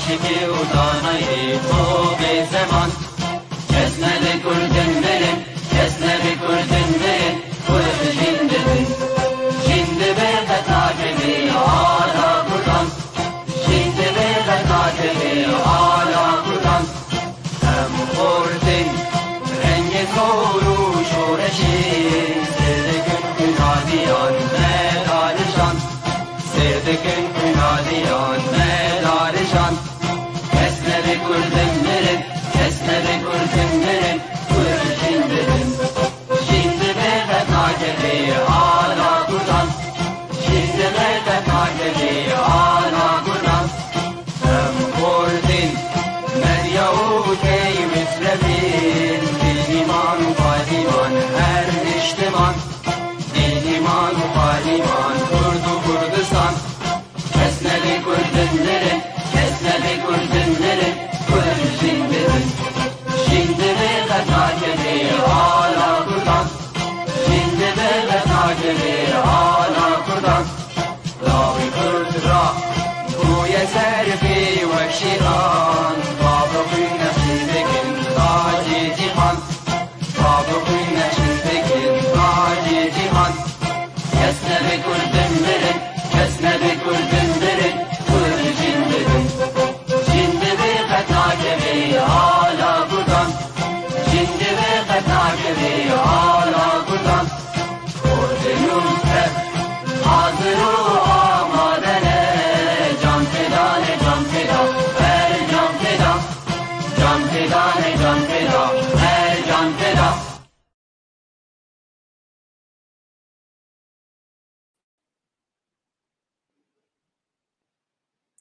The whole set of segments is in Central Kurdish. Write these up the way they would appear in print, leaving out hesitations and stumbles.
عاشقی و دانایی خوب زمان اسند کردن برن اسند کردن برن کرد جنده بن جنده به قطعه آلا کردن جنده به قطعه آلا کردن هم خوردن رنگ کور و شورشی سردکن کنادیان مدارشان سردکن کنادیان مدارشان اسند کردن برن اسند کردن برن کرد جنده بن جنده به قطعه آلا کردن جنده به قطعه آلا کردن هم خوردن مریا و کی مصرفین دیمان و پادیمان هر اجتماع دیمان و پادیمان کرد و کردستان اسند کردن برن اسند کردن برن کرد جنده بن جنده به قطعه آلا کردن جنده به قطعه آلا کردن راوی کرد را بوی سرفی و شیران بابقی نشیدکن تاجی جیهان بابقی نشیدکن تاجی جیهان اسند کردن برن اسند کردن برن کرد جنده بن جنده به قطعه آلا کردن جنده به قطعه آلا کردن کرد نوزد حاضر و آمادنه جان فدان جان فدا هر جان فدا جان فدان جان فدا هر جان فدا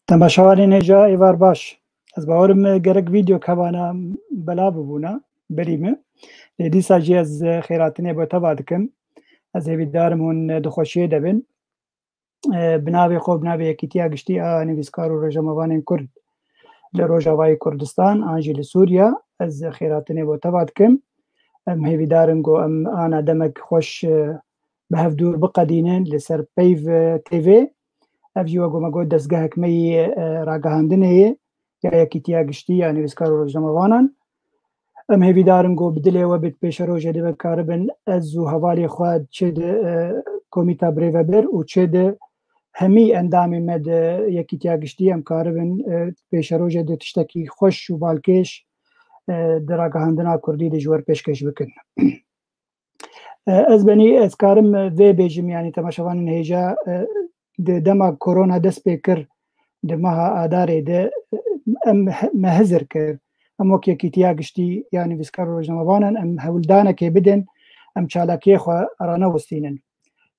تماشاوان نجا ایوار باش از باورم گرک ویدیو کوانا بلا ببونا بریمه دیسا جی از خیراتنه با تبادکم از هیویدارم هون دخوشیه دبن بناوی خوب بناوی یکیتیا گشتی نویسکار و رجموان کرد لروجاوای کردستان آنجی لسوریا از خیراتنه با تبادکم ام هیویدارم گو ام آنا دمک خوش به هفدور بقدینن لسر پیو تیوی افجیو گو مگو دستگاه کمی راگهاندنه یا یکیتیا گشتی یا نویسکار و رجموانان ام هیویدارم گو بدلی و بد پیش روژه دی بکاربن از و حوالی خواد چه ده کومیتا بریوبر و چه ده همی اندامی مد یکیتیا گشتی ام کاربن پیش روژه دی تشتکی خوش و بالکش دراگهاندنا کردی دی جور پیشکش بکن از بنی از کارم وی بیجم یعنی تماشاوان هیجا دما کرونا دست پیکر دمها آداره ده مهزر کر ام وکی کیتیا گشتی یعنی ویسکار روزنامه‌وانان ام هولدانه که بدن ام چالاکی خو رانه وستینن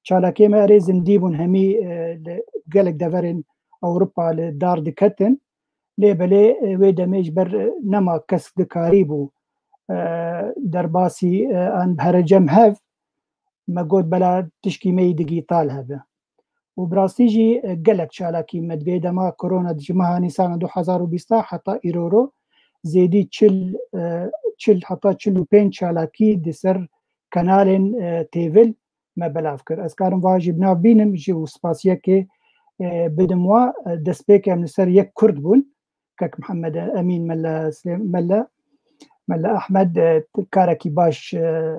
چالاکی ما اری زندیبون همی گلک دورن اوروپا لدار دکتن لی بلی وی دمیج بر نما کس دکاری بو در باسی ان بهرجم هف ما گود بلا تشکی می دیجیتال هبه و براستی جی گلک چالاکی مدوی دما کرونا جمعه نیسان 2020 حتی ایرورو زیدی چل حتی 45 چالاکی دسر کانال تیویل ما بلاف کر از کارم واجب ناف بینم جی و سپاسیه که بدم و دست پیکم لسر یک کرد بون کک محمد امین ملا احمد کارکی باش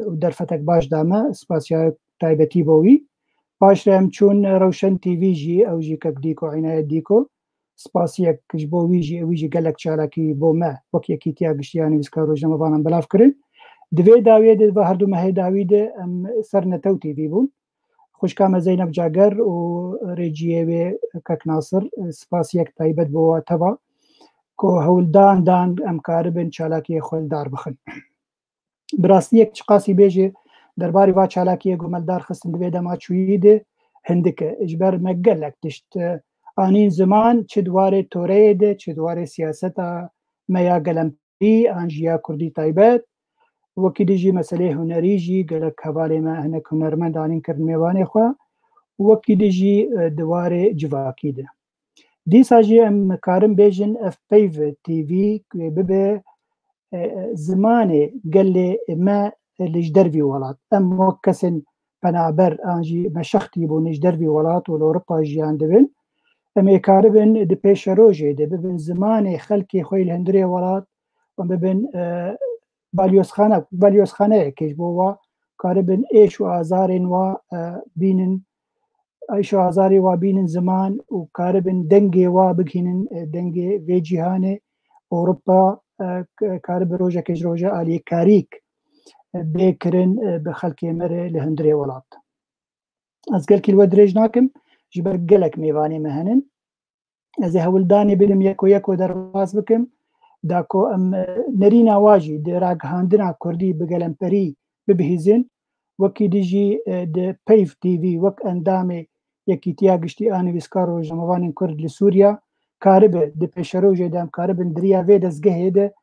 و درفتک باش دامه سپاسیه تایبتی بوی باش رم چون روشن تیوی جی او جی کک دیکو عنایت دیکو سپاسیه کش بو ویجی گلک چالاکی بو ما وکی کیتیا گشتیانی ویسکار روزنامه‌وانان بلاف کرن دوی داوی ده و هر دو مه داوی ده سر نتو تیوی بون خوشکام زینب جاگر و رجیه و کک ناصر سپاسیه تایبت بو تبا کو هولدان دان امکاربن چالاکی خولدار بخن براستی یک چقاسی بیجه درباری و چالاکی گملدار خستن دوی دما چویده هندکه اجبر مگلک تشت آنین زمان چه دواره توره ده چه دواره سیاستا میا گلمپی آنجیا کردی تایبت وکی دیجی مسئله هنری جی گلک حوالی ما هنک هنرمند آنین کرد میوانی خواه وکی دیجی دواره جواکی ده دیسا جی ام کارم بیجن اف پیو تیوی ببه زمان قال ما لجدر في ولات ام وكسن بنابر انجي مشختي بو نجدر في ولات والاوروبا جي عندبن ئەمێ کاربن di pêşa rojê de bibin zimanê xelkê xwe li hundirê welat û bibin balyozxaneyekê bo wa karibin êş û azarên wa bînin êş û azarê wa bînin ziman û karibin dengê wa bigihînin dengê vê cîhanê Ewropa karibin rojekê ji roja aliyêkarîk bêkirin bi xelkê me re li hundirê welat. Ez gelekî li we dirêj nakim ji ber gelek mêvanê me henin. Ez ê hewildanê bidim yek û yek û derbas bikim da ku em nerîna wa jî di ragihandina Kurdî bi gelemperî bibihîzin wekî dijî di Peyv TV wek endamê Yekîtiya Giştî a Nivîskar û Rojnamevanên Kurd li Sûriya karibe di pêşerojê de em karibin diriya vê dezgehê de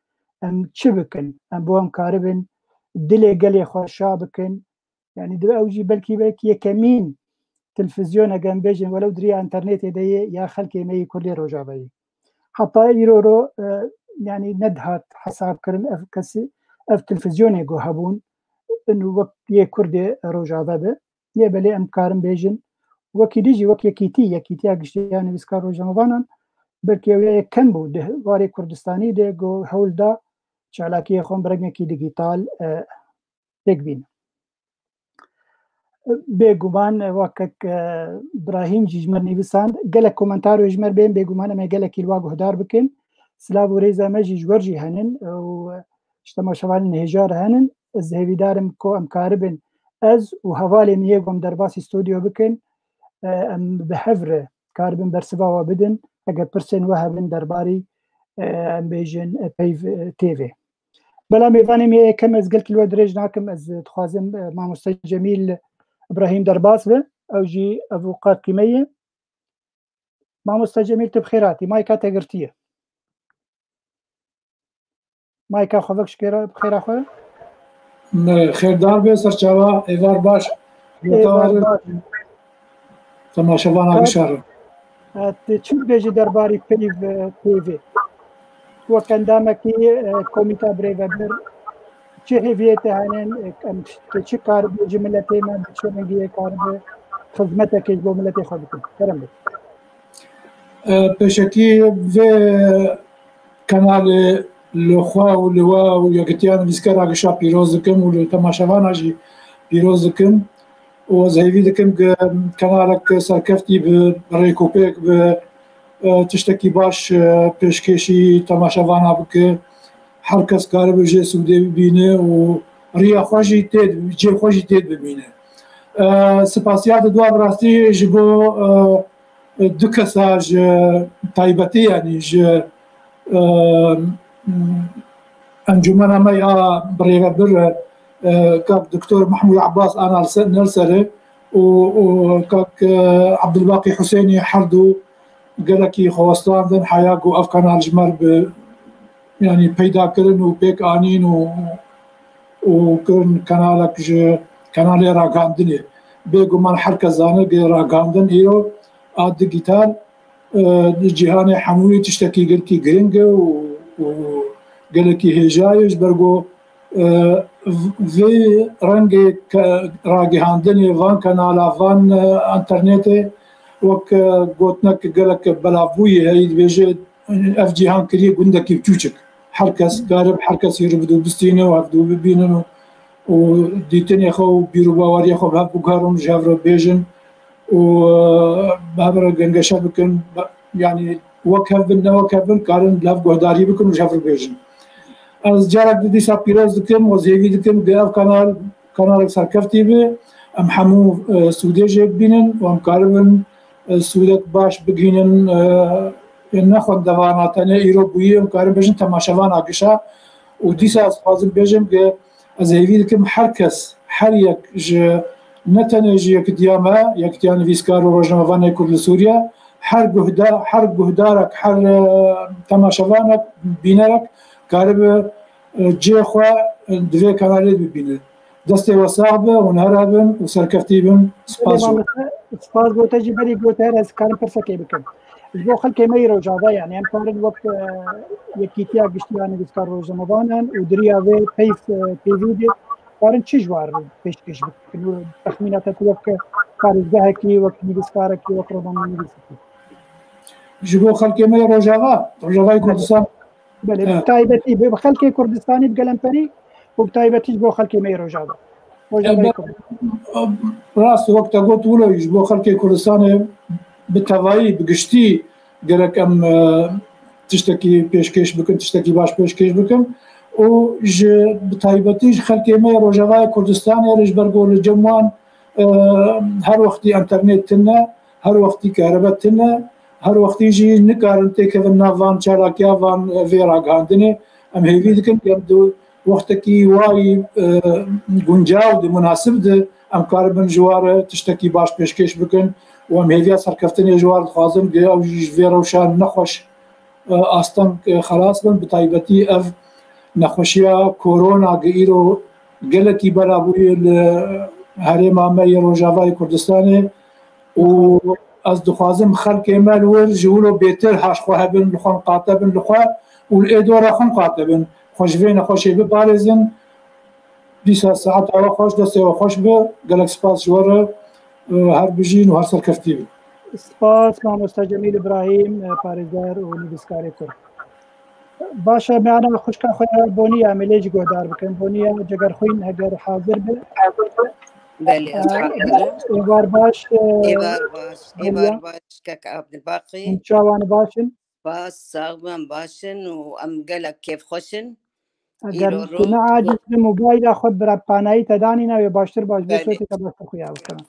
em çi bikin, em bo em karibin dilê gelê xwe şa bikin, yanî di ew jî belkî yekemîn تلفزیۆن ئەگەم بێژن وەلەو دریا ئینتەرنێتێ دەیە یا خەلکێ مەی کوردی ڕۆژاوایی حتا ئیرۆ ینی نەدهات حسابکردن ئەف کەسی ئەف تلفزیۆنێ گۆ هەبوون وەک یە کوردێ ڕۆژاوە بێ یێ بەلێ ئەم کارم بێژن وەکی دیژی وەک یەکیتیا گشتیان نویسکار ڕۆژنامەوانان بەرکێوەیە کەم بوو وارێ کوردستانی دێ گۆ هەولدا چالاکیە خۆم بەرەگمێکی دیجیتال تێک بین. بێگومان وەکەک براهیم جیژمەر نویساند gelek komentar û jmer bên bêguman em ê gelekî li wa guhdar bikin silav û rêza me jî ji wer jî henin û ji temaşevanên hêjar henin ez hêvîdarim ku em karibin ez û hevalên yê gom derbasî stûdyo bikin em bi hev re karibin bersiva we bidin eger pirsên we hebin derbarî em bêjin Peyv TV. Bela mêvanê me yekem ez gelekî li we dirêj nakim ez dixwazim mamoste Cemîl إبراهيم درباس به أو جي أفوقات كيمية مامۆستا جەمیل تو بخێراتی مایکا تێگرتیە مایکا خۆ بەخشکێرە بخێرا خۆ خێردار بێ سەرچاوە ئێوار باش تەماشەوان ئاگشارن چی بێژی دەرباری پێیڤ تێڤ وەک ئەندامێکی کۆمیتا برێڤەبەر چه هێڤیەتە هەنێن چی کار بێژی ملەتێمە چۆنەگیە کار بێ خزمەتێکێک بۆ ملەتێ خۆ بکەن کەرەم بێت پێشەکی vê kanalê li xwe û li we û yekîtiya nivîskera Gişa pîroz dikim û li temaşevanan jî pîroz dikim û ez hêvî dikim ku kanalek serkeftî bi rêkopêk bi tiştekî baş pêşkêşî temaşevana bike her kes karibe jê Sûdê bibîne û rêya xwe jî cê xwe jî tê bibîne spasiya didwa bi rastî ji bo du kesa ji taybetî yanî ji encûmena me ya birêvebir kak Doktor Mahmûd Abbas a Nalserê û kak Abdulbaqî Husênî her du gelekî xwestan din heya ku ev kanal ji me bi yanî peydakirin û pêk anîn û kirin kanalek ji kanalê ragihandinê bêguman her kes zane ku ragihandin îro a digital di cîhanê hemûyê tiştekî girkî giring e û gelekî hêja ye ji ber ku vê rengê ragihandinê van kanala van internetê wek gotinek gelek belavbûyê heye dibêje ev cîhan kiriye gundekî biçûçik her kes garib her kes ê ribidû bistîne û hevdû bibînin û dîtinê xwe û bîrûbaweriyê xwe bi hev biguherin ji hev re bêjin û bi hev re gengeşe bikin yanî wek hev bin ne wek hev bin karin li hev guhdarî bikin û ji hev re bêjin. Ez carek di dîsa pîroz dikim ez hêvî dikim ku ev kanalek serkeftî be em hemû Sûdê jê bibînin û em karibin Sûdek baş bigihînin nexwend devana tenê îro bûyî em karin bêjin temaşevana Gişa û dîsa ez dixwazim bêjim ku ez hêvî dikim her kes her yek ji ne tenê ji yekîtiya me yekîtiya nivîskar û rojnamevanê Kurd li Sûriya her guhdarek her temaşevanek bînerek karibe cê xwe di vê kanalê bibîne destê we sağ be hûn her hebin û serkeftî bin spas spas gote jî berî gote her ez karim pirsekê bikim ji bo xelkê me rojava yanî em karin wek yekîtiya Giştiya Nivîskar Rojnamevanan û diriya vê Peyv TV de karin çi ji war pêşkêş bikin û texmîna te wek parêzgehekî wek nivîskarekî wek romanînivîsekî جبو خلقي ما رجاوي كردستان بله تایبەتی بۆ خەڵکی کوردستانی بگەلەمپەری و تایبەتیش بۆ خەڵکی مەی ڕۆژاوە ڕاست وەکتە گوت وڵەویش بۆ خەڵکی کوردستانê بتەواوی بگشتی گەرەک ئەم تشتێکی پێشکەش بکەن تشتێکی باش پێشکەش بکەن و بتایبەتیش خەڵکی مەی ڕۆژاوای کوردستانێش بەرگۆ لە جەموان هەر وەختی ئەنتەرنێت تنە هەر وەختی کارەبەت تنە هەر وەختیژی نکارن تێکەوە ناوان چالاکیاوان vێراگەاندنێ ئەم هێوی دکن وەختێکی وای گونجاو مناسب ئەم کار بن ژوارە تشتێکی باش پێشکەش بکەن و ئەم هێویا سەرکەفتنی ژوار دخوازن ئەو vێرەوشان نەخۆش ئاستەم خلاص بن بتایبەتی ئەv نەخۆشیە کۆرۆنا گەئیرۆ gelekî berabûyê li herêma me yê Rojavayê Kurdistanê û ez dixwazim xelkê me li wir ji wilo bêtir haşxwe hebin li xwe qate bin li xwe û li êdora xwe qate bin xwe ji vê nexweşê biparêzin dîsa saeta we xweş destê we xweş be gelek spas ji we re her bijîn û her serkeftî bin. سپاس مامۆستا جەمیل ئیبراهیم پارێزگار و نویسکاری کورد. باشە میانە خوشکە خۆیان بۆ نیە ئەمەلێجی گۆدار بکەن بۆ نیە جەگەرخوین هەگەر حاضر بێ ئێوار باش کەک عەبدولباقی چاوانە باشن باس ساغمان باشن و ئەم گەلک کێف خۆشن ئەگەر عاجز موبایلا خۆت بەرەپانایی تەدانی ناوێ باشتر باش بێتێکە باشتر خویا بکەن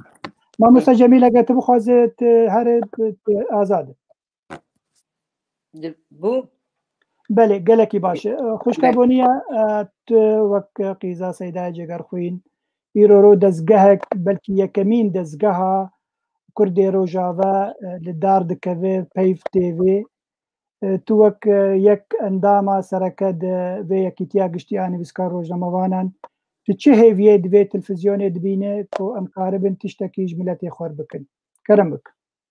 مامۆستا جەمیل ئەگەر تو بخوازێت هەرێ ئازادە بوو بەێ گەلێکی باشە خوشکە بۆ نیە وەک قیزا سەیدای جێگەرخوین ئیرۆرۆ دەستگەهێک بەلکی یەکەمین دەستگەها کوردێ ڕۆژاوە لە دار دکەوێ پەیف تێوێ تو وەک یەک ئەندامە سەرەکە بێ یەکیتیا گشتیانی ویسکار ڕۆژنەمەوانان چه هێویە دەبێت تلڤیزیۆنێ دبینێ تۆ ئەم کارە بن تشتێکیش ملەتێ خۆر بکەن کەرم بک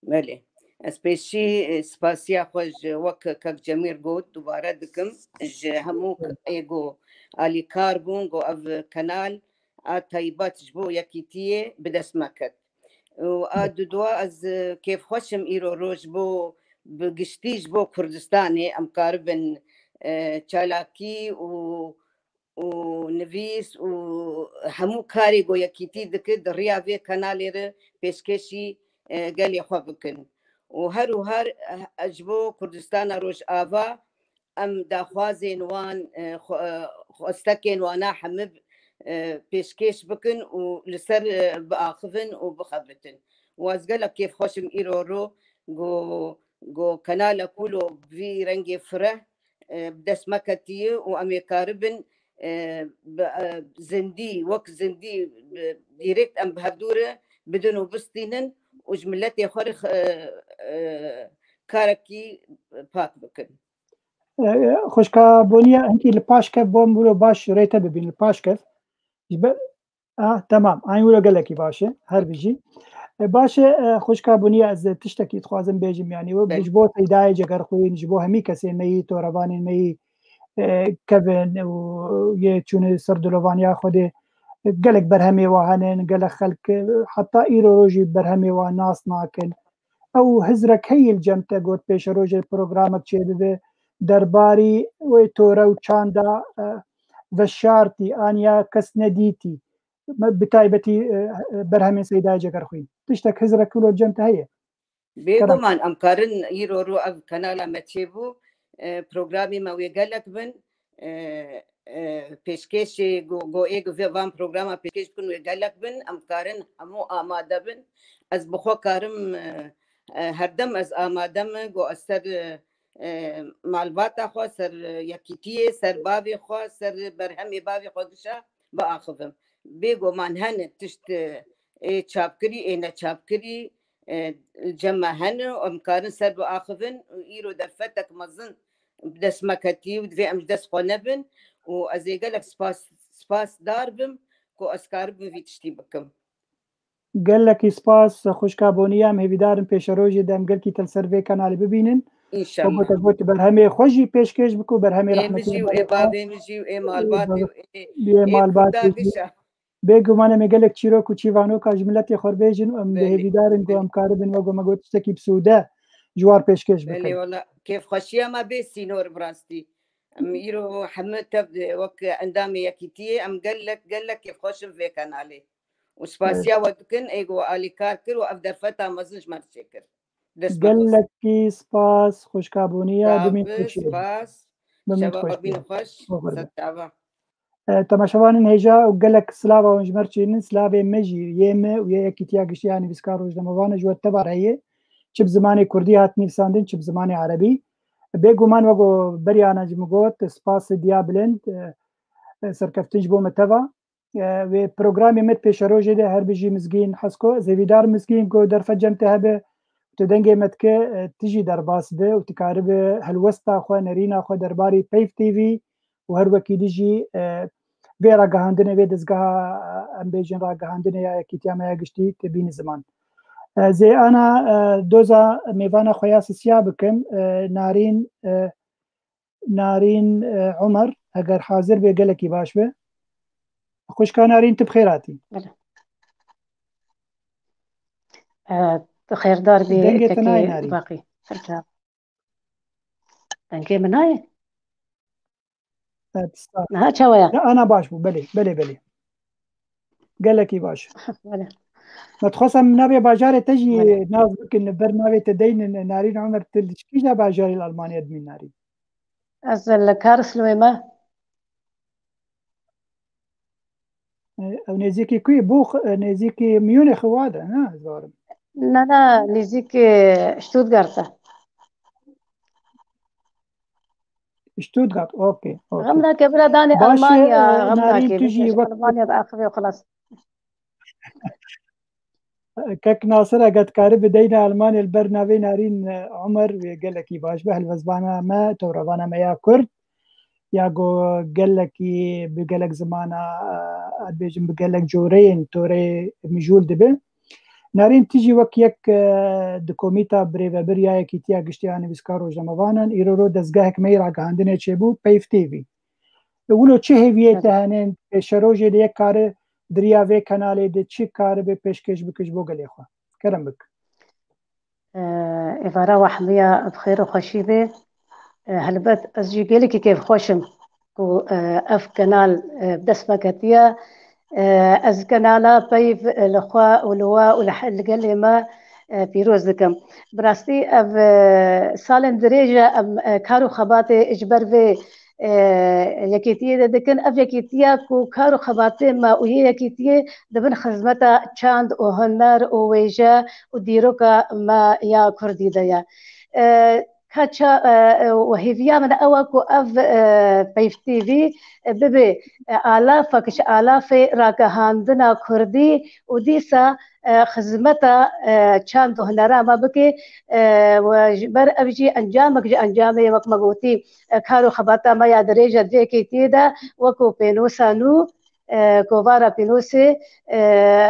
بەێ ئەسپێشی سپاسیا خۆش وەک کەک جەمیر گوت دووبارە دکم ji hemû êgo alîkar bûn got ev kenal a taybet ji bo yekîtiyê bi dest me ket û a dudwa ez kêfxweşim îro roj bo bi giştî ji bo Kurdistanê em karibin çalakî û nivîs û hemû karê got yekîtî dikir di riya vê kenalê re pêşkêşî gelê xwe bikin û her û her ji bo Kurdistana Rojava em daxwazên wan xwestekên wana hemû pêşkêş bikin û li ser biaxivin û bixebitin û ez gelek kêfxweşim îro ro got kenala Kulo vî rengê fireh bi dest me ketiye û em ê karibin zindî wek zindî dîrêkt em bi hevdû re bidin û bistînin û ji milletê xwe re karekî pak bikin. خوشکە بۆ نیە هەنکی لە پاشکەف بۆم بوو باش ڕێتە ببین لە پاشکەف تەمام ئاینورە گەلێکی باشە هەر بژی باشە خوشکە بوو نیە ئەز تشتێکی دخوازم بێژم یانیوە بش بۆ سەیدای جەگەرخوین ji بۆ هەمی کەسێ مەی تۆرەوانین مەی کەڤن و یە چوونە سەر دلۆڤانیا خودێ gelek berhemêwa henin gelek xelk heta îro rojî berhemêwa nas nakin ew hizrek heyî li cem te got pêşe rojê programek çê bibe derbarî wê tore û çanda veşartî aniya kes nedîtî bi taybetî berhemên Seydayê Cegerxwîn tiştek hizrek wilo cem te heye bêguman em karin îro ro ev kenala me çêbû programê me wê gelek bin pêşkêşê goê van programa pêşkêş bikin wê gelek bin em karin hemû amade bin ez bi xwe karim herdem ez amade me got ez ser malbata xwe ser yekîtiyê ser bavê xwe ser berhemê bavê xwe dişa biaxivim bêguman hene tişt ê çapkirî ê neçapkirî cem me hene em karin ser biaxivin îro derfetek mezin bi dest me ketî û divê em ji dest xwe nebin û ez ê gelek spasdar bim ku ez karibim vî tiştî bikim. Gelekî spas xuşka bûniye em hêvîdarin pêşe rojê de em gelkî telser vê kanalê bibînin got berhemê xwe jî pêşkêş bik û berhemê bêguman em ê gelek çîrok û çîvanok ji milletê xwe bêjin em hêvîdarin ku em karibin wego me got tiştekî bisûde جوار پێشکەش بله بکەین. والله كيف خشيه ما بيسي نور براستي ام يرو حمد وك اندامي يكيتي ام قال لك كيف خشم في كنالي وسباسيا ودكن ايغو الي كاركر وافدر فتا مزنج ما تشكر گەلێکی سپاس خۆشکابوونیە بمین سپاس شباب بين خوش ستابا تەماشەوانن هێژا و گەلک سلاوە ونجمەرچینن سلاوێ مەژی یێمە و یەکیتیا گشتیانی بیسکار ڕۆژنەمەوانە ژوەت تەبار هەیە چ زمانی کوردی هات نویساندن چ زمانی عربی بێگومان وەگۆ بەریانە جمگۆت سپاس دیا بلند سەرکەفتنج بۆ مەتەوە وێ پرۆگرامی مت پێشە ڕۆژێ دە هەر بژی مزگین حەسکۆ زەویدار مزگین گۆ دەرفە جەمتە هەبێ تو دەنگێ مەتکە تژی دەرباس بێ و تکارە بێ هەلوەستا خۆ نەرینە خۆ دەرباری پەیف تیڤی و هەروەکی دیژی بێ ڕاگەهاندنە وێ دەستگەها ئەم بێژن ڕاگەهاندنە یەکیتیامەیە گشتی تبینی زمان زێ ئانا دۆزا میێوانە خۆیا سسیا بکەم نارین عمر ئەگەر حاضر بێ گەلێکی باش بێ خوشکا نارین تو بخێراتی خێردار بێ باقی دەنگێ منایە چاوەیە ئانا باش بوو بەلێ گەلێکی باش متخۆسم نابێ باژارێ تەژی ناز بکن بەر ناوێتە دەین نارین عمر تلشکیژە باژاری ئەڵمانیا دمین نارین ئەس لە کارسلوێمە ئەو نێزیکی کوی بۆ نێزیکی میونێ خەوادە نازارم نەنا نزیک شتوتگارتە شتوتگارت اوكي غمنا كبرى داني ألمانيا غمنا ألمانيا بآخر وخلاص كك ناصر قد كارب دينا ألمانيا البرنامج نارين عمر وقال لك باش به الوزبانة ما توروانا ما يا كرد يا جو قال لك بقال لك زمانة بيجم بقال لك جورين توري مجول دبل نارين تيجي وكيك دكوميتا بريفا بريا كيتيا قشتياني بسكارو جمعوانا إيرو دزقاهك ميرا قهاندنة چيبو بيف تيفي ولو چه هویته هنن شروجه ده کار دریا و کانال ده چی کار به پیشکش بکش بو گلی خو کرم بک إفارة وحمية بخير وخشيبة هلبت أزجي قالك كيف خوشم كو أف كنال بدس مكتيا از كنالا بيف الأخوة والوا والحل قال ما بيروز دكم براستي أف سالم درجة أم كارو خباتي إجبر في یکیتیه دکن اف یکیتیه کو کارو خباته ما و یکیتیه دبن خدمتا چاند و هنر و ویجا و دیروکا ما یا کردی دیا کچا و هیویا من اواکو اف پیف تیوی ببی آلافکش آلاف راگهاندنا کردی و دیسا خدمتا چاند و هنرا ما بکی و بر ابجی انجامک جا انجامه وک مگوتی کارو خباتا ما یا درجه دیکی تیدا وکو پینوسانو کووارا پینوسی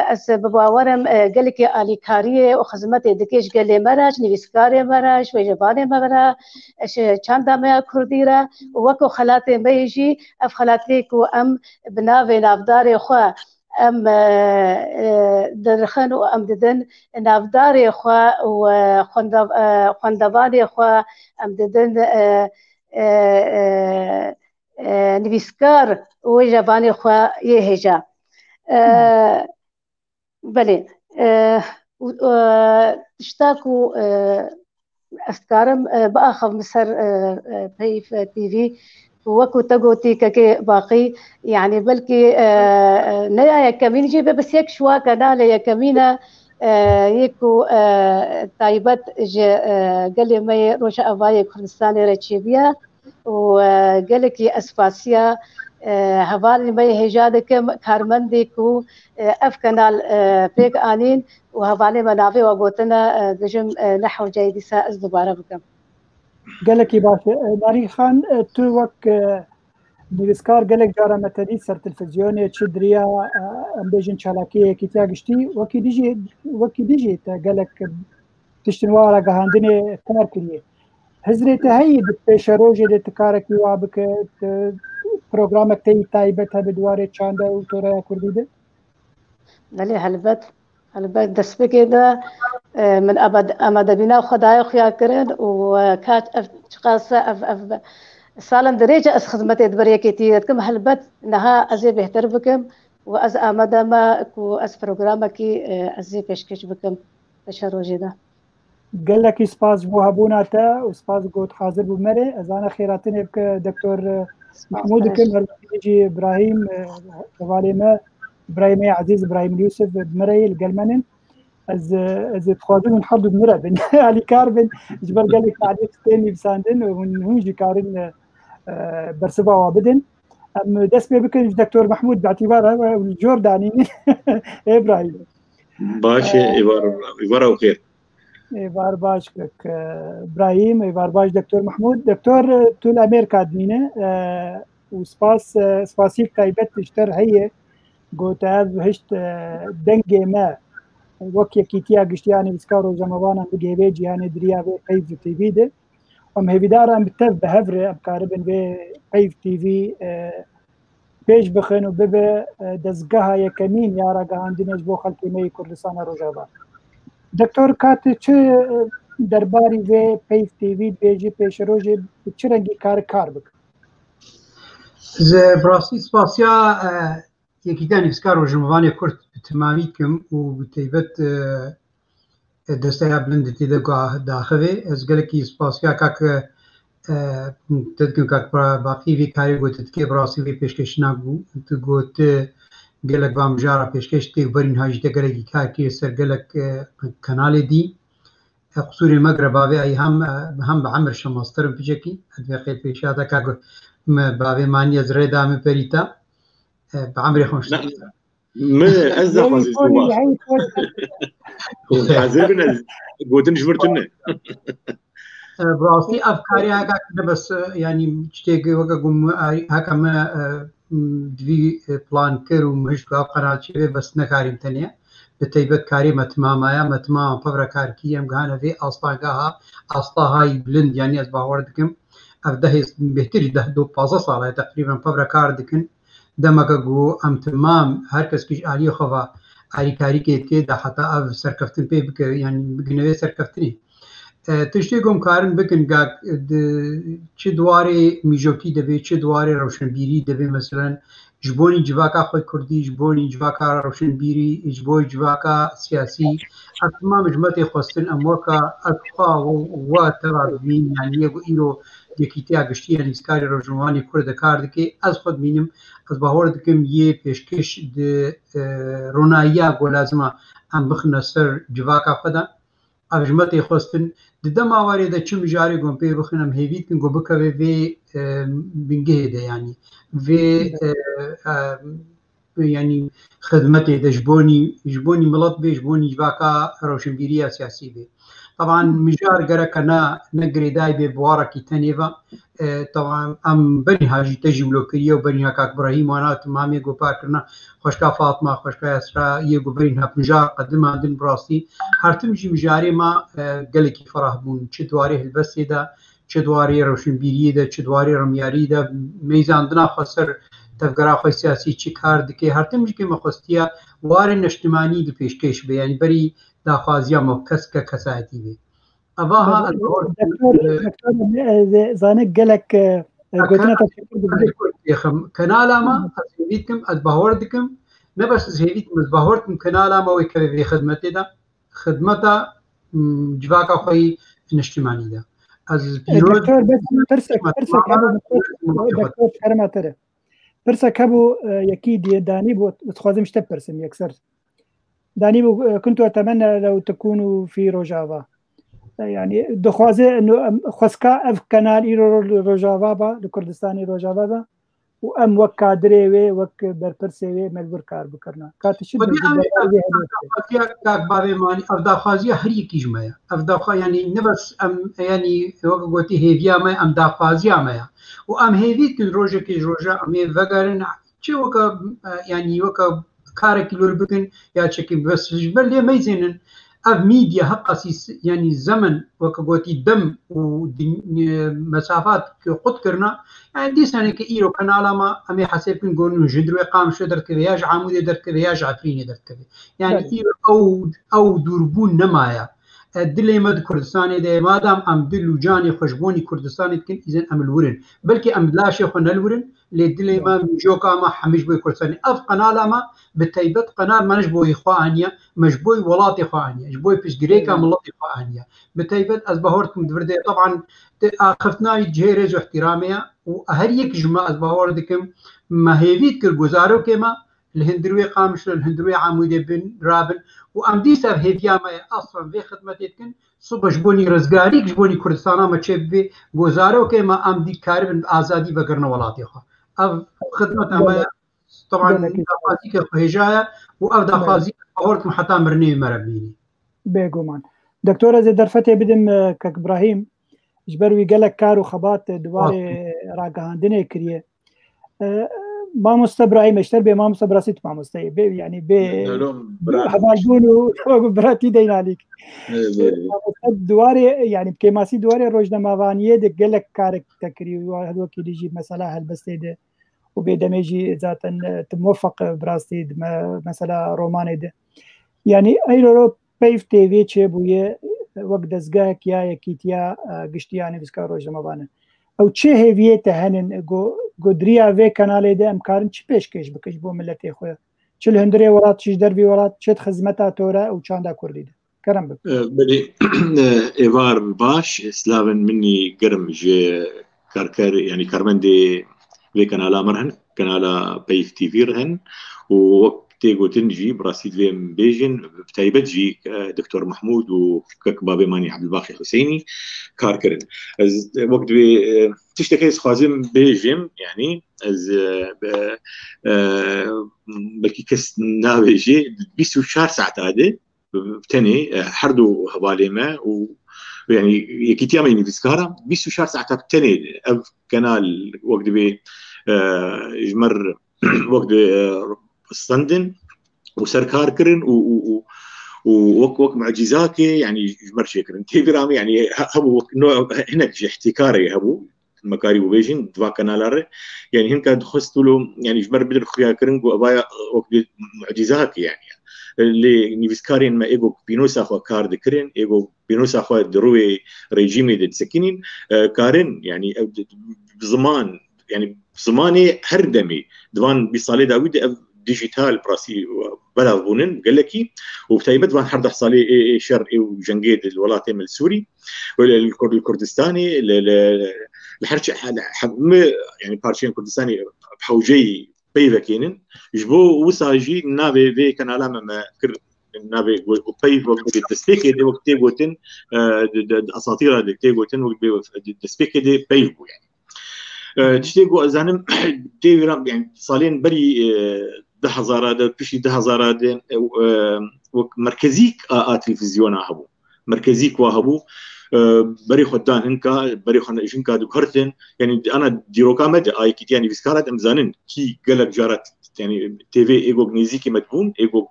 از بباورم گلکی آلیکاریه و خدمت دکیش گلی مراش نویسکاری مراش و جوانی مرا چند ما کردی را وکو خلاتی میجی اف خلاتی کو ام بناوی نافدار خو ام درخن و ام ددن نافدار خو و خندوانی خو ام ددن نویسکار و جوانی خو یهجا بله اشتاكو أفكارم بأخذ مصر بيف تيفي وكو تقوتي كي باقي يعني بلكي نيا يا كمين جيبه بس يك شوا كنال يا كمينة يكو تايبت قال ما روش أباي كردستان رتشيبيا وقال لك أسفاسيا هوالي ما هجادك كارمندي كو اف كنال بيك آنين وهوالي منافي وقوتنا دجم نحو جيدي سائز دوباره بكم قالك باشا ناري خان تو وك نویسکار گلک جارا متدی سر تلفزیونی چه دریا ام بیجن چالاکی کیتیا گشتی وکی دیجی تا گلک تشتنوارا گهاندنی کار کریه حضرت هی پیش روزی ده کار کی وابک پروگرام تی تایبت به دواره چانده و تورا کردیده بله هلبت البته دست بگیده من آماده بینا خدای خیا کرد و کات قاصه سالم درجة از خدمت ادبارية كتير كم هلبت نها ازي بهتر بكم واز آماده ما كو از برنامج كي ازي پیشکش بكم تشرو جدا قال لك سباس بو هبوناتا وسباس قلت حاضر بمري ازانا خيراتني بك دكتور محمود كم يجي ابراهيم والما ابراهيم عزيز ابراهيم اليوسف بمري القلمنن از تخوازن نحضر بمرا بن علي كاربن جبر قال لك تعليق ثاني بساندن ونهوجي كارن برسبا وابدن ام دس بكن دكتور محمود باعتباره الجورداني ابراهيم باش يبار وخير يبار باش ابراهيم يبار باش دكتور محمود دكتور طول امريكا دمينه وسباسي تايبت اشتر هي قلت هشت دنجي ما وكي كيتيا قشتياني بسكارو جمبانا بجيبيجي يعني دريا بقيف تي في ده ام هبيدار ام بتف بهفر بقاربن بقيف تي في بيش بخن وبب دزقها يكمين يا رجا عندنا جبو خلقي مي كردستان روجابا دكتور كات چه درباري و قيف تي في بيجي پیش روجي چرنگي کار بك ز براسي سپاسيا یکیدان اسکارو جمعوانی کرد تمامی کم و بتیبت دسته بلند تیده داخله از گلکی سپاسیا که تدکن که باقی وی کاری گوتت که براسی وی پیشکش نگو تو گوت گلک با مجارا پیشکش تی برین هاج ده گلکی کار کی سر گلک کانال دی قصور مغرب باوی ای هم به عمر شماستر پیچکی ادوی خیل پیشاده که باوی مانی از ردا می پریتا بعمري خوش ما ازا عزيز حازبنا قوتن جبرتنا براسي افكاري هكا بس يعني تشتي وقم هكا ما دوي بلان كر ومش قناه شي بس نكاري تانية بتيبت كاري ما تمام فبرا كاركي ام غانا في اصلا هاي بلند يعني اصبح وردكم افده بهتري ده دو 15 ساعه تقريبا فبرا كاردكن دمك جو ام تمام هر کس کیش علی خوا علی کاری که ده حتی اف سرکفتن پی بک یعنی بگنوی سرکفتنی تشتی گم کارن بکن گاک چه دواره میجوکی دبی چه دواره روشنبیری دبی مثلا جبونی جواکا خوی کردی جبونی جواکا روشنبیری جبوی جواکا سیاسی تمام جمعت خواستن اموکا اتخوا و ترابین یعنی یکو ایرو یکیتیا گشتی یعنی اسکاری روشنوانی کرد کارد که از خود مینم از باور دکم یه پیشکش د رونایا گلازمه ام بخنه سر جواکا خدا اجمت خواستن ددم آواری ده چه مجاری گم پی بخنم هیویت کن گو بکوه وی بنگه ده یعنی وی يعني خدمته ده جبوني ملط به جبوني جواكا روشنبيرية سياسي به طبعا مجار قركنا نقري داي ببواركي تنيفا طبعا ام بني هاجي تجي بلوكريه وبني هكاك ابراهيم وانا تمامي جو باركنا خوشكا فاطمه خوشكا اسرا يجو برينها مجار قدمها دين براسي هرتمجي مجاري ما قالكي فرح بون چدواري البسي ده چدواري روشنبيريه ده چدواري رمياري ده ميزان دنا خسر تفکر آخوی سیاسی چی کار دکه هر تمجی که مخصوصیه وار نشتمانی دل پیشکش به یعنی بری داخوازیا مکس که کسایتی به اواها دکتور زانک گلک گوتنا تفکر کنالا ما از هیویتکم از باور دکم نه بس از هیویتکم از باور دکم کنالا ما وی که به خدمتی دا خدمتا جواک آخوی نشتمانی دا از پیروز دکتور بس ترسك دكتور شرماتره برسك هبو يكيد داني بو تخوازم شتبرسم يكسر داني بو كنت أتمنى لو تكونوا في روجافا يعني دخوازه انه خسكا اف كنال ايرو روجافا با لكردستاني روجافا با وام وك كادري وك برپرسي مجبور کار بکرنا كاتشد كاك بابي ماني افداخوازي هر يكي جمايا افداخوا يعني نبس ام يعني وقتي هيفيا ما ام داخوازي ما وام هيفيت روجا ام فغارن چه وك يعني وك كارك لور بكن يا چكي بس جبل لي ميزين اف ميديا هقاسي يعني زمن وكبوتي دم ومسافات قد كرنا يعني دي سنه كيلو كان ما امي حسيت نقول نجدر قام شو درت كذا ياج عمودي درت كذا ياج عفريني درت كذا يعني او دربون نمايا دلي مد كردستاني دي مادام ام دلو جاني خشبوني كردستاني كن اذا ام الورن بلكي ام لا شيخ الورن اللي دلي ما جوكا ما حمش بو كردستاني اف قناه ما بتيبت قناه ما نجبو اخوانيا مجبوي ولاتي اخوانيا جبوي فيش جريكا ملاتي اخوانيا بتيبت ازبهورت مدفردي طبعا اخفتنا جهيرز واحتراميا وهريك جماعه ازبهوردكم ما هيفيت كل جزارو كما الهندروي قامش الهندروي عمودي بن رابن وام دي سر هيفيا ما اصلا في خدمتكن صبح جبوني رزقاري جبوني كردستان ما تشبي جزارو كما ام دي كارب ازادي بقرنا ولاتي خا اف خدمه ما طبعا دافازيك هجايا واف دافازيك هورت حتى مرني مربيني بيغومان دكتوره زي درفتي بدم كك ابراهيم جبروي قالك كارو خبات دواري راقهاندنه كريه ما مستبراهيم اشتر به ما مستبراسيت ما مستي يعني حباجونو براتي دين عليك دواري يعني بكماسي دواري روجنا مافانيه دك قالك كارك تكري وهذا كي يجي مساله هالبستيده وبيدمجي ذاتا موفق براستي مثلا روماني ده يعني ايرو بيف تي في تشبويه وقت دزگاك يا يكيتيا گشتياني بسكا روجنا مافانه او چه هویته هنن گو دریا و کانال ده امکارن چی پیشکش بکش بو ملت خو چل هندری ولات چش دربی ولات چت خدمتا توره او چاندا کردی کرم بک بلی ایوار باش اسلاون مني قرم جي كاركر يعني كارمندي في كانالا مرهن كانالا بيف تي في رهن ووقت تيجي براسيد فيم بيجن بتايبت جي دكتور محمود وكك بابي ماني عبد الباقي حسيني كاركرن وقت تشتكي خازم بيجم يعني از بلكي كس ناويجي بيسو شهر ساعات هذا بتني حردو هباليما ويعني يكيتيا ميني فيسكارا بيسو شهر ساعات بتني كانال وقت بي جمر وقت الصندن وسركار كرن ووك معجزات يعني مرشي كرن تيجرام يعني هبو نوع هناك احتكاري هبو مكاري وبيجين دوا كانالار يعني هن كان خستوا له يعني جمر بدر خيا كرن وابايا وك معجزات يعني اللي نيفسكارين ما ايجو بينوسا خو كارد كرن ايجو بينوسا خو دروي ريجيمي دد سكينين كارن يعني بزمان يعني زماني هردمي دوان بصالي داوود ديجيتال براسي بلا بونن قال لك وبتايبت وان حرد حصالي شر وجنجيد الولايات من السوري الكردستاني الحرش يعني بارشين كردستاني بحوجي بيفكينن يجبو وساجي نافي في كان علامه ما كر نافي وبيف وقت التسبيك دي وقت تيغوتن اساطير دي تيغوتن وقت التسبيك دي بيفو يعني تشتيقوا ازانم تيرام يعني صالين بري 10,000 بشي 10,000 مركزيك تلفزيون هبو مركزيك وهبو بري خدان هنكا بري خنا جنكا دكرتن يعني انا ديروكا مد اي كيتي يعني بسكارات امزانن كي قالك جارات يعني تي في ايجو نيزيكي مدبون ايجو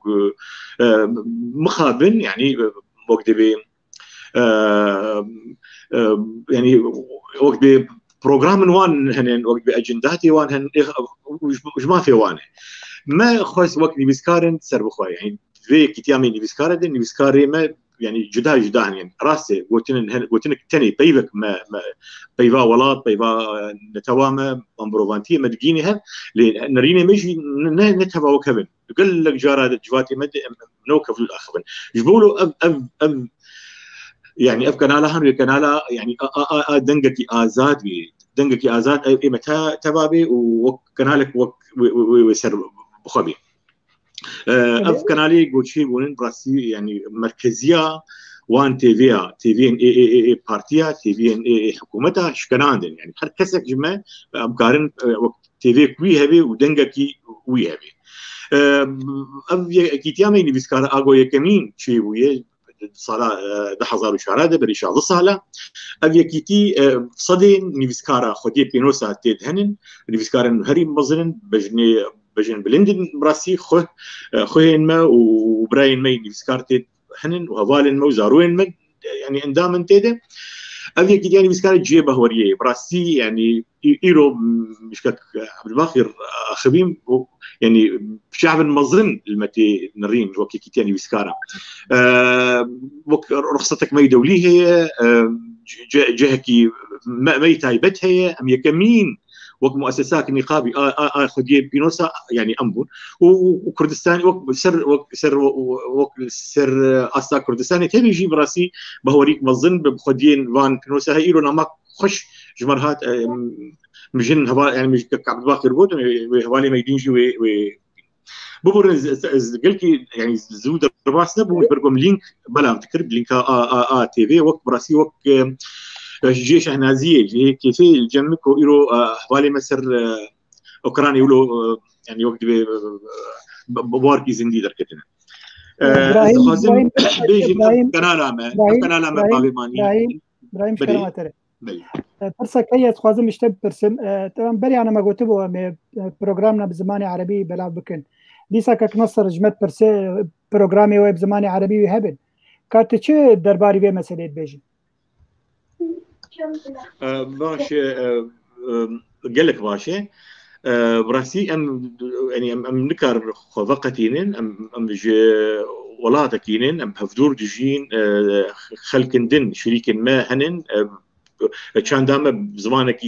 مخابن يعني وقت بي يعني وقت بي بروجرام وان هن وقت باجنداتي وان هن وش ما في وانه ما خص وقت نيفسكارن سرب خويا يعني في كتيامي نيفسكارن نيفسكاري ما يعني جدا يعني راسي قلت تاني بيفك ما بيفا ولات بيفا نتوامه امبروفانتي مدقينها نريني ماشي نتبع وكبن قال لك جارة جواتي مد نوكف الاخبن جبولو اب يعني كانالا كانالا يعني دنقكي ازاد اي متى تبابي وكانالك ويسر بخبي اف كانالي قوتشي بونن براسي يعني مركزيه وان تي في ان اي بارتيا تي في ان اي حكومتها شكناندن يعني هر كسك جمع امكارن تي في كوي هبي ودنقكي وي هبي اف كيتيامي نيفسكار اغو يكمين شي ويه صلاة 10,000 شهرادة بريشة ضصالة أبيكيتي صدي نيفسكارا خدي بينوسا تيد هنن نيفسكارا هري مزرن بجن بلندن براسي خوين ما وبراين ماي نيفسكار تيد هنن وهفالن موزاروين مد يعني اندامن تيدا أبي كده يعني بسكارة جيبه هوريه براسي يعني إيرو مش كك عبد الباقر خبيم يعني شعب المظن المتي نرين وكي كده يعني بسكارة رخصتك ما يدولي هي جهكي ما يتايبت هي أم يكمين وقت مؤسسات نقابي خديه بينوسا يعني أمبون وكردستان وقت سر أستا كردستان تبي يجيب راسي بهوريك مظن بخدين فان بينوسا هي إيرو نمك خش جمرهات مجن هوا يعني مش كعبد الباقر قلت هوالي ما يدينجي و ببر قلكي يعني زود رباسنا برقم لينك بلا تكرب لينك تي في وقت براسي وقت جيش نازيه كيف الجمك ويرو حوالي مسر اوكراني يقولوا يعني وقت بواركي زندي دركتنا ابراهيم بيجي كنالا ما باغيماني ابراهيم شكرا ترى برسا كي خوازم مشتب برسم طبعا بري انا ما قلت بو بروجرامنا بزماني عربي بلا بكن ديسا كك نصر جمت برسي بروجرامي ويب زماني عربي وهبن كانت تشي درباري في مسألة بيجي باشه قال لك باشه براسي ام يعني ام نكر خوفقتينن ام ولاتكينن ام هفدور دجين خلكندن شريك ما هنن كان دائما بزمانك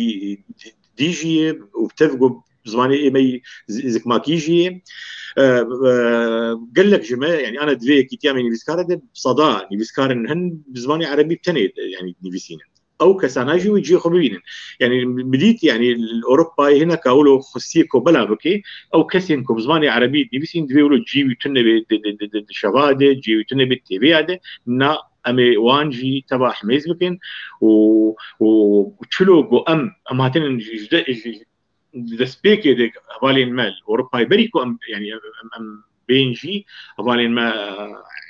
ديجي وبتفقوا بزماني ما زك ما كيجي قال لك جماعه يعني انا دفي كيتيا من نيفسكار بصداع نيفسكار هن بزماني عربي بتنيد يعني نيفسين او كساناجي ويجي خبيين يعني بديت يعني الاوروبا هنا كاولو خسيكو بلا بكي او كسينكو بزماني عربي نيفسين دفيولو جي تنبي شباده جي تنبي تي هذا نا امي وانجي تبع حميز بكن وتشلوغو ام هاتين دسبيكي دي حوالين مال اوروبا بريكو ام يعني ام بينجي حوالين ما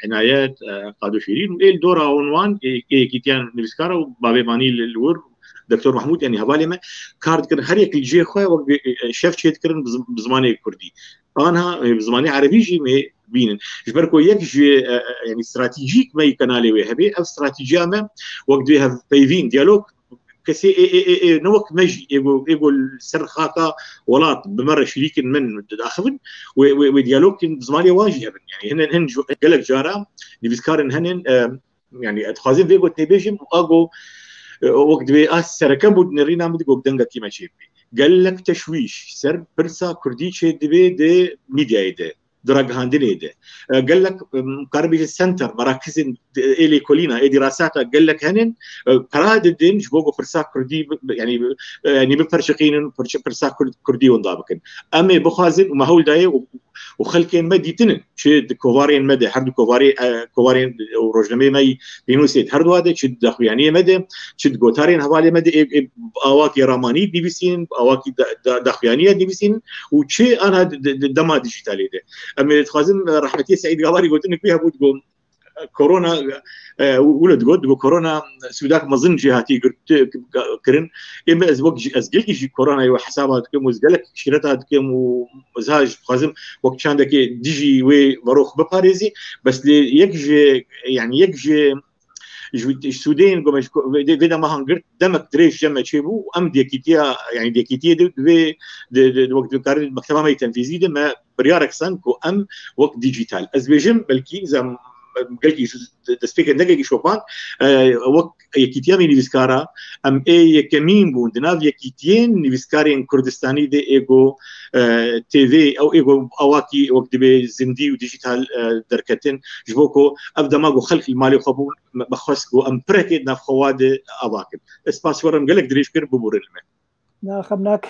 عنايات قادو شيرين ايل دورا عنوان كيتيان نيفسكارا وبابي ماني الور دكتور محمود يعني حوالي ما كارد كان هريك الجي خو شاف شيت كرن بزماني كردي انا بزماني عربي جي بينن جبركو يكجي يعني استراتيجيك ما يكنالي وهبي او استراتيجيه ما وقت بيها بيفين ديالوج كسي نوك مجي يقول السر خاطا ولات بمره شريك من داخل وديالوج بزماني واجهه يعني هن قالك جارا نيفسكارن هنن يعني اتخازين فيغو تيبيجم واغو وقت بي سركبو نرينا مدغو دنگا كيما شيبي قال لك تشويش سر برسا كردي شي دي ميديا ايده دراج هاندينيده قال لك قربي السنتر مراكز الي كولينا دراسات قال لك هنن قراد الدين جبوغو فرسا كردي يعني بفرشقين فرسا كردي وندابكن امي بخازن وما هو داي وخلكين مديتن شد كوفارين مدى حرد كوفارين وروجنمي ماي بينوسيت حرد هذا شد دخويانيه مدى شد غوتارين حوالي مدى اواكي راماني دي بيسين اواكي دخويانيه دي بيسين وشي انا دما ديجيتالي ده امي تخازن رحمتي سعيد قواري قلت لك فيها بوتقوم كورونا ولد قد كورونا سوداك مظن جهاتي كرن اما ازقلك جي كورونا يو حسابات كم وزقلك شريتها كم ومزاج خازم وقت كان دك ديجي وي بروخ بباريزي بس يكجي يعني يكجي السودان قمش فيدا ما هنقرت دمك دريش جمع شيبو ام ديكيتيا يعني ديكيتيا في وقت كارن المكتبه ما تنفيذي ده ما بريارك سانكو ام وقت ديجيتال ازبيجم بلكي زم قالكي تسبيك نجي شوبان وقت يكيتيا من نيفسكارا ام اي كمين بون دناف يكيتين نيفسكارين كردستاني دي ايجو تي في او ايجو اواكي وقت بي زندي وديجيتال دركتين جبوكو ابدا ماغو خلق المالي قبول بخسكو ام بريكيد ناف خواد اواكب اسباس ورم قالك دريش كير ببور الماء لا خبناك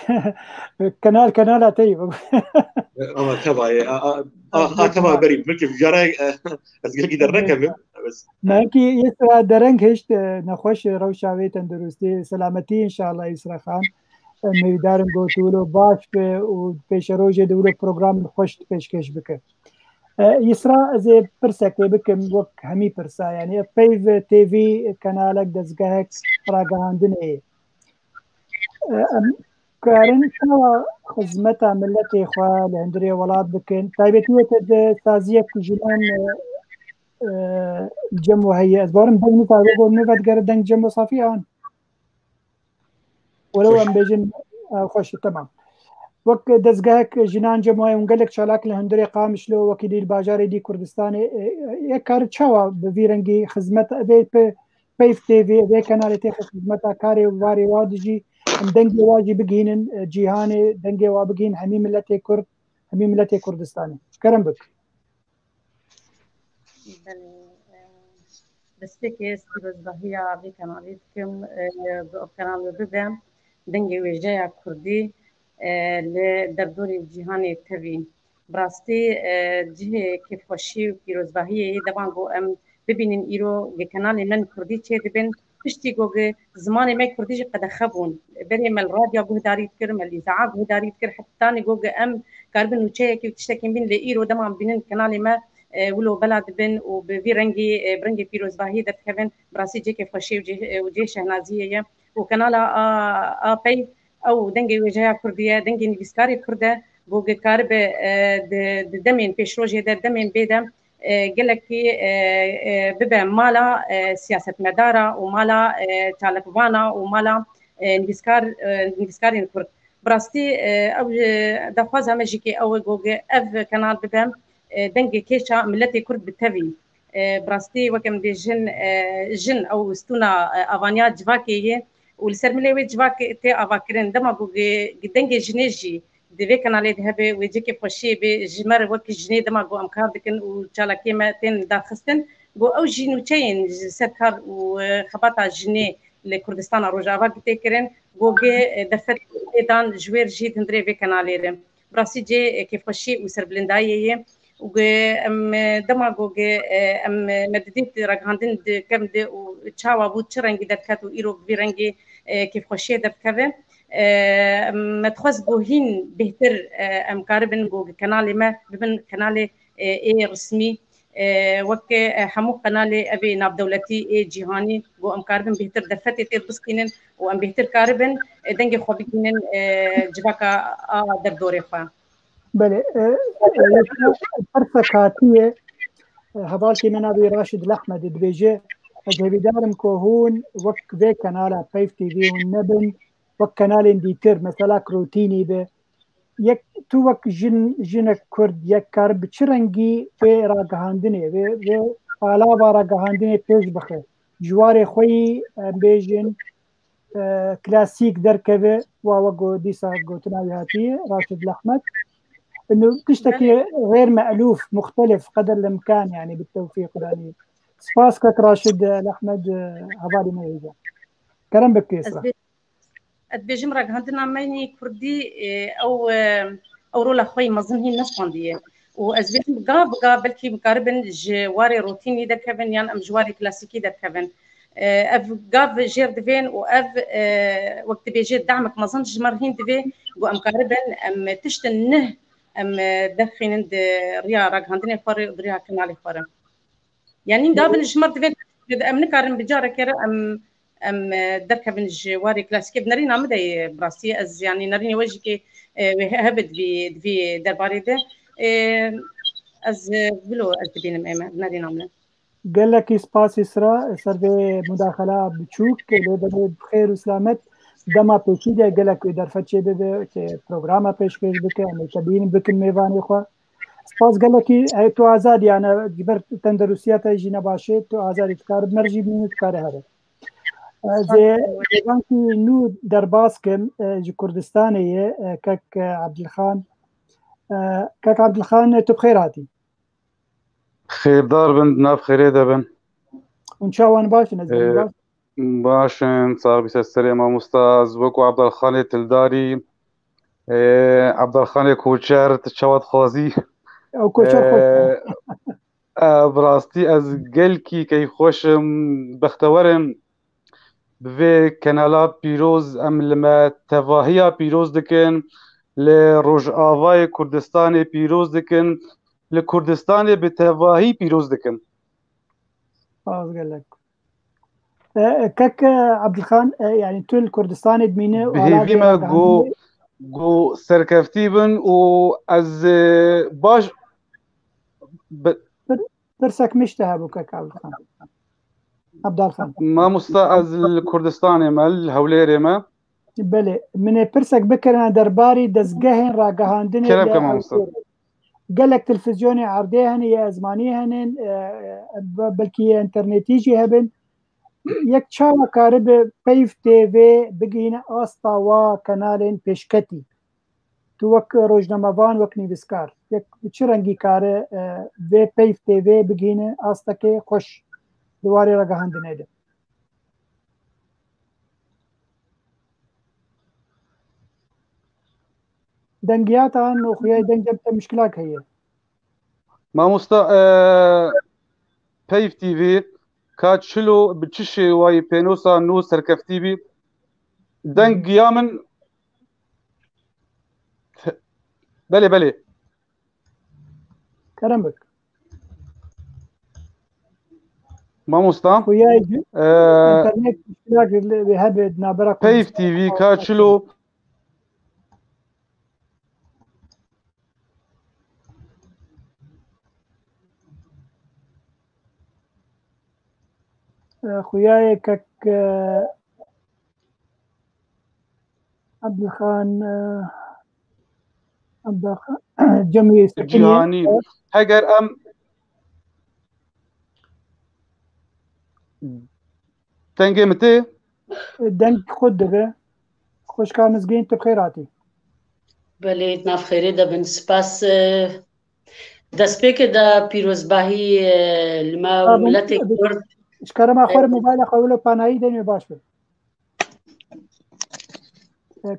كنال اتي تبع بري ملكي في جراي ازقلكي درنكم بس ماكي يسرا درنگ هشت نخوش روشاوي تندرستی سلامتی ان شاء الله يسرا خان میدارم گوتولو باش و پیش روز دولو پروگرام خوش پیشکش بکه يسرا زي برسك بكم وك همي برسا يعني بيف تي في كانالك دزگهك راگاندن ايه كارن شنو خدمتها ملتي خوا لهندري ولاد بكن تايبتي تد تازيك جنان الجمو هي أزبارم بين نفع بقول نفع تقردن جمو صافي آن ولو أم بيجن خوش تمام وك دزگاهك جنان جمعي ونقلك شالاك لهندري قامش لو وكيدي الباجاري دي كردستاني يكار تشاوا بفيرنجي خدمت بيف تي في بي كانال تي خدمتا كاري واري وادجي دنجي واجي بقين جيهاني دنجي وابقين حميم ملتي كرد حميم ملتي كردستاني كرم بك دستێکی بەزبەهەیە بێ کەناڵی بکەم کەناڵ ببێم دەنگی وێژەیە کوردی لە دەردۆری جیهانی تەوی بڕاستی جهەیەکی خۆشی و پیرۆزباهەیە دەبان بۆ ئەم ببینین ئیرۆ لە کەناڵی من کوردی چێ دەبن پشتی گۆگە زمانی مە کوردیژی قەدەخە بوون بەرێ مەل رادیۆ گوهداریت کرد مەل ئیزاعە گوهداریت کرد حتانی گۆگە ئەم کاربن وچەیەکی و تشتێکین بین لە ئیرۆ دەمان بینن کەناڵی مە ولو بلد بن وبفي برنجي بيروز باهي دتكفن براسي جيك فشي وجي شهنازيه وكنالا بي او دنجي وجهه كرديه دنجي نبسكاري كرده بوغ كارب دمين بيشروجي دمين بيدم قالك ببا مالا سياسه مداره ومالا تالكوانا ومالا نبسكاري كرد براستي او دفازها ماجيكي او جوجل اف كنال ببم دنجي كيشا ملتي كرد بالتبي براستي وكم دي جن او ستونا افانيا جواكي والسر ملي جواك تي افاكرين دما بوغي دنجي جنيجي دي كانالي ذهبي ويجيكي فشي بجمر وك جني دما بو امكار دكن وتشالاكي ما تين داخستن بو او جينو تشين سكر وخباطه جني لكردستان روجافا بتكرن بوغي دفت دان جوير جيت هندري في كانالي براسي جي كيف فشي وسر بلندايه وام دماغوغ ام مدديت راغاندين كم دي وتشاوا بو تشرنجي دكاتو ايرو بيرنجي كيف خوشي دبكave ما تخص بوهين بهتر ام قاربن جو كنالي ما بن كنالي اي رسمي وك حمو قنالي ابي ناب دولتي اي جهاني جو ام قاربن بهتر دفتي تبسكينن وام بهتر قاربن دنجي خوبينن جباكا دردوري خا بله فرصة كاتية هذالكي من أبي راشد الأحمد دبيجي أجهبدارم كوهون وك ذي كنالا بيف تي في والنبن وك كنال انديتر مثلا كروتيني به يك تو وك جنك كرد يك كارب چرنگي في راقهاندني في آلابا راقهاندني پیش بخير جواري خوي بيجن كلاسيك دركبه ووقو ديسا قوتناوي هاتي راشد الأحمد انه تشتكي غير مألوف مختلف قدر الامكان يعني بالتوفيق يعني سباسكك راشد الاحمد هذالي ما يجي كلام بك يسرا ادبيجمرك عندنا ماني كردي او رولا خوي مظن هي نسقنديه وازبيت بقى بلكي مقاربن جواري روتيني دا كفن يعني ام جواري كلاسيكي دا كفن اف قاف جير دفين واف وقت بيجي دعمك مظن جمرهين دفي وام قاربن ام تشتنه ام دخين عند ريا راك عندنا فرق بريا كنالي فرق يعني قابل جمرت فين ام نكارن بجاره كره ام دركبن جواري كلاسيكي بنرينا مدى براسي از يعني نريني وجهك هبد في درباري ده از بلو از تبين نرينا منا قال لك سباس اسرا سر مداخله بچوك له بخير وسلامت دما پیچیده گلک در فتچه بده که پروگرام پیش بکه امی تبین بکن میوانی خو سپاس گلکی تو آزاد یعنی جبر تندرسیت جینا باشه تو آزاد کار مرجی بینید کار هره زي بانكي نو درباسكم جي كردستانية كاك عبد الخان تبخيراتي خير دار بن ناف خير دبن وان شاء الله باش نزل باشن صار بس السلام مستاذ وكو عبد الخان تلداري عبد الخان كوچر تشواد خوازي او كوچر براستي از گلکی کی خوشم بختورم به کانالا پیروز ام لما تواهیا پیروز دکن لروج آوای کردستان پیروز دکن لکردستان به تواهی پیروز دکن قال لك كك عبد الخان يعني تول كردستان دمينه وهي ما جو سركفتي بن و از باش برسك مشتهى بوكك عبد الخان ما مستعز الكردستان ما الهوليري ما بله من برسك بكرنا درباري دزگهن راگهاندن كلام كمان مستعز قالك تلفزيوني عرضيهن يا ازمانيهن بلكي انترنتيجي هبن يك چاوا كارب بيف تي في بگين استا و كانالين پیشکتی تو وك روزنامه‌وان وك نویسکار یک چرنگی کار و پیف تي في بگين استا که خوش دواري راگهاندنه ده دنگيات انه خويا دنجب مشكلات هي ما مستا بيف تي في كاتشلو بتشي واي بينوسا نو سركفتي بي دنگ يامن بلي كرمك ما مستا خويا انترنت مشكلات اللي هبد نابرك بيف تي في كاتشلو خوياي كك عبد الخان جمعي جيهاني هاجر ام تنجي متى دنك خود دبه خوش كان مزگين بخيراتي بله ناف خیره ده بن سپاس دسپیک ده پیروزباهی لما ملت کرد اشكرا ما خور موبايل اخوله باناي دني باشر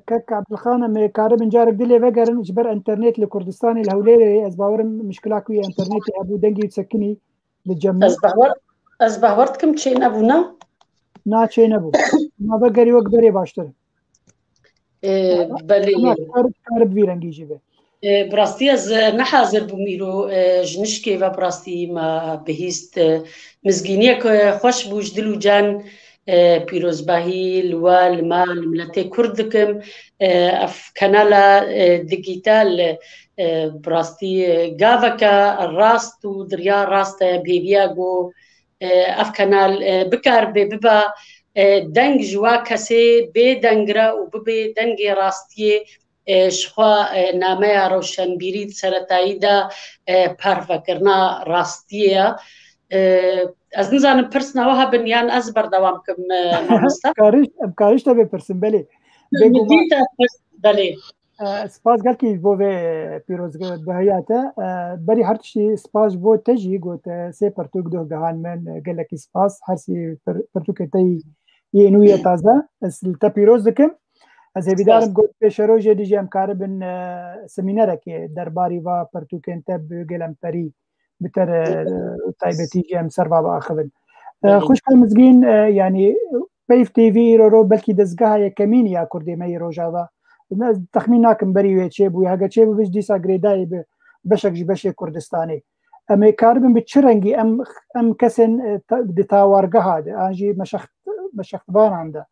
كك عبد الخان مي كارب نجارك دلي فقرن اجبر انترنت لكردستان الهوليلي ازباور مشكله كوي انترنت ابو دنجي تسكني للجمع ازباورتكم تشين ابونا نا تشين ابو ما بقري وقبري باشتر بله كارب فيرنجي جيبه براستی از نحاضر بمیرو جنشکی و براستی ما بهیست مزگینی که خوش بوش دلو جان پیروزباهی لوال ما الملت کردکم اف کانالا دیجیتال براستی گاوکا راست و دریا راست بیبیا گو اف کانال بکار ببا دنگ جوا کسی به دنگرا و به دنگ راستیه شخوا نامه روشنبیری سرطایی دا پرفکرنا راستیه از نزانم پرس نوها بنیان از بردوام کم مامستا امکارش تا بپرسم بله بله سپاس گل که بو پیروز بهیاته بری هر چی سپاس بو تجی گوت سه پرتوک دو گهان من گل کی سپاس هر سی پرتوک تی ینویه تازه تا پیروز دکم از بیدارم گفت پیشروج دیجی هم کار بن سمینره که درباری و پرتوکن تب گلم پری بتر تایبتی جم سروا با آخرین خوش مزگین یعنی پیف تی وی رو بلکی دزگاه کمین یا کردی می روجاوا تخمین نکم بری و چه بو هاگه چه بو بج دیسا گریدای بشک جبش کردستانی اما کار بن بچرنگی ام کسن دتاورگه هذا انجی مشخت بان عنده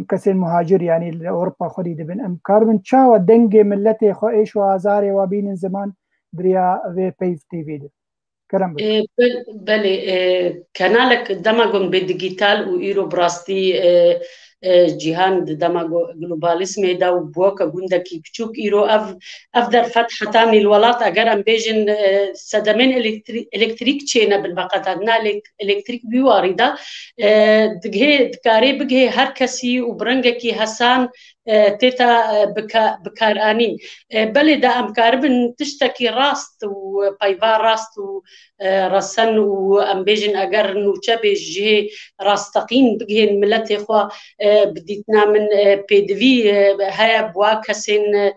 كسين مهاجر يعني لأوروبا خدي دبن أم كاربن شاو دنجي ملتي خو إيش وازاري وبين زمان بريا في بيف تي في ده كلام بله كانالك دماغون بالديجيتال وإيرو براستي جهان دماغو جلوباليزم دا وبوكا غوندكي بچوك إيرو أفدر فتح تامي الولات أجر أم بيجن صدمين إلكتريك تشينا بالبقطة إلكتريك بيواردا دقه دكاري بقه هر كسي وبرنجكي حسان تيتا بكارانين بله دا أم كاربن تشتكي راست وبايفا راست ورسن وأم بيجن أجر نوچه جه راستقين بقه ملت إخوة بديتنا من بيدفي هيا بوا كسين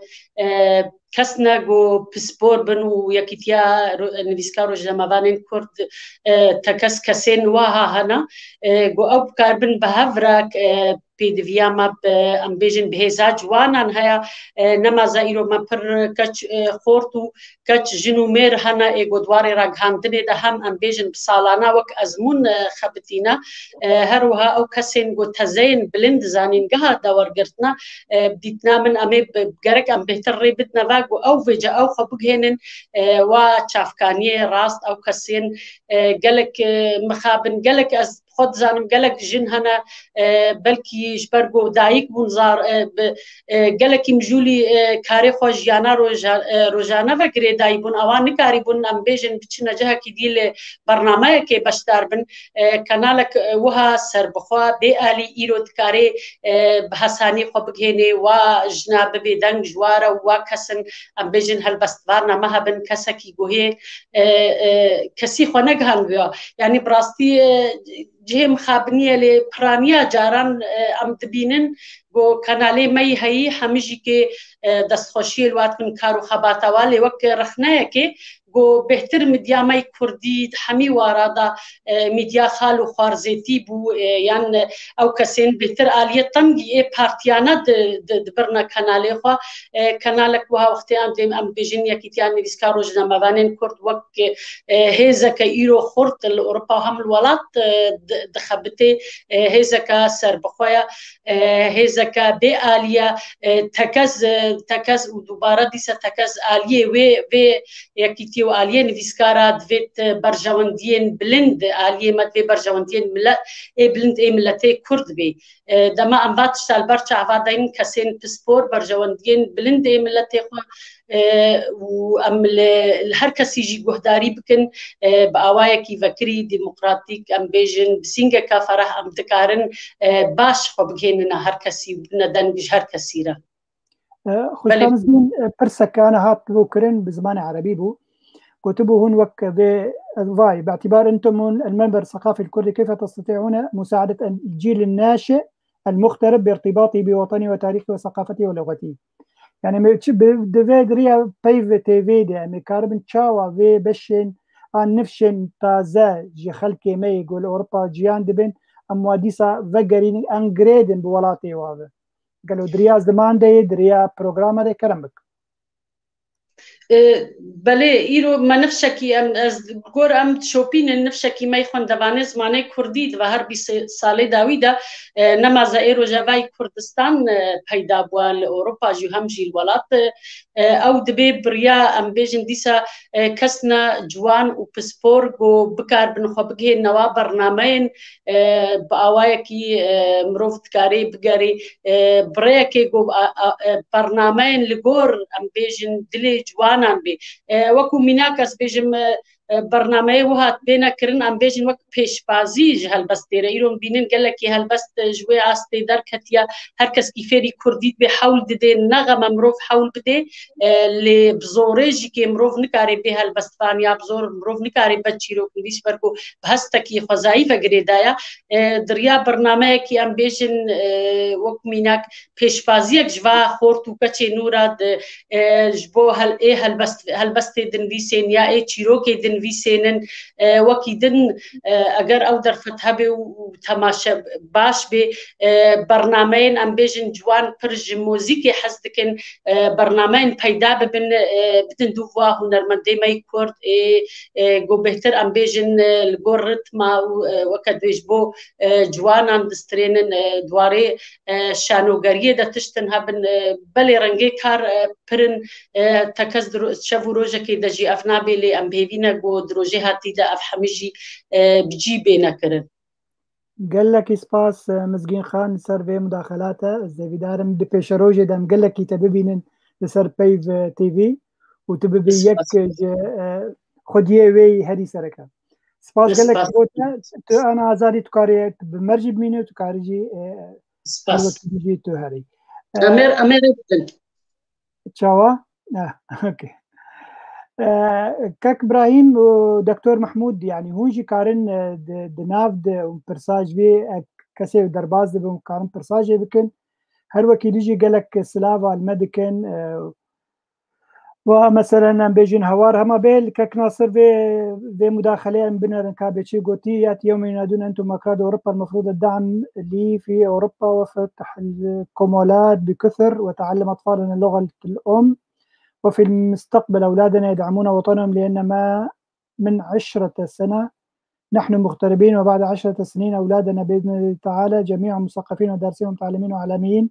كسنا جو بسبور بنو يكيتيا نفيسكارو جمعوانين كرد تكس كسين واها هنا جو أو كاربن بهفراك پێدویا ما ئەم بێژن بهێزا جوانان هەیە نەمازە ئیرۆ مە پڕ کەچ خۆرت و کەچ ژن و مێر هەنە ئێگۆ دوارێ ڕاگهاندنێدا هەم ئەم بێژن ساڵانە وەک ئەزمون خەبتینە هەروەها ئەو کەسێن گۆ تەزەین بلند زانینگەها داوەرگرتنە دیتنا من ئەمێ گەرەک ئەم بهتر ڕێ بتنەڤ گۆ ئەو vêce ئەو خە بگهێنن وا چافکانیە ڕاست ئەو کەسێن gelek mixabin gelek ez xwe dizanim gelek jin hene belkî ji ber got dayîk bûn gelekî mijûlî karê xwe jiyana rojane vekirê dayî bûn ewan nikarîbûn em bêjin biçine cihekî dî lê bernameyekê beşdar bin kanalek wiha serbixwe bêalî îro dikarê bi hesanî xwe bigihênê wa jina bibê deng ji ware û wa kesin em bêjin helbestvarna me hebin kesekî guhê kesî xwe negihandiya yani bi rastî cihê mixabiniye lê piraniya caran em dibînin got kanalê me yî heyî hemû jî kê destxweşiyê li wat bin kar û xebateva lê wek rexneyekê got bêhtir midya me yî Kurdî di hemî wara da midya xal û xwarzêtî bû yan ew kesên bêhtir aliyê tengî ê partiyane dibirne kanalê xwe kanalek wiha wextê em bêjin yekîtiya nivîskar rojnamevanên Kurd wek hêzeke îro xurt li Ewropa hem li welat dixebitê hêzeke serbixwe ye hêzeke bêaliye tekez û dubare dîsa tekez aliyê wê yekîtî û aliyê nivîskara divêt berjewendiyên bilind aliyê me divê berjewendiyên millet ê bilind ê milletê Kurd bê dema em va tişta li ber çava dayin kesên pispor berjewendiyên bilind ê milletê xwe û em li her kesî jî guhdarî bikin bi awayekî vekirî demokratîk em bêjin bi sîngeka fereh em dikarin baş xwe bigihênine her kesî û bine deng ji her kesî re خوشتامزین پرسکانه هات بو کرن بزمان عربي بو كتبوا هون وك فاي باعتبار انتم المنبر الثقافي الكردي كيف تستطيعون مساعدة الجيل الناشئ المغترب بارتباطه بوطنه وتاريخه وثقافته ولغته يعني دفي دريا بيف تي في دي مكاربن تشاوا في بشن ان نفشن تازه جي خلكي مي يقول اوروبا جيان دبن امواديسا فقرين انجريدن بولاتي وهذا قالوا دريا زمان دي دريا بروجرام دي كرمك بله ایرو ما نفشکی ام از گور ام شوپین نفشکی می خوندوانه زمانه کردی و هر 20 ساله داویدا نماز ایرو جوای کردستان پیدا بوال اروپا جو هم جیل ولات او دبی بریا ام بیجن دیسا کسنا جوان و پسپور گو بکار بنخو بگه نوا برنامه با آوائه کی مروفت کاری بگاری بریا که گو برنامه لگور ام بیجن دلی جوان وەکو میناکەس بێژم بەرنامەیە وهات بێنە کردن ئەم بێژن وەک پێشبازی ji هەلبەستێرە ئیرۆم بینن gelekî helbest ji wê astê derketiya her keskî fêrî Kurdî bê hewl didê neğeme mirov hewl bidê lê bi zorê jî kê mirov nikarê bê helbestvaniya bi zor mirov nikarê be çîrokî ji ber ku bi hestekî xwezayî vegirê daya diriya bernameyekî em bêjin wek mînak pêşbaziyek ji va xort û keçê nûra ji bo ê helbestê dinivîsên ya ê çîrokê dinivîsênin wekî din eger ew derfet hebe û temaşe baş bê bernameyên em bêjin ciwan pir ji mûzîkê hez dikin bernameyên peyda bibin bitin dûva hunermendê me Kurd got bêhtir em bêjin li gor ritma û weke dibêj bo ciwanan distrênin dwarê şanogeriyê de tiştin hebin belê rengê kar pirin tekez şev û rojekê de jî ev nabê lê em bêvîne got rojê hatî de ev hemî jî bicî bêne kirin gelekî spas Mizgîn Xan ser vê mudاخلاتە ez devîdarim di pêşe rojê de em gelekî te bibînin li ser peyv TV û tu bibî yek xwediyê wê herî sereke spas gelek tu ana azadî tu karî bi mer jî bimînî tu karî jî jî tu herî çawa okay كاك ابراهيم ودكتور محمود يعني هون جي كارن دناف برساج في كسي درباز دبن كارن برساج بكن هر وكي يجي قالك سلافا المدكن ومثلا بيجين هوار هما بيل كك ناصر في مداخلة بنرن كابتشي قوتيات يوم ينادون أنتم مكاد أوروبا المفروض الدعم لي في أوروبا وفتح الكمولات بكثر وتعلم أطفالنا اللغة الأم وفي المستقبل أولادنا يدعمون وطنهم لأن ما من 10 سنة نحن مغتربين وبعد 10 سنين أولادنا بإذن الله تعالى جميعهم مثقفين ودارسين ومتعلمين وعالمين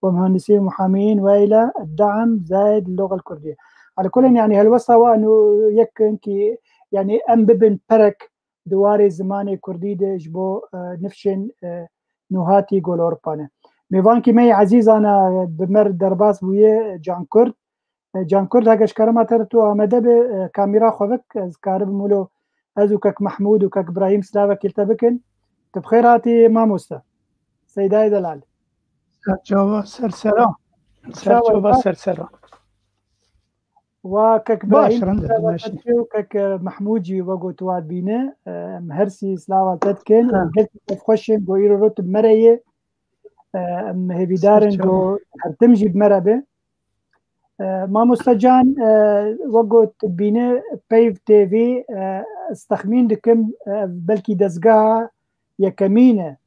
ومهندسين ومحامين وإلى الدعم زائد اللغة الكردية. على كل يعني هالوصفة وأنه يكن كي يعني أم ببن برك دواري زماني كردي جبو نفشن نهاتي قول أوروبانا. ميوان كي مي عزيز أنا بمر درباس بويه جان كرد هكاش كرما ترتو آمده به كاميرا خوفك از كارب مولو ازو كك محمود وكك إبراهيم سلاوك يلتبكن تبخير هاتي ماموستا سيداي دلال جواب سرسرا جواب سرسرا وكك إبراهيم وكك محمودجي وقوت واد بينه مهرسي سلاوة تدكن قلت تفخشن قو إيرو روت بمرية هبيدارن قو هرتمجي بمربه ما مستجان وقت بينه بيف تي في استخمين دكم بلكي دزقها يكمينه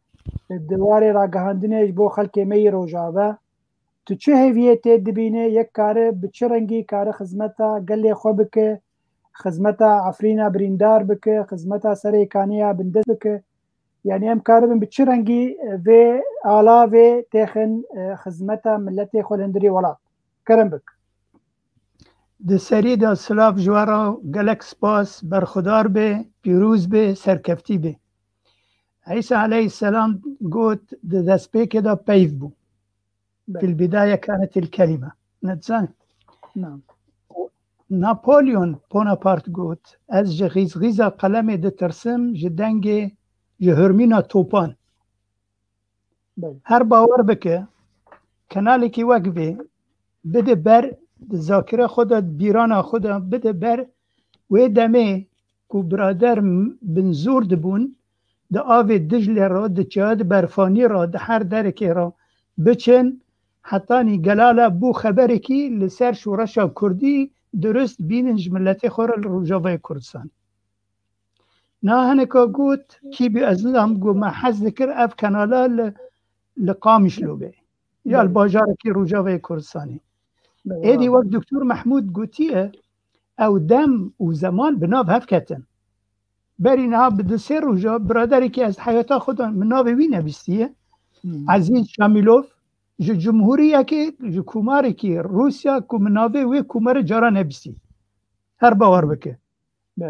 الدواري راقهاندنه بو خلق مي روجابه تو چه هیویه تید بینه یک کاره بچرنگی کاره خدمتا گلی خوبک خدمتا عفرینا بریندار بک خدمتا سریکانیا بندس بک يعني ام كاربن بتشرنجي في آلا في تخن خدمتا ملتي خولندري ولا كرمبك د سری دا سلاف جوارا گلک سپاس برخدار به پیروز به سرکفتی به عيسى عليه السلام قلت دسبيك دا بيف بو في البداية كانت الكلمة نتزان نعم نابليون بونابرت قلت از جغيزغيزة قلمي دا ترسم جدنجي جهرمينا توبان هر باور بك كنالي كي وقفي بده بر ذاکره خودت بیران خودت بده بر و دمه کو برادر بنزور دبون ده آوی دجل را ده چهاد برفانی را ده هر درکی را بچن حتی نی گلاله بو خبری کی لسر شورش کردی درست بیننج ملت خور روجاوی کردستان نه هنکا گوت کی بی ازلام گو ما حز ذکر اف کنالا لقامش لوبه یا الباجار کی روجاوی کردستانی ایدی وقت دکتر محمود گوتیه او دم و زمان بناو هف کتن بری نها بده سه روژا برادری که از حیاتا خودان مناو وی نویستیه عزیز شامیلوف جمهوریه که کماری که روسیا که مناو وی کمار جارا نویستی هر باور بکه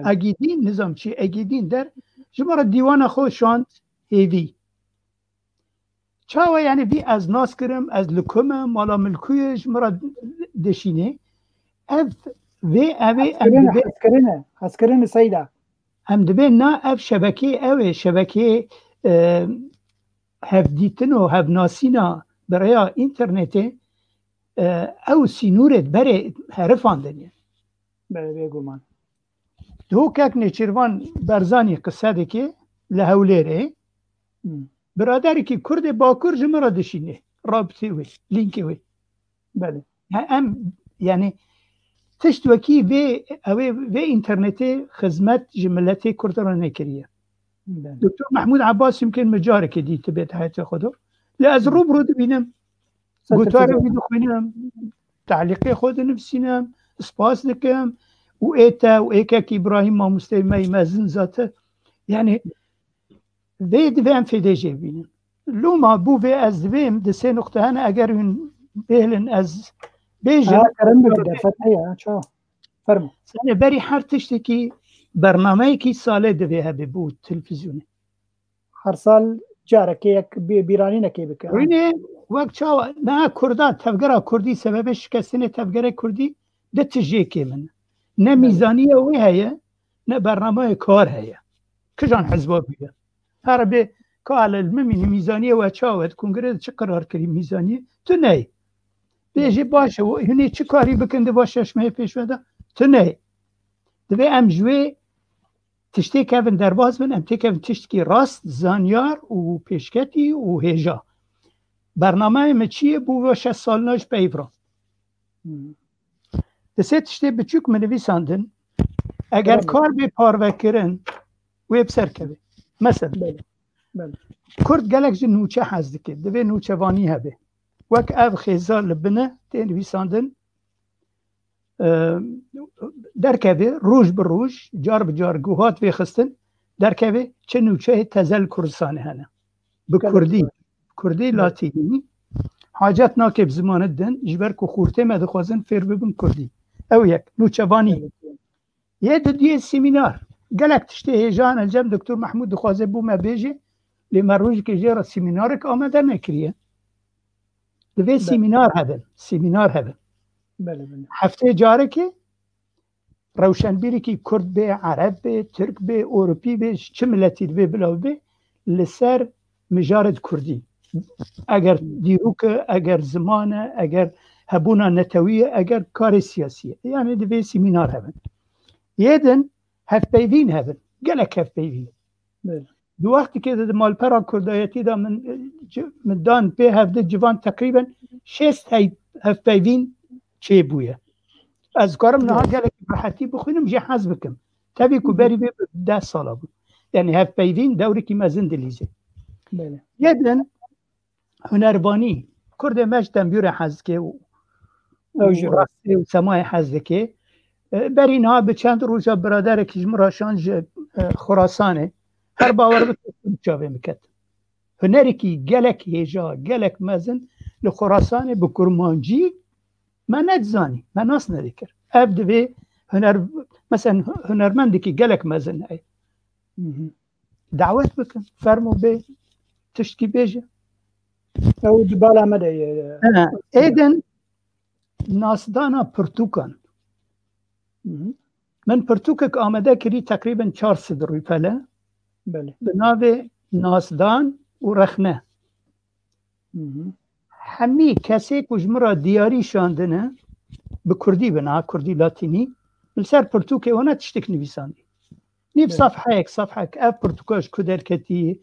اگیدین نظام چی اگیدین در جمهور دیوان خود شاند هیوی چاوه یعنی بی از ناس کرم از لکمه مالا ملکویش مرا دشینه اف وی اوی هسکرین سیده هم دبه نا اف شبکه اوی شبکه هف دیتن و هف ناسینا برای اینترنت او سینورت بره حرفان دنیا بله بگو من دو کک نچروان برزانی قصه ده که لحولیره برادری که کرد باکر جمعه دشینه رابطه وی لینک وی بله هم یعنی تشت وکی و اینترنت خدمت جملت کرد را نکریه دکتر محمود عباس يمكن مجارك که دیت بیت حیات خودو لأز روبرو بینم گوتاره ویدو خوینم تعلیقی خود نفسینم سپاس دکم و ایتا و ایکا که ابراهیم ما مستیمه مزن ذاته يعني وید ویم فیدیجه بینم لو ما بو وی از ویم ده سه نقطه هنه اگر اون بهلن از بیجه کرم بگده فتحیه چا فرمو سنه بری هر تشتی که برنامه که ساله دوی هبه بود تلفزیونه هر سال جاره که یک بیرانی نکی بکن اینه وقت چاو نه کردان تفگره کردی سببش شکستن تفگره کردی ده تجیه که من نه میزانیه وی هیه نه برنامه کار هیه کجان حزبا بیه هر به که على الممینی میزانیه و چاوت کنگره چه قرار کری میزانیه تو نه بیجه باشه و هنه چه کاری بکنده باشه شمه پیش وده تو نه دوی ام جوی تشتی که اون درباز من ام تیکه تشتی راست زانیار و پیشکتی و هیجا برنامه ام چیه بو و 6 سال ناش به ایوران دسه تشتی بچوک منویساندن اگر کار به پارو کرن ویب سر کبه مثلا کرد گلک جن نوچه حزد که دوی نوچه وانی هبه وک او خیزار لبنه تنویساندن درکبه روش به روش جار به جار گوهات وی خستن درکبه چه نوچه تزل کردستانه هنه به کردی لاتینی حاجت ناکب زمان دن جبر که خورته مده خوازن فیر ببن کردی او یک نوچوانی یه دیگه سیمینار گلک تشته هیجان الجم دکتر محمود خوازه بو ما بیجه لی مروج که جرا سیمینارک آمده نکریه دوی سیمینار هبن هفته جاره که روشنبیری که کرد به عرب به ترک به اوروپی به چه ملتی به بلاو به لسر مجارد کردی اگر دیروک اگر زمانه اگر هبونا نتویه اگر کار سیاسیه یعنی دوی سیمینار هبن یدن هف پیوین هبن گلک هف پیوین دو وقتی که مال پرا کردایتی دا من دان به هفته جوان تقریبا 6 هف پیوین چه بویه از کارم نه گلک راحتی بخونم جهاز بکم تبی کو بری به 10 ساله بود یعنی هف پیوین دوری که مزن دلیزه یدن هنربانی کرد مجدم بیور حزکه و راسته و سمای حزکه بر اینها به چند روزا برادر کشم راشانج خراسانه هر باور بکنم چاوه میکد هنری که گلک هیجا گلک مزن لخراسانه بکرمانجی من نجزانی من ناس ندیکر اب دوی مثلا هنرمندی که گلک مزن ای دعوت بکن فرمو به تشکی بیجه او دبالا مده ایدن ناسدانا پرتوکان من پرتوکک آمده کری تقریبا 400 روی پله به ناو ناسدان و رخنه همی کسی کجمرا دیاری شاندنه به کردی بنا کردی لاتینی بلسر پرتوکه وانا تشتک نویساندی نیف صفحه یک صفحه که اف پرتوکاش کدر کتی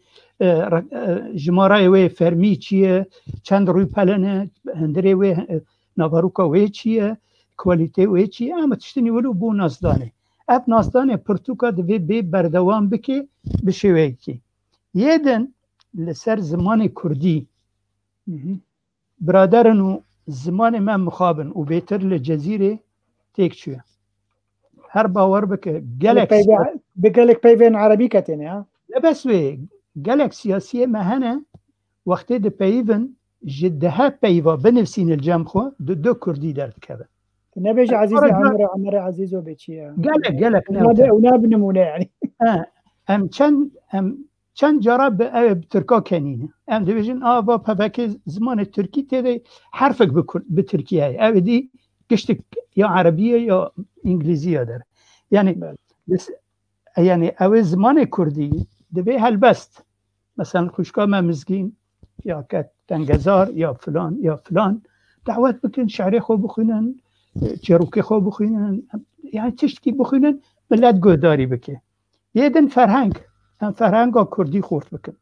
جمارای وی فرمی چیه چند روی پلنه هندره وی نواروکا وی چیه کوالیته وی چیه اما تشتنی ولو بو نازدانه اف نازدانه پرتوکا دوی بی بردوام بکی بشوی کی یدن لسر زمان کردی برادرنو زمان من مخابن و بیتر لجزیره تیک چوه هر باور بکه گلک پیوین عربی کتنه ها لا بس وی گلک سیاسیه مهنه وقتی ده پیون جدها پیوا بنفسین الجام خو دو کردی درد کبه نبيج عزيزي عمر عزيز وبيتشي قالك ونابنمونه يعني چند جرا بترکا کنینه ام دیویژن با پاک زمان ترکی تده حرفک به ترکیه او دی گشت یا عربیه یا انگلیزیه داره یعنی او زمان کردی دوی هلبست مثلا خوشکا مزگین یا که تنگزار یا فلان دعوت بکن شعری خوب بخونن چروکی خوب بخونن یعنی تشکی بخونن ملت گوداری بکه یه دن فرهنگ کردی خورد بکن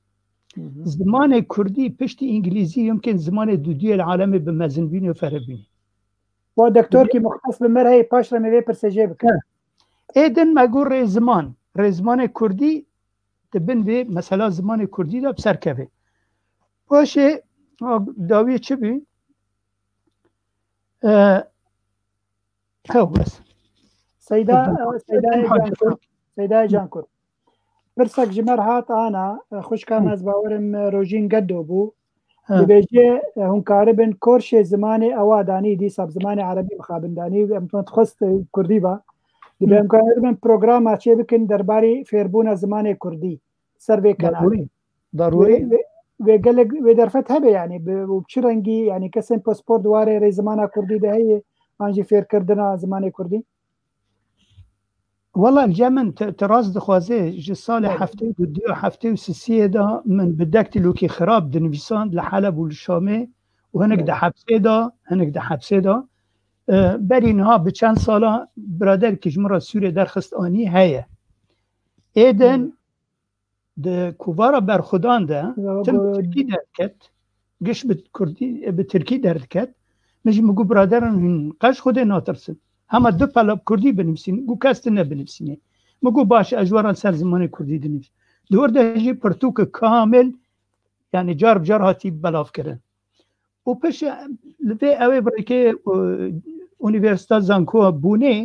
زمان کردی پشت انگلیزی یمکن زمان دودی العالم به مزنبینی و فربینی و دکتر که مختص به مرهی پاش را میوه پرسجه بکن ایدن مگو رزمان کردی دبن به مثلا زمان کردی دا بسر کبه باشه داویه چه بی؟ بس سیده جانکر برسك جمر هات أنا خوش كان از باورم روجين قدو بو بيجي هم كاربن كورش زماني أواداني دي سب زماني عربي مخابنداني متخصص كردي با دي هم كاربن برنامج أشي بكن درباري فيربونا زماني كردي سيرفي كان ضروري وقالك ودرفتها به يعني وبشرنجي يعني كسن باسبور دواري ري زمانة كردي ده هي أنجي فير كردنا زماني كردي والله الجمن تراز دخوازه جسال هفته و 2 هفته و 3 دا من بدكت لوكي خراب دنویسان لحلب و لشامه و هنك ده حبسه دا بر اینها به چند سالا برادر کشمرا سوره درخست آنی هیه ایدن ده کووارا برخودان ده تم ترکی درد کت گش به ترکی درد کت مجی مگو برادران قش خوده ناترسن هەمە دو پەلە کوردی بنووسین و کەس نەبنووسینێ مەگو باش ئەژواران سەر زمانی کوردی دنووس دووەردەژی پرتوکە کامل یعنی جار بجار هاتی بەڵاوکردن و پێش لەبێ ئەوێ بڕێکێ ئونیڤێرسیتا زانکۆ بوونێ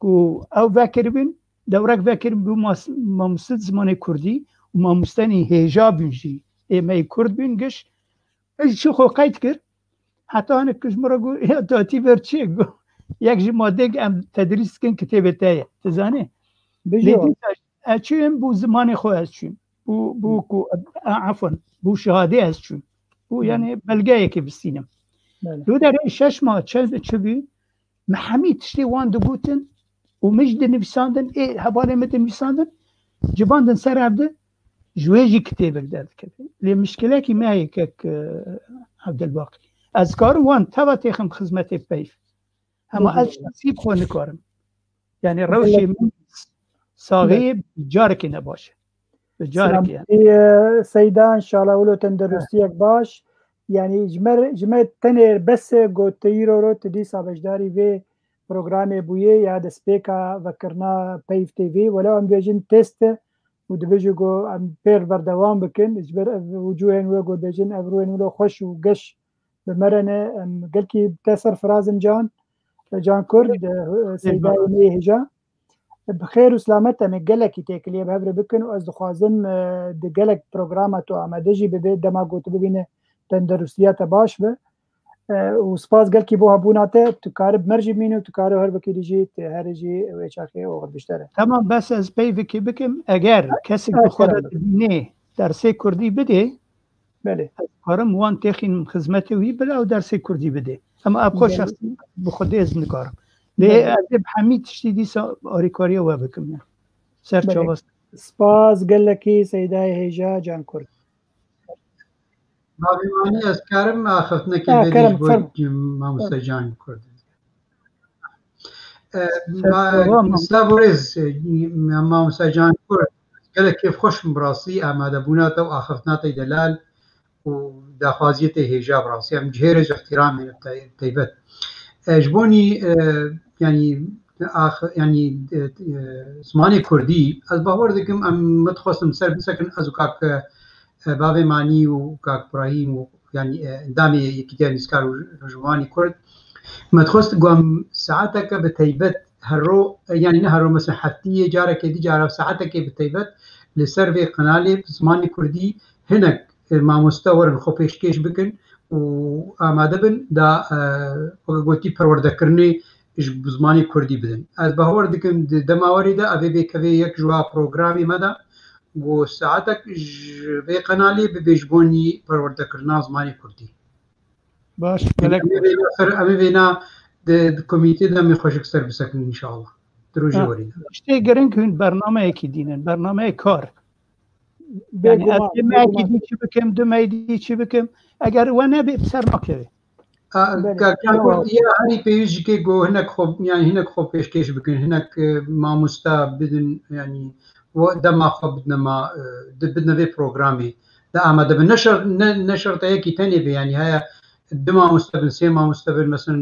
و ئەو ڤەکردبن دەورەك ڤەکردن بوو مامۆستای زمانی کوردی و مامۆستانی هێژا بنژی ئێمەی کورد بین گشت چی خۆ قەید کرد حتا هەنێ کژمڕە گو داتی بەر چێ گو یەک ژی مادێک ئەم تەدریسکن کتێبێت هەیە تزانێ ئەچوێن بوو زمانی خۆ ئەچوین بوو عەفوەن بوو شەهادەی ئەچوین بوو یعنی بەلگەیەکی بستینم دو دەرێ 6 ماه چبی محەمی تشتێ وان دەگوتن و مش دنویساندن هەبالێ مە دنویساندن جباندن سەر عەبدە جوێژی کتێبێک دەردکردن لێ مشکلێکی مایەکەک عەبدولباقی ئەز کارم وان تەوا تێخم خزمەتێ پەیف ئەمە ئەز نسیب خۆ نکارم یعنی ڕەوشێ ساغەیە جارێکی نەباشە سەیدا انشاءالله ولو تەندەروستیەک باش یعنی ژمە تەنێ بەسە گۆتەیرۆ تدیسا بەشداری vê programê bûye ya destpêka vekirina peyv TV welo em bêjin test e û dibêje got em pêr berdewam bikin ji ber ev wicûyên we got bêjin ev rûyên wilo xweş û geş bi me re ne em gelkî te serfirazim Can Kurd Seydayê me hêja bi xêr û selamet em ê gelekî têkiliyê bi hev re bikin û ez dixwazim di gelek programa tu amade jî bibe dema got bibîne tenderustiya te baş be û spas gelkî bo hebûna te tu karib merjî bînî û tu karî her vekî jî te herê jî wê çaxê oxir bişter e. Tamam bes ez peyvekê bikim eger kesek bi xwe de dibînê dersê Kurdî bidê belê ez karim wan têxînim xizmetê wî bile ew dersê Kurdî bidê em ev xwe şexsî bi xwedê ez nikarim lê ez ê bi hemî tiştî dîsa alîkariya we bikim ya ser çawa spas gelekî Seydayê hêja Can Kurd باوێمانی ئەسکارم ئاخفتنەکە مامۆستا Can Kurd ڕێز مامۆستا Can Kurd gelek kêf xweşim bi rastî ئامادەبوونا te û axiftina te delal û daxwaziyê te hêja bi rastî em cihêrê ji ihtiramê taybet ji bonî yanî zimanê Kurdî ez bawer dikim em me dixwestin ser bisekin ez û kak bavê manî û kak Ibrahîm û yanî endamê Yekîtiya Nivîskar û Rojhimanî Kurd me dixwest gom saeteke bi taybet herro yanî ne herro mesela heftiyê carekê dî cara saetekê bi taybet li ser vê qenalê zimanê Kurdî hinek mamoste werin xwe pêşkêş bikin û amade bin da gotî perwerdekirinê ji zimanê Kurdî bidin ez bawer dikim di dema werî de ev ê bêkevê yek ji wa programê me de got saetek ji vê qenalê bibe ji bonî perwerdekirina zimanê Kurdî baş em ê vêna di komîtê de em ê xweşik ser bisekin înşallah di rojê werî de tiştê giring hûn bernameyekî dînin bernameyê kar yani ez demeyekî dî çi bikim dimeyî dî çi bikim eger we nebê ser nakeve herî pêwîst jî kê got hinek yani hinek xwe pêşkêş bikin hinek mamosta bidin yanî dema xwe bidnema bidne vê programê de amade bin ne şerteyekî tenê be yanî heye du mamoste bin sê mamoste bin mesela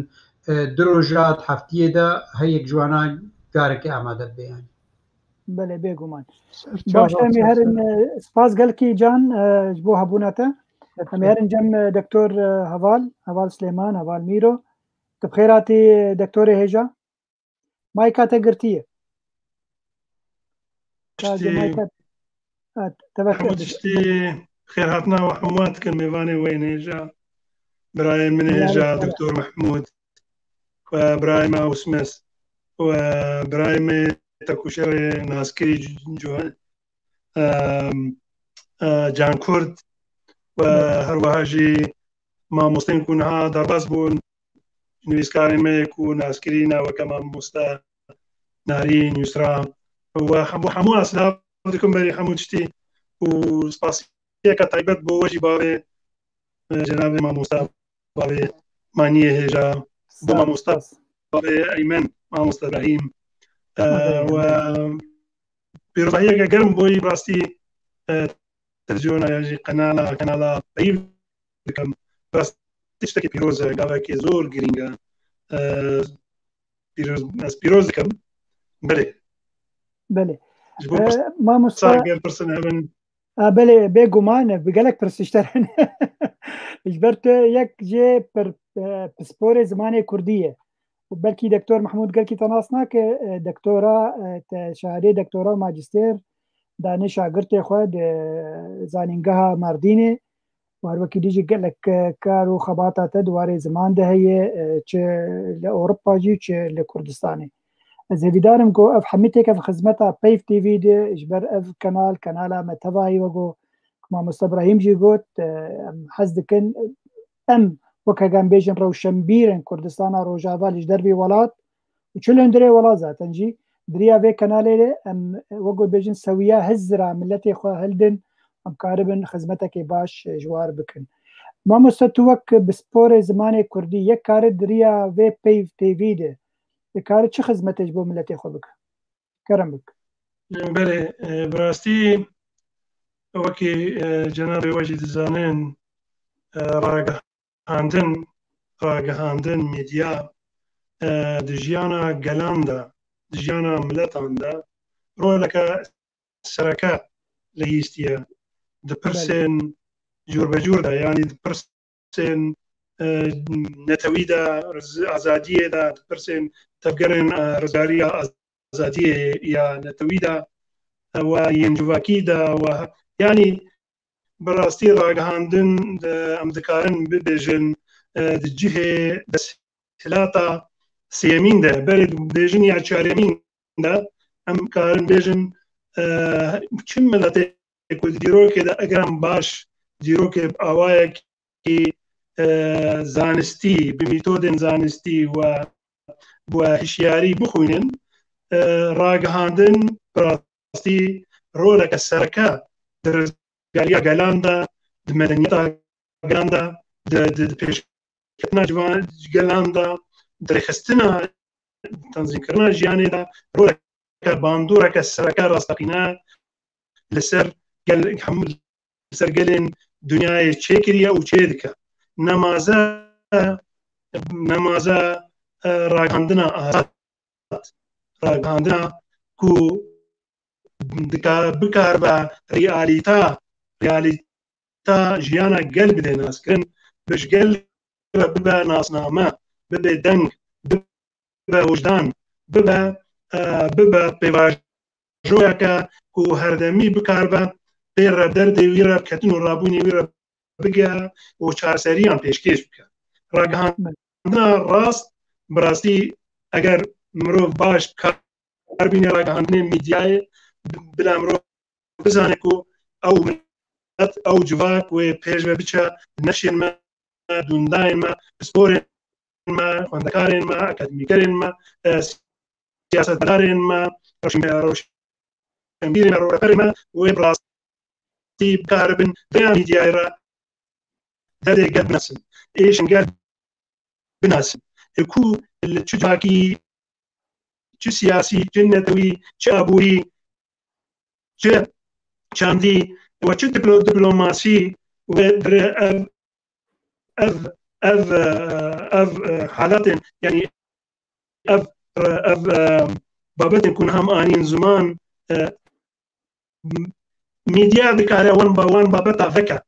du rojat heftiyê de heyek ji wan carekê amade bibe yanî belê bêguman baş em ê herin spas gelkî Can ji bo hebûna te em ê herin cem Doktor Heval Slêman Heval Mîro tu bi xêr hatî Doktorê hêja mayka te girtiye tiştî xêrhatina we hemû dikin mêvanê wê hêja birayên min hêja Doktor Mehmûd we birayê me Ewsmes we birayê me tekûşerê naskirî Can Kurd we herwiha jî mamosteyên ku niha derbas bûn nivîskarên me ku naskirîne weke mamosta Narîn Yusra we hemû aslav dikim berî hemû tiştî û spasiyeka taybet bo we jî bavê cenabê mamosta bavê maniyê hêja bo mamosta bavê Eymen mamosta Ibrahîm we pîrozahiyeke germ boî rastî televizyona ya jî qenala peyv dikim rastî tiştekî pîroz e gavekî zor girîng e پیرۆز دەکەم بەێ بله مامۆستا بله بێگومانە بگەلک پرسیشتەرن ژبەر یەک جێ پسپۆرێ زمانê Kurdî ye belkî Dektor Mehmûd gelkî te nas nake dektora şairê dektora û majîster danê şagirtê xwe di zanîngeha Mardînê war wekî dî jî gelek kar û xebata te di warê ziman de heye çi li Ewropa jî çi li Kurdistanê ez hêvîdarim ku ev hemî têk ev xizmeta Peyv TV de ji ber ev kanala me tevahî wego Mamosta Ibrahîm jî got em hez dikin em wek hegem bêjin rewşenbîrên Kurdistana Rojava li ji dervê welat û çil hundirê welat zaten jî diriya vê kanalê de em wek got bêjin sewiya hizra milletê xwe hildin em karibin xizmetekê baş ji war bikin. Mamosta tu wek bi sporê zimanê Kurdî yek karî diriya vê Peyv TV de dikarî çi xizmetê ji bo milletê xwe bike kerem bik. Belê bi rastî wekî cenabê we jî dizanin ragihandin medya di jiyana gelan de di jiyana miletan de roleke sereke lehîstiye di pirsên cûrbecûr de yanî di pirsên netewî de azadiyê de di pirsên tevgerên rizgariya azadiyê ya netewî de we yên civakî de we yanî bi rastî ragihandin em dikarin bibêjin di cihê desthilatê sêmîn de berê bêjin ya çaremîn de em karin bêjin çi miletê ku di dîrokê de eger em baş dîrokê bi awayekî zanistî bi mîtodên zanistî we hişyarî bixwînin ragihandin bi rastî roleke sereke di rizgariya gelan de di medeniyeta gelan de di pêşketina gelan de di rêxistina tanzîmkirina jiyanê de roleke bandoreke sereke rastaqîne li ser gelên dunyayê çêkiriye û çê dike nemaze ragihandina azad ragihandina ku bikar be realîta jiyana gel bide naskirin bi ji gel bibe nasname bibe deng bibe wijdan bibe pêvajoyeke ku herdemî bikar be pê revderdê wî re ketin û rabûnê wî re bige û çareseriyan pêşkêş bike ragihandina rast bi rastî eger mirov baş kar bîne ragihandinê medyayê bila mirov bizane ku ew civak wê pêş ve biçe neşên me dundayên me sporên me xwendekarên me akademîkerên me siyasetdarên me rewşenbîrên me rûreferên me wê bi rastî bikaribin vêya medyayê re derdê gel binasin êşin gel binasin ku li çi civakî çi siyasî çi netewî çi aborî çi çandî ve çi diplomasî ve ev halatên yanî ev babetên ku hem anîn ziman medya dikare wan babeta veke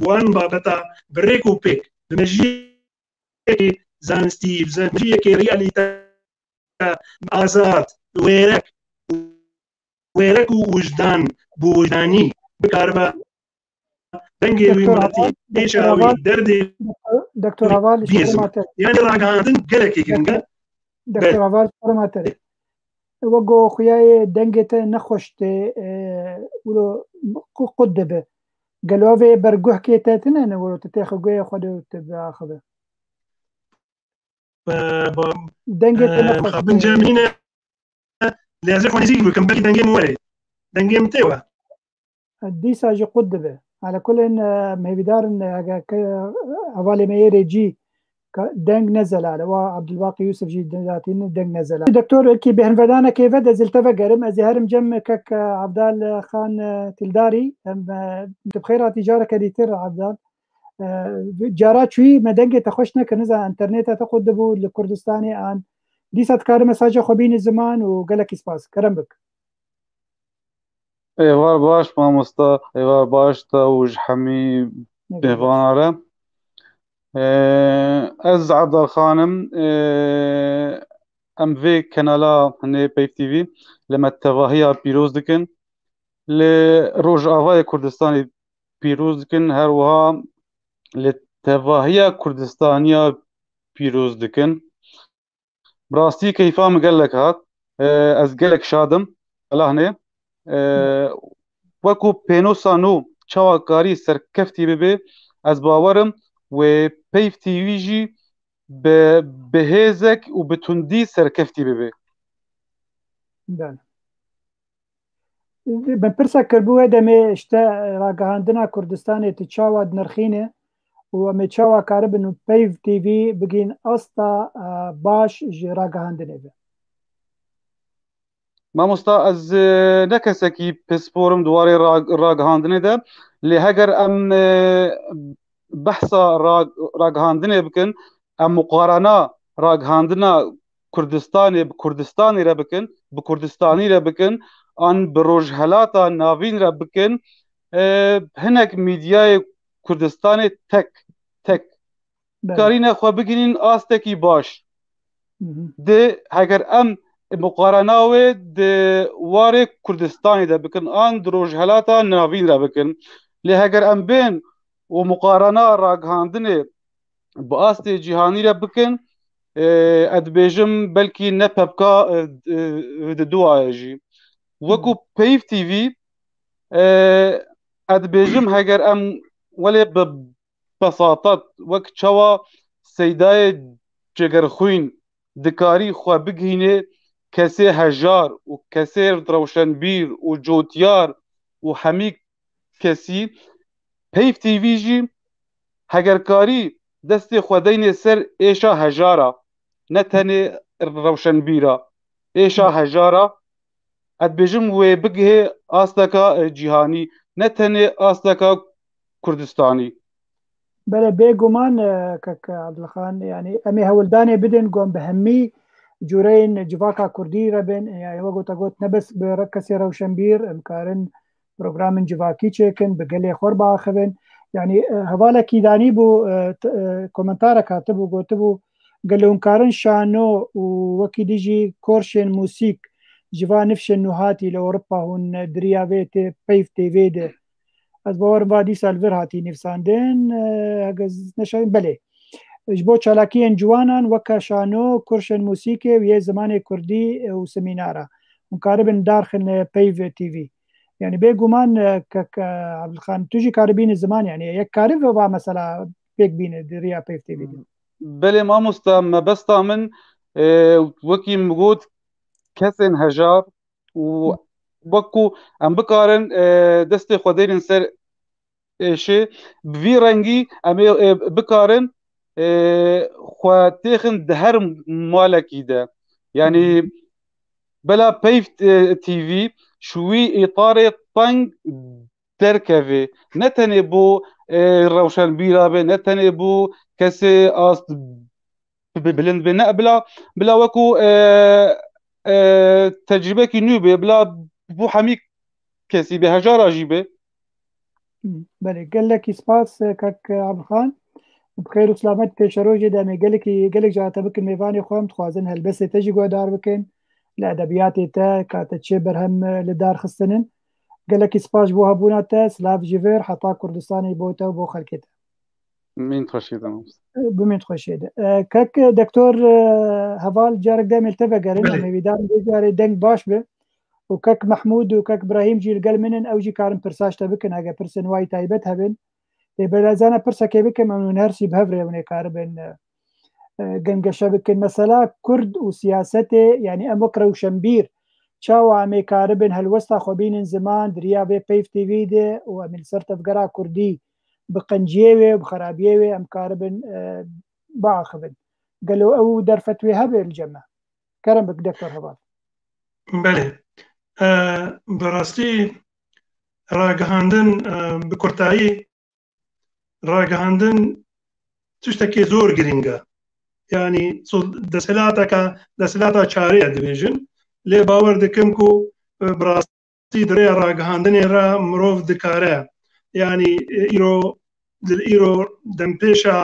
wan babeta bi rêk û pêk bi mejiyekê zanistî bi mejiyekê realîte azad wêrek û wijdan bi wijdanî bikaribe dengê wî miletî êşa wî derdê yani ragihandin gelekî giring e Dektor Aval formatere wego xuyayê dengê te nexweş tê qut dibe gelo vê berguhkê te tune ne wero tu tê xweguyê xwe de tu biaxive dengê te nexweş xabin cemîne lêzê xwe nêzîk bikim belkî dengê min were dengê min tê we dîsa jî qut dibe ala kulên mevîdarin hevalê me yerê cî deng nezelale wa Abdulbaqî Yusuf jî zatîn deng nezelale doktor ki bêhnvedana ve de zil te vegerim ez ê herim cem kek Abdal Xan Tildarî em bi xêr hatî careke dîtir Abdal جارا چوی مدنگ تخوش نکن نزا انترنت تا خود بو لکردستانی آن دیست کار مساج خوبین زمان و گلکی سپاس کرم بک ایوار باش مامۆستا ایوار باش تا وج هەمی بێوانارە ئەز عەبدەڵخانم ئەم vê kenala hinê Peyv TV li me tevahiya pîroz dikin li Rojavayê Kurdistanê pîroz dikin her wiha li tevahiya Kurdistaniya pîroz dikin bi rastî keyfa min gelek hat ez gelek şadim Allahê wekû pênosa nû çawa karî serkeftî bibe ez bawerim wê Peyv TV jî bi hêzek û bi tundî serkeftî bibe. من پرسا کربووە دەمێ شتە ڕاگەهاندنا کوردستانی تی چاوا نرخینێ و ئەمێ چاوا کارە بن و Peyv TV بگین ئەستا باش ji ڕاگەهاندنێ بێ. مامۆستا ez ne kesekî pisporim diwarê ragihandinê de lê heger em behsa ragihandinê bikin em muqarana ragihandina Kurdistanê bi Kurdistanê re bikin bi Kurdistanî re bikin an bi rojhelata navîn re bikin hinek mîdyayê Kurdistanê tek karîne xwe bigirîn astekî baş di heger em muqarana wê di warê Kurdistanê de bikin an di rojhelata navîn re bikin lê heger em bên û muqarana ragihandinê bi astê cîhanî re bikin ez dibêjim belkî ne pepka di duwaye jî wekû Peyv TV ez dibêjim heger em welê bi besatat wek çawa seydayê cegerxwîn dikarî xwe bigihînê kesê hejar û kesê rewşenbîr û cotyar û hemî kesî Peyv TV jî heger karî destê xwe deynê ser êşa hejara ne tenê rewşenbîra êşa hejara ez dibêjim wê bigihê asteka cîhanî ne tenê asteka Kurdistanî. Bele bêguman kek Abdulxan yani em ê hewildanê bidin got bi hemî cûreyên civaka Kurdî re bin we gota got nebes bi kesê rewşenbîr em karin programên civakî çêkin bi gelê xwe biaxivin yani hevalekî danî bû komentarek hatibû gotibû gelê hûn karin şano û wekî dî jî korşên musîk ji va nifşên nû hatî li Ewropa hûn diriya vê tê Peyv TV de ez bawerim va dîsa li vir hatî nivîsandin hegez neşewîn belê ji bo çalakiyên ciwanan weke şano korşên musîkê û yê zimanê Kurdî û semînara hûn karibin darxin Peyv TV yani bêguman kek Abdulxan tu jî karibînî ziman yani yek karî ve va mesela pêk bîne di rêya Peyv TV de. Belê mamosta me besta min wekî min got kesên hejar û wekû em bikarin destê xwe dêrin ser êşê bi vî rengî em ê bikarin xwe têxin di her malekî de yani bela Peyv TV ji wî îtarê teng derkeve ne tenê bo rewşenbîra bê ne tenê bo kesê ast bilind bê ne bila wekû tecrübekî nû bê bila bû hemî kesî bê hejara jî bê. Belê gelekî spas kek Abdulxan bixêr û selamet pêşerojê de em ê gelek jara te bikin mêvanê xwe em dixwazin helbesê te jî guhdar bikin li edebiyatê te ka te çê berhem li dar xistinin gelekî spas ji bo hebûna te silav ji vir heta Kurdistanê bo te û bo xelkê te. Min xweşî de bimên xweşê de kek Doktor heval carek demê te vegerin em ê vîdarin bê carê deng baş be û kek Mehmûd û kek Ibrahîm jî li gel min in ew jî karin pirsaş te bikin hege pirsên wayî taybet hebin lê belezana pirsekê bikim em hûn her sî bi hev rê hûn ê karibin gengeşe bikin mesela Kurd û siyasetê yani em wek rewşenbîr çawa em ê karibin helwesta xwe bînin ziman di rêya vê Peyv TV de û em ê li ser tevgera Kurdî bi qenciyê wê bi xerabiyê wê em karibin biaxivin gelo ew derfetwê hebe li cem me kerem bik Doktor Heval. Belê bi rastî ragihandin bi Kurtayî ڕاگەهاندن تشتێکی زۆر گرنگە، ینی دەسەلاتە چارەیە دەبێژن لێ باوەڕ دەکەم و بڕاستی درێ ڕاگەهاندنێرا مرۆڤ دکارە، ینی ئیرۆ دەمپێشە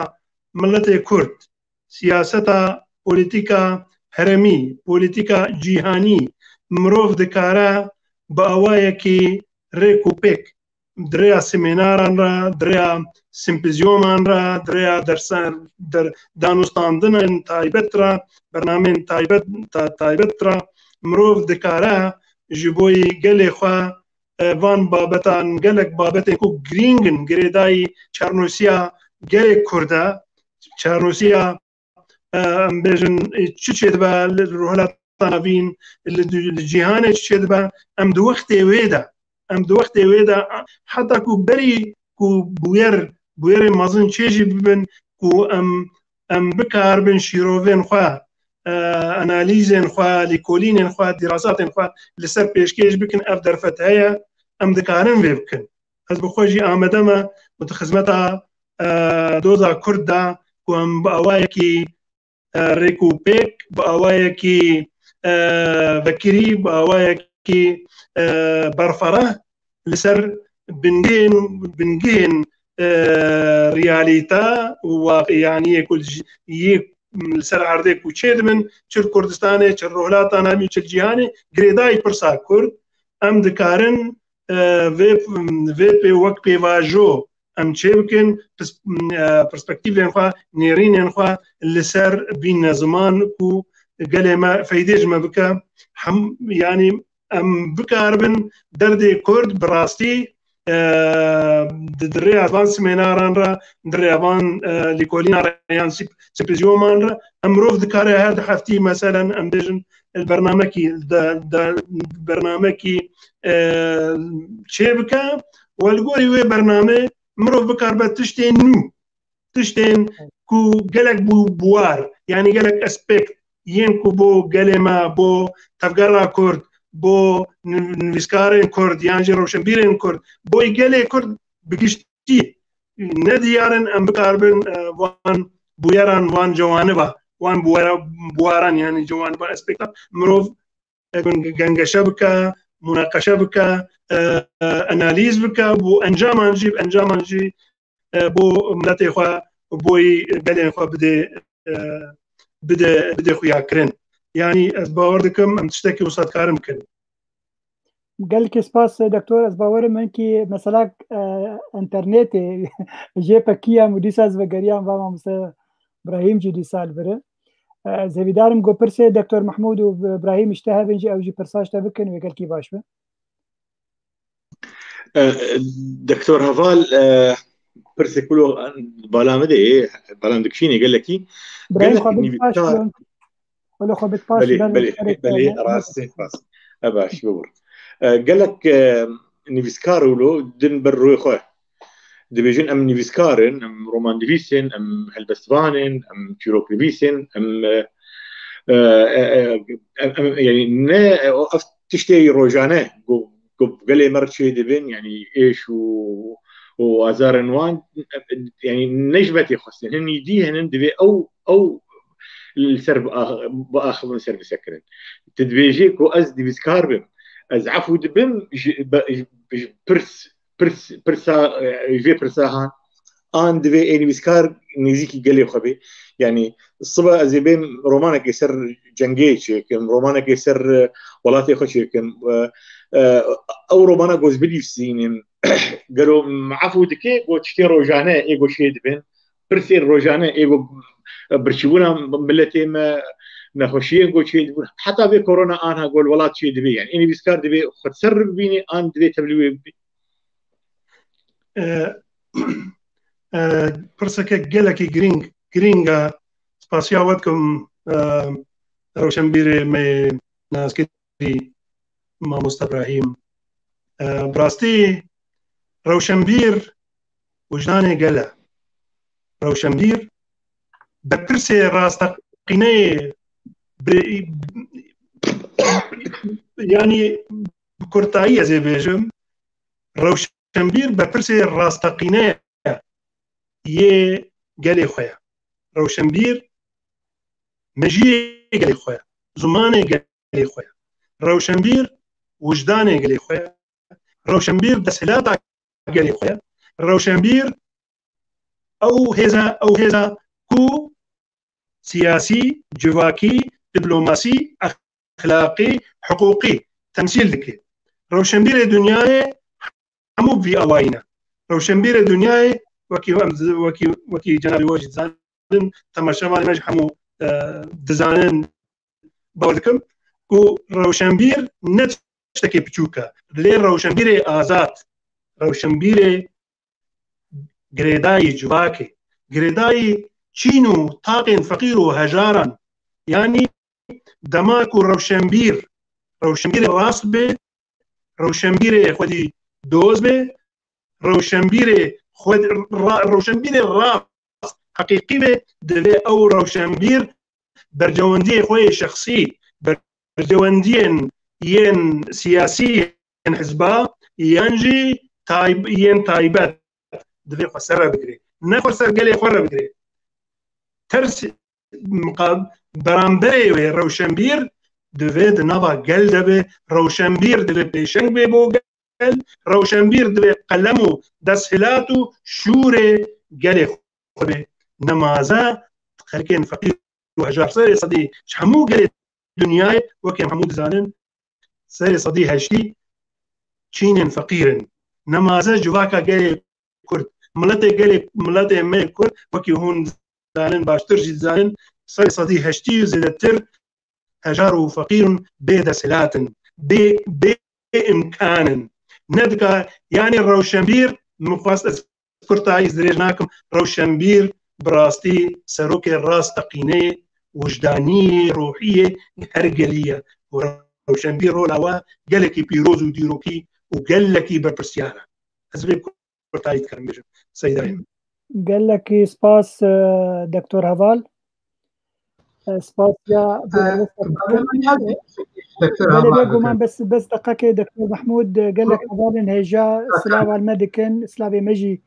ملەتێ کورد سیاسەتە پۆلیتیکە هەرەمی پۆلیتیکە جیهانی مرۆڤ دکارە بە ئەوایەکی ڕێک و پێک درێە سمێنارانرا درێە سیمپزیۆمانرا درێە دانوستاندنن تایبەترا بەرنامێن تایبەترا مرۆڤ دکارە ji بۆی gelê xwe van babetan gelek babetên ku girîngin girêdayî çarnosiya gelê Kurd e çarnosiya em bêjin çi çê dibe li rûhelata navîn li cîhanê çi çê dibe em di wextê wê de heta ku berî ku bûyerên mezin çê jî bibin ku em bikarbin şîrovên xwe analizên xwe lîkolînên xwe dîrasatên xwe li ser pêşkêş bikin ev derfet heye em dikarin vê bikin. Ez bi xwe jî amade me bi xizmeta doza Kurd da ku em bi awayekî rêk û pêk bi awayekî vekirî bi awayekî berfereh li ser bingehên realîte û waqiyaniyê ku yê li ser erdê ku çê dibin çi Kurdistanê çi rûhelata navîn çi cîhanê girêdayî pirsa Kurd em dikarin vê pê wek pêvajo em çê bikin perspektîvên xwe nêrînên xwe li ser bîne ziman ku gelê me feydê ji me bike yanî em bikarbin derdê Kurd bi rastî di rêya van smênaran re di rêya van lîkolîna re yan sîmpozyoman re em mirov dikare her di heftî meselen em bêjin bernamekî çê bike we li gorî wê bername mirov bikarbe tiştên nû tiştên ku gelek bû buwar yanî gelek aspekt yên ku bo gelê me bo tevgera Kurd bo nivîskarên Kurd yan jî rewşenbîrên Kurd boî gelê Kurd bigiştî nediyarin em bikarbin van bûyeran van cewaniba wan buwaran yanî cewaniba aspekta mirov gengeşe bike mûneqeşe bike analîz bike bû encaman jî bo milletê xwe boî gelên xwe bide xuyakirin yanî ez bawer dikim em tiştekî wîsatkarin bikin. Gelekî spas doktor ez bawerim min kî mesela internetê jê pekiya û dîsa ez vegeriyan va mamoste İbrahîm jî dîsa li vir ez hevîdarim got pirsê doktor Mahmûd û İbrahîm ji te hebin jî ew jî pirsa ji te bikin wê gelekî baş be. دكتور هفال برسي كله بالامه دي بالام دكشيني قال لك إبراهيم خابت باش ولا خابت باش بلي راسي ابا شبور قال لك نيفيسكارو لو دن برو خو دبيجن ام نيفيسكارن ام رومان ديفيسن ام هلبستفانن ام تيروكليفيسن ام يعني نا تشتي روجانه قال لي مرت شيء دبن يعني ايش وازار انوان يعني نجبتي خصن هن يدي هن دبي او السرب باخذ سرب سكرن تدبيجي كو از ديسكاربم از عفو دبم برسا في برساها ان دبي اني بسكار نيزيكي قال لي خبي يعني الصبا زيبين رومانك يسر جنجيش كم رومانك يسر ولاتي خوشي كم او رومانا جوز بدي في سنين قالوا معفو دكي قلت تشتي روجانا ايغو شي دبن برسير روجانا ايغو برشبونا ملتي ما نخوشيه قلت شي دبن حتى في كورونا انا اقول ولات شي دبي يعني اني بسكار دبي خد سرب بيني ان دبي تبلوي برسكه جلكي جرينغا سباسيا واتكم روشنبيري مي ناس كتير مامۆستا إبراهیم بڕاستی ڕەوشەنبیر وجدانێ گەلە ڕەوشەنبیر بە پرسێ ڕاستەقینەیە ینی کورتایی ئەزێ بێژم ڕەوشەنبیر بە پرسێ ڕاستەقینەیە یه گلی خویا روشنبیر مجی گلی خویا زمان گلی خویا روشنبیر وجدان گلی خویا روشنبیر دسهلات گلی خویا روشنبیر او هزا کو سياسي جواكي دبلوماسي اخلاقي حقوقي تمثيل ذكي روشنبير دنياي همو في اواينا روشنبير دنياي وكي جنابي واجد زانن تماشا مالي ماج همو دزانن باوردكم كو روشنبير نتشتكي بچوكا لين روشنبير آزاد روشنبير جريداي جواكي جريداي چینو تاقین فقیر و هجاران یعنی دماک و روشنبیر راست به روشنبیر خودی دوز به روشنبیر راست حقیقی به دوی او روشنبیر برجواندی خوی شخصی برجواندی ین سیاسی ین حزبا ین تایبت دوی خسر بگری نه خسر گلی خور بگری ترس برامبری و روشنبیر دوید نوا گل دوی روشنبیر دوی پیشنگ بی بو گل روشنبیر دوی قلم و دستهلات و شور گل خوبه نمازه خلقین فقیر و هجار سر صدی همو گل دنیای وکیم همو دزانن سر صدی هشتی چینن فقیرن نمازه جواکا گل کرد ملت می کرد وکی هون زانن باشتر جد زانن سر صدي هشتي زيدتر هجار وفقير بدسلات بإمكان ندكا يعني الروشنبير مخواست أذكرتها إزدريجناكم روشنبير براستي سروك الراس تقينية وجدانية روحية هرقلية وروشنبير رولاوا قالكي بيروز وديروكي وقالكي بربرسيانا أزبيب كرتها يتكلم بيجم سيدايم قال لك سباس دكتور هفال سباس يا بس دقيقة دكتور محمود قال لك هفال هجا سلاف المدكن سلافي مجي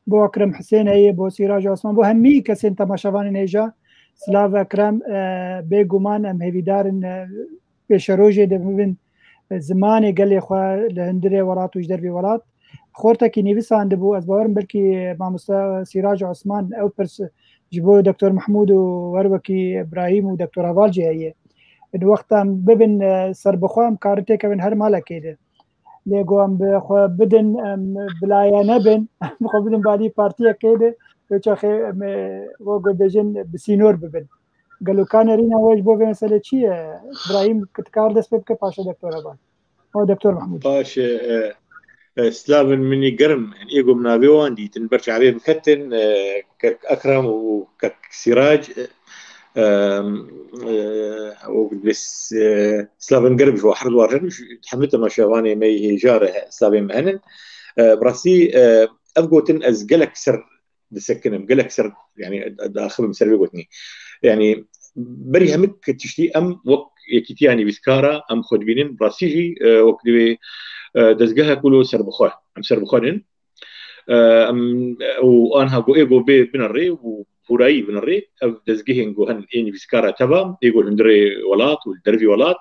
بو أكرم حسين هي بو سراج عثمان بو همي كسين تماشافان هجا سلاف أكرم بيقومان أم هيفيدارن بشروجي دبن زماني قال لي أخوة لهندري ولات وجدر في ولات خورتك نيفيسان دبو از باورم بلكي مع سراج عثمان او برس جبو دكتور محمود وروكي ابراهيم ودكتور هفالجي هي الوقت ببن سربخوام كارتي كبن هر مالا كيده ليغوام بخو بدن بلايا نبن بخو بدن بعدي بارتي كيده وچخه وغو بجن بسينور ببن قالوا كان رينا واجبو في مساله شي ابراهيم كتكار دس بك باشا دكتور هفال او دكتور محمود باشا سلافن مني قرم يعني إيجو منابي واندي تنبرش عليه مكتن كأكرم وكسراج بس سلافن قرم شو حرد وارجن تحملته ما شافاني مي جاره سلافن مهنن براسي أبغوتن أزقلك سر دسكنم قلك سر يعني داخل مسر بيقولني يعني بري همك تشتي أم وق يكتياني بسكارة أم خد بينن براسيجي وقت دزجها كله سربخوه أم سربخوهن وأنها جو إيجو بين الري وفراي بين الري دزجهن جوهن إني بسكارة تبا إيجو هندري ولات والدربي ولات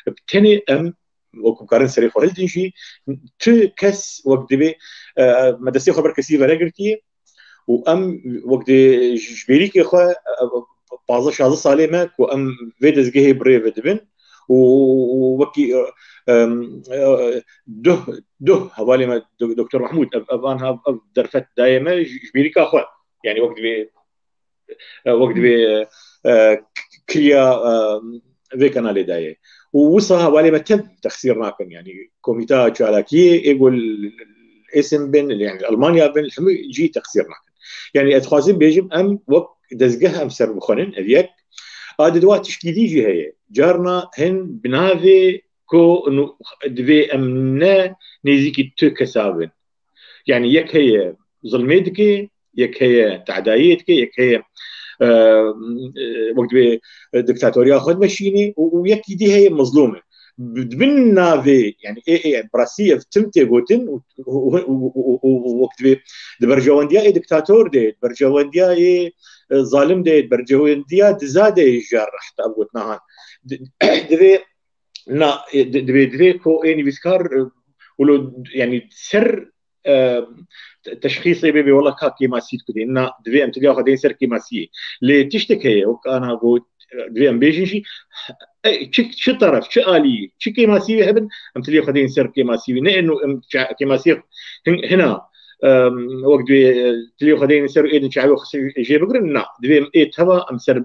بتني أم وكم كارن سريخ وهل شيء تكس وقت بي مدرسة خبر كثير رجعتي وأم وقت جبريك إخوة بعض شهادة صالمة وأم فيدز جه بريف دبن ووكي ده حوالي ما دكتور محمود أبانها درفت دائما جبريك أخوة يعني وقت بي كليا في كنال داية ووصلها حوالي ما تم تخسيرناكم يعني كوميتا شالاكية يقول اسم بين يعني ألمانيا بين الحمي جي تخسيرناكم يعني أتخازن بيجم أم وقت دزجها أم سر بخونن أبيك هذا دوات تشكيلي جي هي جارنا هن بناذي كو إنه دبي أمنا نيزيكي تكسابن يعني يك هي ظلميتك يك هي تعدايتك يك هي وقت بي دكتاتوريا خد مشيني ويك دي هي مظلومة بدبن نافي يعني ايه براسيه فتمتي غوتن ووقت بي برجوانديا اي دكتاتور دي برجوانديا اي ظالم دي برجوانديا دزاده يجار حتى ابوتنا دبي نا دبي كو اني بيسكار ولو يعني سر تشخيصي بيبي والله كاكي ما سيت كدي ان دبي ام تليا خدين سر كي ما سي لي تشتكي وكان قلت دبي ام بيجي شي طرف شي آلية شي كيما سيوي هبن ام تلي خدين سر كيما سيوي لانه كيما سيوي هنا وقت تلي خدين سر ايدن شعبي جي بقرن نا دبي ايه تبا ام سر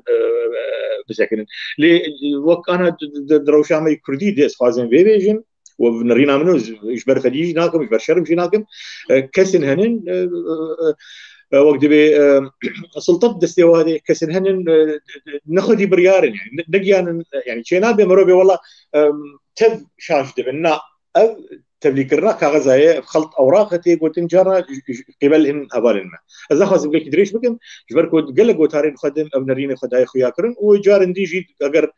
بسكن لي وقت انا دروشامي كردي ديس خازن بيجن ونرينا منو يجبر فديج ناكم يجبر شرم جيناكم كسن هنن وقت بي سلطه دستيو هذه كسن هنن ناخذ بريار يعني نقيان يعني شينا بمروبي والله تف شاش دبنا او تبليكرنا كغزايه خلط اوراقتي قلت نجرا قبلهن هبالنا اذا خاص بقى كدريش بكم جبركو قلق وتارين خدم ابنرين خداي خياكرن وجار نديجي اگر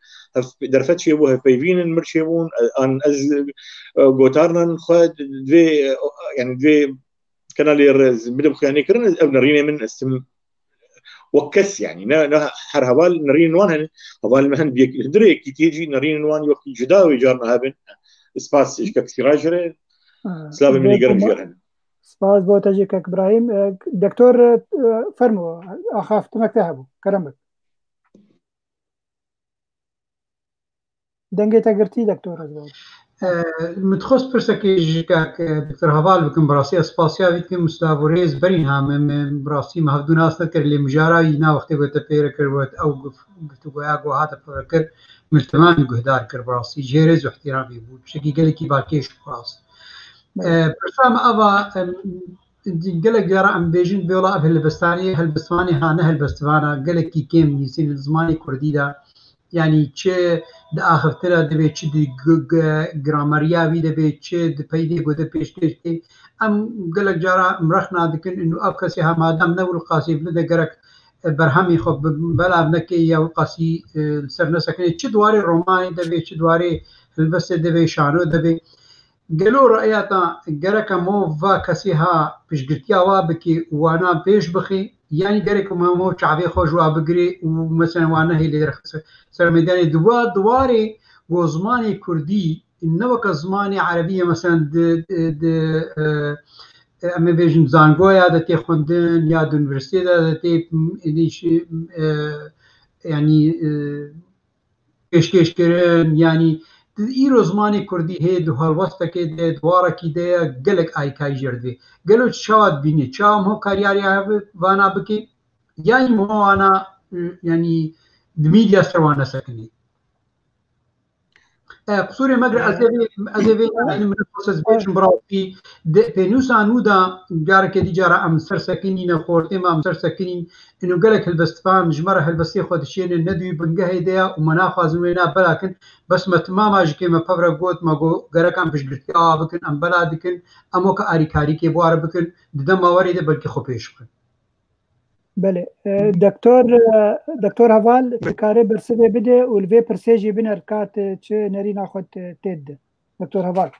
درفت شيبوها فيفين مرشيبون ان از غوتارن خد دي يعني دي كان لي بدم خياني كرن ابنرين من استم وكس يعني نا حر هبال نرين وان هبال مهن بيك دري كي تيجي نرين وان يوكي جداوي جارنا هبن سپاس كسيراجر سلام من يقرب جيران سپاس بوتاجيك ابراهيم دكتور فرمو اخاف مكتبه كرمك دنگه تاگرتي دكتور ازوال متخص برسكي كاك دكتور هفال بكم براسي اسباسيا بكم مستابوريز برين هم براسي ما هدو ناس تذكر اللي مجارا ينا وقت بوت بيركر بوت او قفتو هذا بيركر ملتمان قهدار كر براسي جيرز واحترامي بود بشكل قال كي باكيش براس برسام ابا قال جرا ام بيجن بيولا اب البستاني هالبستاني هانه هالبستوانا قال كي كيم يسين الزماني كردي دا يعني تشي د اخر ترى دبي تشي دي جرامريا بي دبي تشي د بيدي قد بيشتي ام قال جرا مرخنا دكن انه ابكسي ها ما دام نول قاسي بده جرك برهمي خب بلا بنكي يا قاسي سرنا سكني تشي دواري روماني دبي تشي دواري البس دبي شانو دبي قالوا رأياتا جرك مو فا كسيها بيشقتيا وابكي وانا بيش بخي يعني جرك مو شعبي خوش وابقري ومثلا وانا هي اللي رخص سر ميداني دواري وزماني كردي النوك زماني عربية مثلا اما بيجن زانغويا دتي خوندن يا دونيفرسيتي دتي يعني كيش كرن يعني ایرو زمانی کردی هی دو هالوسته که دواره کی ده گلک آی کای جردی گلوچ شاد بینی چام هو کاریاری وانا بکی یعنی مو وانا يعني دميديا سروانا سكني قصوري مقر أزيبي يعني من الفرصة بيشن براوكي بينوسا نودا جارك دي جارة أم سر سكنين نخورتي ما أم سر سكنين إنه قالك البستفان جمرة هالبستي خودشين الندوي بنجه يديا ومناخ زمينا بلاكن بس ما تماما جكي ما بفرق قوت ما جو جارك أم بشجرتي بكن أم بلادكن أم وك أريكاري كي بوار بكن دم وارده بلكي خوبيش بكن. بله دکتور هوال کاری برسه بده و الوی پرسیجی بینر کات چه نری ناخد تید دکتور هوال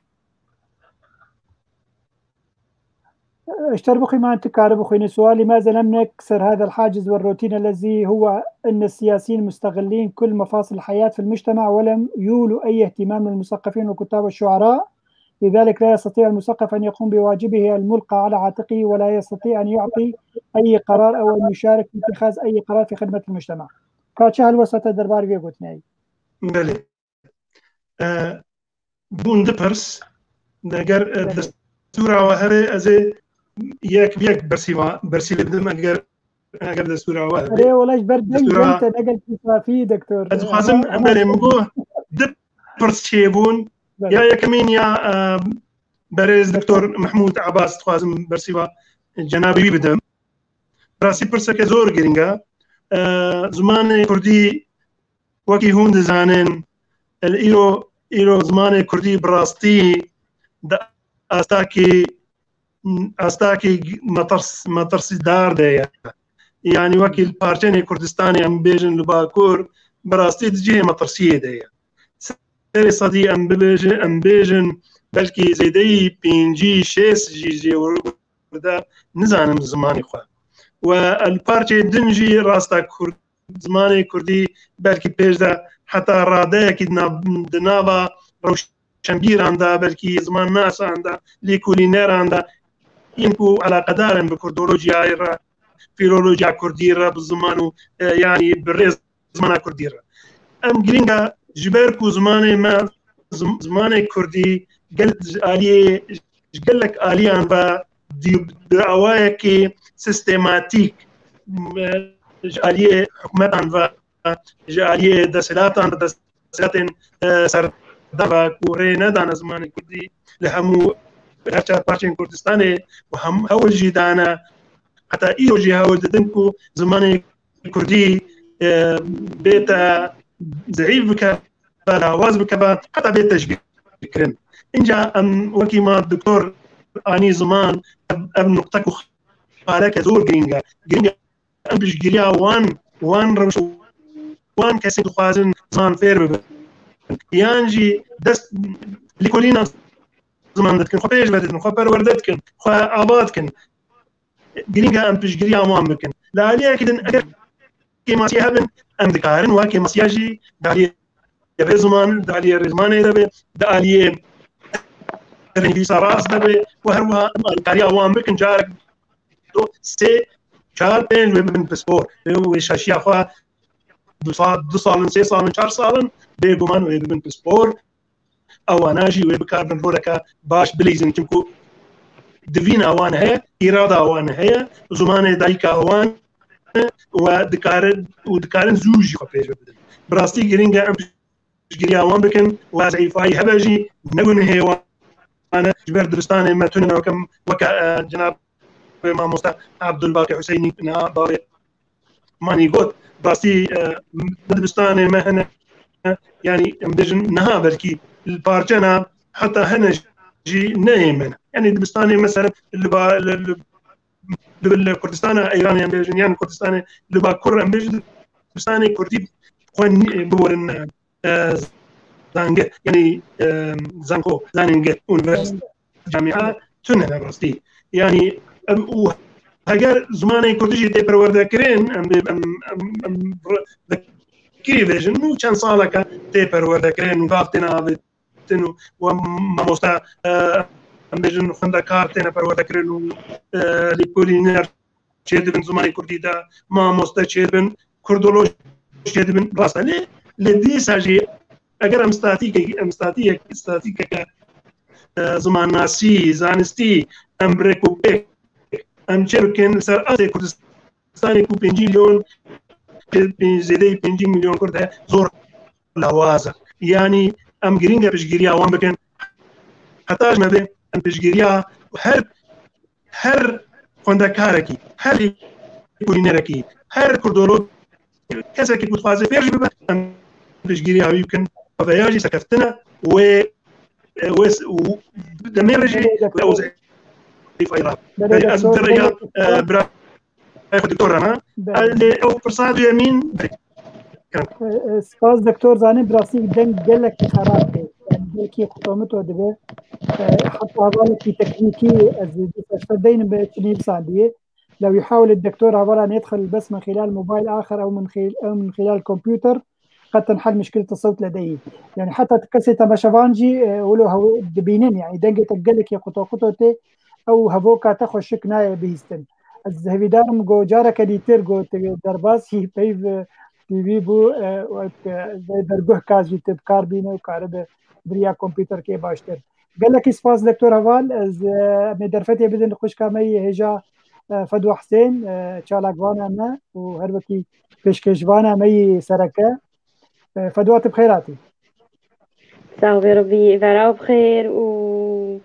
اشتر بخي ما انت كاري بخيني سؤال لماذا لم نكسر هذا الحاجز والروتين الذي هو ان السياسيين مستغلين كل مفاصل الحياة في المجتمع ولم يولوا اي اهتمام للمثقفين وكتاب الشعراء، لذلك لا يستطيع المثقف أن يقوم بواجبه الملقى على عاتقه ولا يستطيع أن يعطي أي قرار أو أن يشارك في اتخاذ أي قرار في خدمة المجتمع. كاتشا الوسط الدربار في قوتناي. بله. بون دبرس دگر دستور وهذا از یک برسی بدم اگر دستور وهذا. أري ولاش برد أنت نقل في دكتور. از خازم بله مگو دبرس شيبون. يا كمين يا بريز دكتور محمود عباس خوازم برسيوا جنابي بدم براسي برسك زور جرينجا زمان كردي وكي هون دزانن الايرو زمان كردي براستي استاكي مطرس دار ده يعني وكي البارتين كردستاني ام بيجن لباكور براستي تجي مطرسيه ده صدي ام بيجن بلكي زيدي بينجي شيس جي وردا نزانم زماني خو والبارتي دنجي راستا كرد زماني كردي بلكي بيجدا حتى رادا كدنا دنابا روشنبير عندها بلكي زمان ناس عندها ليكولينير عندها ينكو على قدار بكردولوجيا فيلولوجيا كرديرة بالزمان يعني بالريز زمان كرديرة ام جرينجا جبركو زماني ما زماني كردي قلت آلية قال لك آلية با دعوايا سيستماتيك آلية حكومات با آلية دسلات سردبا كورينا دانا زماني كردي لهمو هرچا بارچين كردستاني وهم هول جيدانا حتى إيو جي هول ددنكو زماني كردي بيتا ضعيف بك آواز بك حتى بيت تشبيه فكرن إنجا وكي ما الدكتور آني زمان ابن نقطك خالك زور جرينجا ام بيش جريا وان روش وان كسي تخازن زمان فير ببن يانجي دست لكلنا زمان دتكن خو بيش بدتكن خو بروردتكن خو آبادكن جرينجا ام بيش جريا وان بكن لا عليا كدن اگر كيما سيهبن ام دكارن واكي مسياجي دالي رزمان دالي رزمان دبي دالي رنجي سراس دبي وهروها الكاريا وان بكن جارك دو سي چار بين من بسبور وشاشيا خو دو سال 3 سال 4 سال بيغمان ويبن بسبور او اناجي ويبكاربن بوركا باش بليزن تمكو دفين اوان هي اراده اوان هي زمان دايكا اوان ودكارن زوجي خو بيج براستي جرينجا جريا وان بكن وزعيفاي هبجي نقول هي انا جبر درستاني ما تننا وكا جناب ما مست عبد الباقي حسيني نا باري ماني قلت براستي درستاني ما هنا يعني مدجن نها بلكي البارجنا حتى هنا جي نايمن يعني درستاني مثلا اللي بالكردستان ايراني مدجن يعني كردستاني اللي باكر مدجن درستاني كردي خوان بورن زانجه يعني زانكو زانينجه يونيفرسيتي جامعه تنها براستي يعني هاجر زماني كردجي تي پروردكرين ام ذكري فيجن مو كان صالك تي پروردكرين وقافتنا بتنو وما مستا ام فيجن خندا كارتنا پروردكرين ليكولينير شيد بن زماني كردي دا ما مستا شيد بن كردولوج شيد بن راسلي لدي ساجي اگر استاتيك زمان ناسي زانستي امريكو بيك ام چرکن سر از کردستان کو 5 میلیون زیده 5 میلیون کرده زور لوازه يعني ام جرينجا بشجريا وان بكن حتى ما بين ام بشجريا هر فندكاركي هر كولينركي هر كردولو كذا كي بتفازي فيرج ام بشجريا يمكن فياجي سكفتنا و دمرجي لوزع في ايران الدرجه دكتور انا او برصاد يمين سپاس دکتور زانه براسي دنگ گلک خراب دی يعني کی قومته دبه حتى هذا في تكنيكي استدين بتشنيل سانديه لو يحاول الدكتور عبارة أن يدخل بس من خلال موبايل آخر أو من خلال كمبيوتر قد تنحل مشكلة الصوت لديه يعني حتى تكسيتا مشافانجي ولو هو دبينين يعني دنگ تقلك يقطوقطوتي او هفوكا تخشك ناي بيستن از هفيدارم جو جارا كديتر جو درباس هي بيف تي بو درگوه كازي تبكار بينه وكارب بريا كمبيوتر كي باشتر قال لك سباس دكتور هوال از مدرفتي بدن خوش كامي هجا فدو حسين چالاقوانا ما وهر وكي پشکشوانا مي سركه فدوات بخيراتي صاحبي ربي براو بخير و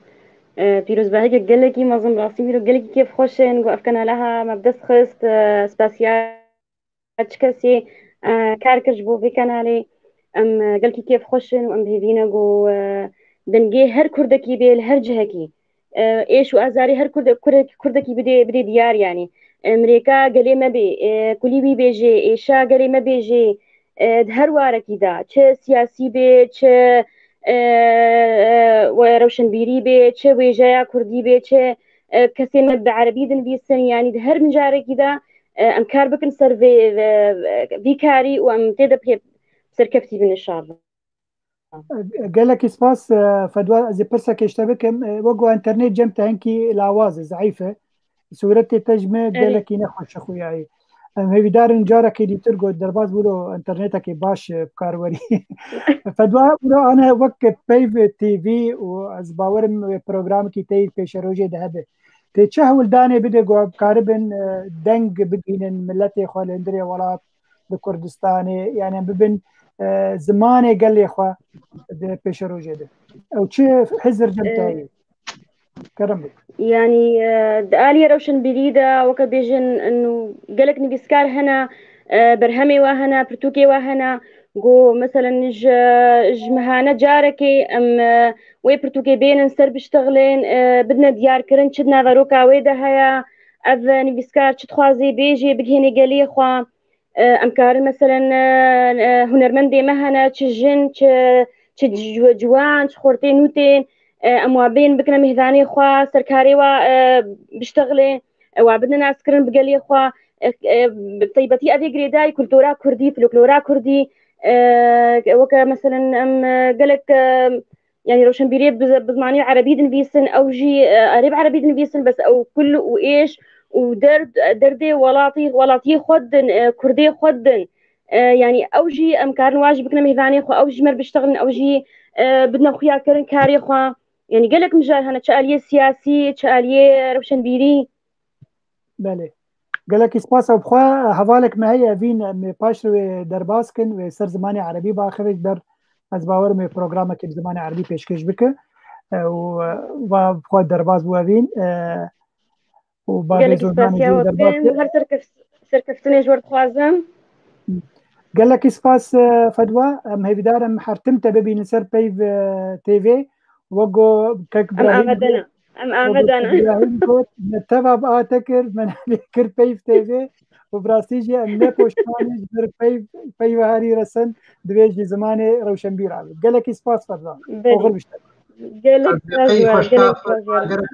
پیروز بهی گلگی مازم راستی میرو گلگی کیف خوشن و افکن لها مبدس خست سپاسیات کسی کارکش بو بکنالی ام گلگی کیف خوشن و ام بهینا جو دنگی هر کردکی بیل هر جهکی ايش وازاري هر كردكي بدي ديار يعني امريكا قالي ما بي كلي بي بيجي ايشا قالي ما بيجي هەر وارەکیدا چه سیاسی بێ چه ڕەوشنبیری بێ چه وێژەیە کوردی بێ چه کەسێمە بە عەرەبی دنویسن یعنی هەر منجارێکیدا ئەم کار بکن سەر بیکاری و ئەم تێدە سەرکەفتی بن ئینشاءالله. قالك سباس فدوا زي برسا كيشتبكم وقوا انترنت جمت هنكي العواز ضعيفة صورتي تجمع قالك ينخش اخوياي هي دارن جارك اللي ترقو الدرباز بولو انترنتك باش بكاروري فدوا بولو انا وقت بيف تي في وازباورم بروجرام كي تي بيشروجي دهبه تشهول داني بده جو بكاربن دنگ بگينن ملتي خو الاندري ولات بكردستاني يعني ببن زمانه قال لي اخوه پیش روجه ده او چه حزر جمتاي كرم يعني دالي روشن بريده وك بيجن انه قالك نبيسكار هنا برهمي وهنا برتوكي وهنا جو مثلا نج مهانه جاركي ام وي برتوكي بين نسر بيشتغلين بدنا ديار كرن شدنا ضروكا ويدا هيا اذ نبيسكار تخوازي بيجي بجهني قال لي اخوه امكار مثلا هنرمندي مهنه تشجن جوان خورتين نوتين اموابين بكنا مهداني خوا سركاري وا بيشتغلي وعبدنا ناس كرن بقالي خوا طيبتي ادي جريداي كلتورا كردي فلكلورا كردي وكا مثلا ام قالك يعني روشن بيريب بزماني عربي دنفيسن او جي قريب عربي دنفيسن بس او كل وايش دردي ولاتي خدن كردي خدن يعني اوجي امكار واجب كنا ميداني خو اوجي مر بيشتغل اوجي بدنا خويا كرن كاري خو يعني قالك مجال هنا تشاليه سياسي تشاليه روشن بيري بله قالك سباس بخوا حوالك ما هي فين باش درباسكن وسر زماني عربي باخرج در از باور می برنامج که زماني عربي پیشکش بکه و بخوا درباز بوین قالك سباسيا وبين هر سركفتني جورد خوازم قال لك سباس فدوا ام هيفي دارم حرتمت ببي نسر بيف تي في وقو كك ام اغدنا نتبع بقى تكر من كر بيف تي في وبراسيجي ام نبوش مانج بر بيف هاري رسن دويجي زماني روشن بير عبد قال لك سباس فدوا وغير بشتغل قال لك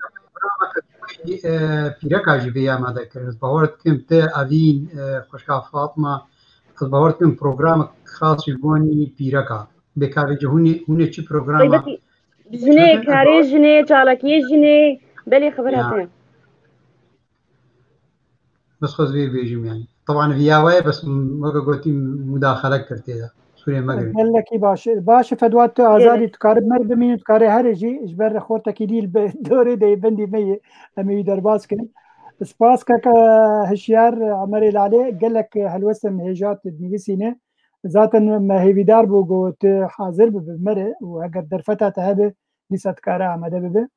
پیرەکژی بێ ئامادەکرد باوەرت کەم تێ ئەڤین خوشکا فاتمە ئەس باوەرت کەم پرۆگرامە خاصی بۆنی پیرەکە بێکارێکی هونێکی پرۆگرامە ژنێ کارێ ژنێ چاڵەکی ژنێ بەلێ خبراتێ بەس خۆز بێ بێژم یانی طبعا ڤیاوایە بەس وەکە گوتی مداخەلە کرد تێدا سوورێ مەگرێت لكي باش فدوات ازادي تقارب مر بمين تقاري هرجي اجبر خورتك ديل بدوري دي بندي مي امي درباسكن سباس كا هشيار عمري عليه قال لك هالوسم هيجات دنيسينه ذاتا ما هي دار بو حاضر بمر وهجر درفتا تهبه لسات كارا عمده به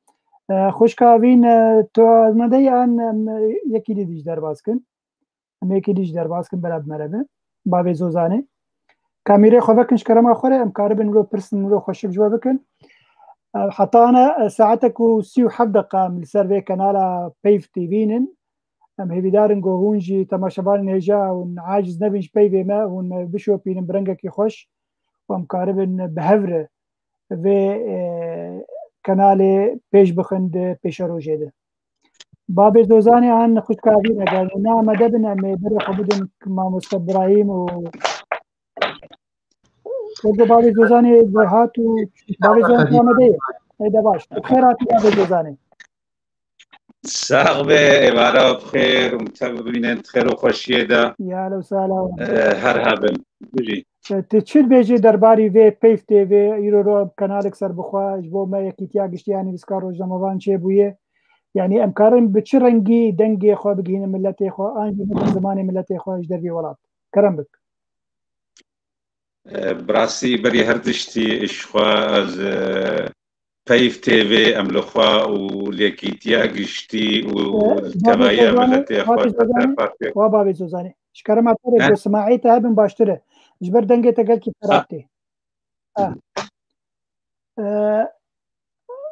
خوش كاوين تو مدي ان يكي ديش درباسكن امي يكي ديش درباسكن بلاد مربه باب زوزانه كاميرا خوفكنش كرما خوره ام كاربن لو برسن لو خوشك جوابكن حتى انا ساعتك وسيو حب دقه من سيرفي كانالا بيف تي فينن ام هي دارن جو هونجي تماشبان نيجا ونعاجز نبيش بيفي ما ون بشو بين برنجك يخش وام كاربن بهفره في كانالي بيش بخند بيشروجه ده باب دوزاني عن خد كابين قال نعم دبنا مي بر خبدن مع مستر ابراهيم و وده بابي جوزاني بهات وبابي جوزاني عمدية هيدا باش بخيرات بابي جوزاني ساق به عبارة بخير ومتابعين خير وخوشية دا يا لو سالا هر هبن بجي تشد بيجي درباري في بيف تي في يرو رو كنالك سر بخوا جبو ما يكيتيا قشتياني بسكارو جموان شي بويه يعني امكارن بتشرنجي دنجي خو بجينا ملتي خو انجي من زماني ملتي خو اجدر بي ولات كرم بك براسي بري هردشتي اشخوا از بيف تي في ام لخوا وليكيتيا قشتي وتبايا ملتي اخوا وبابي زوزاني شكرا ما ترى سماعيتها بن باشتره جبر دنجي تقل كي ترابتي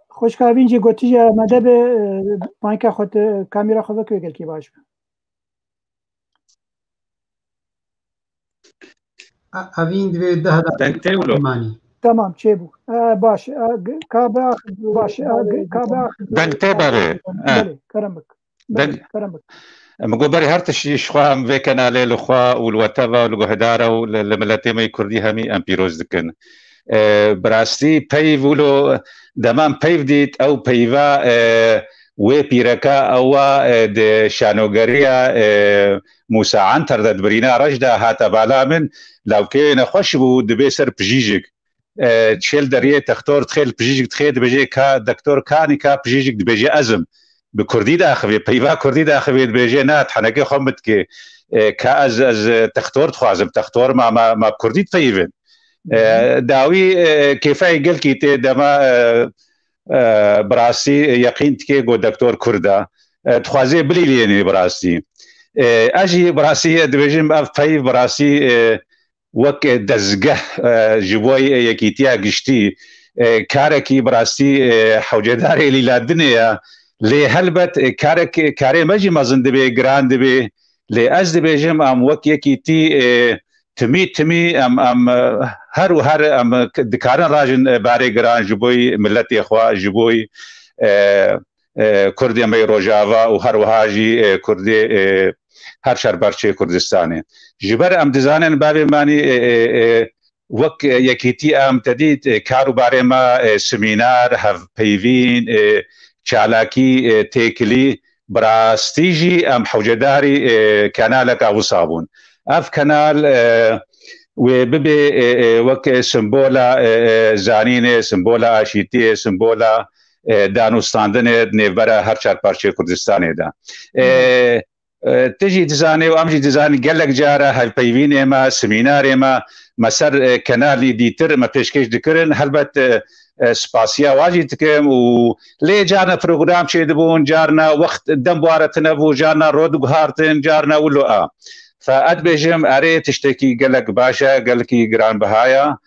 خوش كافين جي قوتي مدب مايكا خود كاميرا خود كوي قل كي باش ئەڤین دەوێت دەهدامانی تمام چێ بوو باش کابا باش کابا دەنگتێ بەێ کەرمک مگۆبەری هەرتشی شخوام vê kenalê li xwe û li weteva li guhedara û li miletê me Kurdî hemî em pîroz dikin. Bi rastî peyv û deman peyv dît ew peyva wê pîreka ewa di şanogeriya Musa Anter de dibirîna reş de hate bala min lawkeyê nexweş bû dibe ser pijîjik. Çêl deriyê textor dixê pijîjik dixê dibêje ka doktor kanî ka pijîjik dibêje ezim. Bi Kurdî daxivê peyva Kurdî daxivê dibêje na henekê xwe min dike ka ez textor dixwazim textor ma Kurdî dipeyivin. Dawî kêfayê gelkî tê dema bi rastî yeqîn dike got doktor Kurd e dixwazê bilîlênê bi rastî. Ez jî bi rastî dibêjim ev peyv bi rastî wek dezgeh ji bo yekîtiya giştî karekî bi rastî hewcedarê lîladinê ye lê helbet karê me jî mezin dibe giran dibe lê ez dibêjim em wek yekîtî timî em her û her em dikarin rajin barê giran ji bo milletê xwe ji bo Kurdê me Rojava û her wiha jî Kurdê her şerberçê Kurdistanê. Ji ber em dizanin bavê manî wek yekîtî em tedît kar û barê me semînar hevpeyvîn çalakî têkilî bi rastî jî em hewcedarî kanaleka wisa bûn. Ev kanal wê bibe wek simbola zanînê simbola aşîtiyê simbola danûstandinê nêvbera her çarparçê Kurdistanê de. Tijî dizanê û em jî dizanî gelek cara hevpeyvînê me semînarê me me ser kanalî dîtir me pêşkêş dikirin helbet spasiya wajî dikim û lê carna program çê dibûn carna wext dem waretin nebû carna rod guhartin carna wilo a fe ez bêjim erê tiştekî gelek baş e gelekî giranbihaya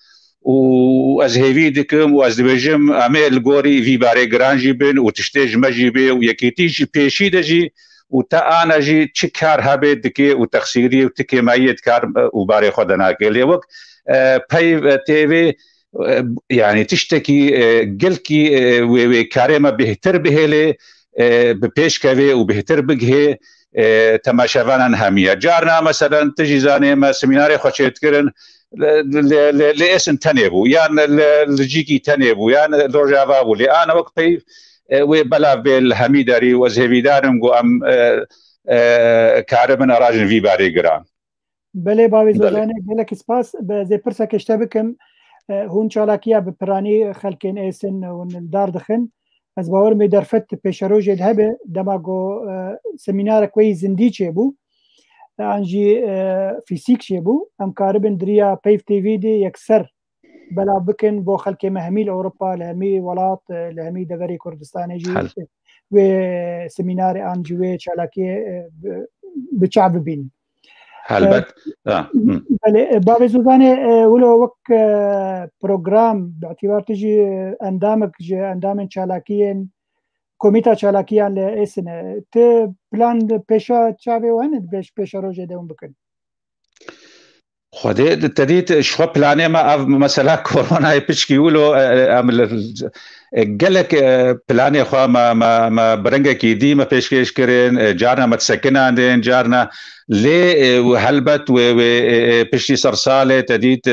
û ez hêvî dikim û ez dibêjim em ê li gorî vî barê giran jî bin û tiştê ji me jî bê û yekîtî jî pêşî de jî û te ana jî çi kar hebe dike û texsîrî û tikêmayiyê dikar û barê xwe de nake lê wek peyv tv yani tiştekî gelkî wê karê me bêhtir bihêlê bi pêşkevê û bêhtir bigihê temaşevanan hemiye. Carna meselen tu jî zanê me semînarê xwe çêdikirin lê esin tenê bû yan li cîkî tenê bû yan Rojava bû lê ana wek peyv wê belav bê li hemî derî wez hêvîdarim got em karibin rajin vî barê giran. Belê bavê zozanê gelekî spas bi zêpirseke ji te bikim hûn çalakiya bi piranî xelkên êsin hûn dar dixin ez bawer me derfet pêşerojê hebe dema got semînarek wê zindî çêbû an jî fîsîk çêbû em karibin diriya peyv TV dê yekser belav bikin bo xelkê me hemî li Ewropa li hemî welat li hemî deverê Kurdistanê jî wê semînarê an jî wê çalakiyê bi çav bibînin. Helbet. Bavê Zozanê wilo wek program bi'tîbar tu jî endamek ji endamên çalakiyên komîta çalakiyan li êsin e tu plan pêşa çavê wan pêşa rojê de hûn bikin. Xwedê tedît ji xwe planê me ev mesela koronayê piçkî wilo em gelek planê xwe me biringekî dî me pêşkêş kirin carna me sekinan dên carna lê helbet wê piştî ser salê tedît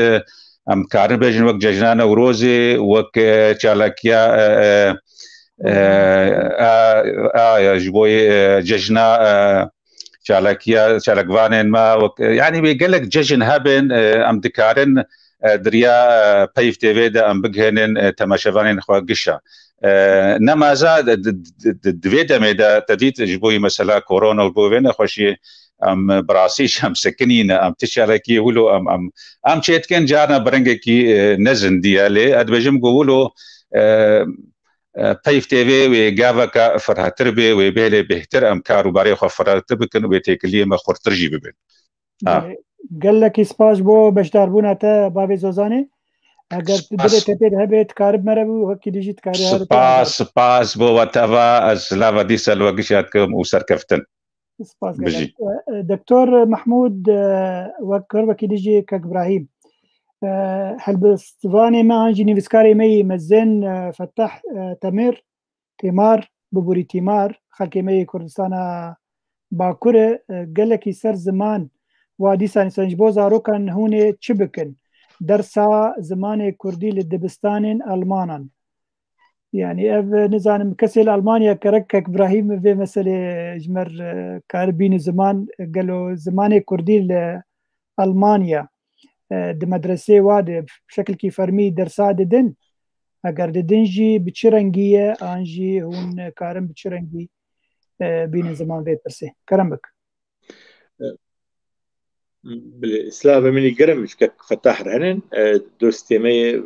em karin bêjin wek cejna Newrozê wek çalakiya ji bo cejna çalakvanên me yani wê gelek cejin hebin em dikarin diriya peyv TV de em bigihênin temaşevanên xwe gişa. Nemaza divê demê de tedît ji bo mesela korona û bo vê nexweşiyê em bi rastî em sekinîn em ti çalakiyê wilo em çêdikin carna biringekî ne zindî ye lê ez dibêjim got wilo peyv TV wê gaveka firhetir bê wê bêlê bêhtir em kar û barê xwe firhetir bikin wê têkiliyê me xurtir jî bibin. Gelekî spas bo beşdarbûna te bavê Zozanê eger tu dilê te pê hebe dikarib mere bû wekî dijî dikarî spas bo weteva ez lava dîsa li we gişya dikim û serkeftin. Spas gelek. Doktor Mahmûd wek wekî dijî kek Ibrahîm هلبستواني ما عنجي نيفسكاري مي مزن فتح تمار ببوري تمار خلقي مي كردستان باكوره قالكي سر زمان وادي سانج بوزا روكن هون تشبكن درسا زمان كردي للدبستان المانا يعني اف نزان مكسل المانيا كركك ابراهيم في مسألة جمر كاربين زمان قالوا زمان كردي لألمانيا د مدرسه واد بشكل كي فرمي درسا ددن اگر ددنجي بتشرنجيه انجي هون كارم بتشرنجي بين زمان في برسي كرمك بالاسلام مني قرم مش فتح رهنن دوستي مي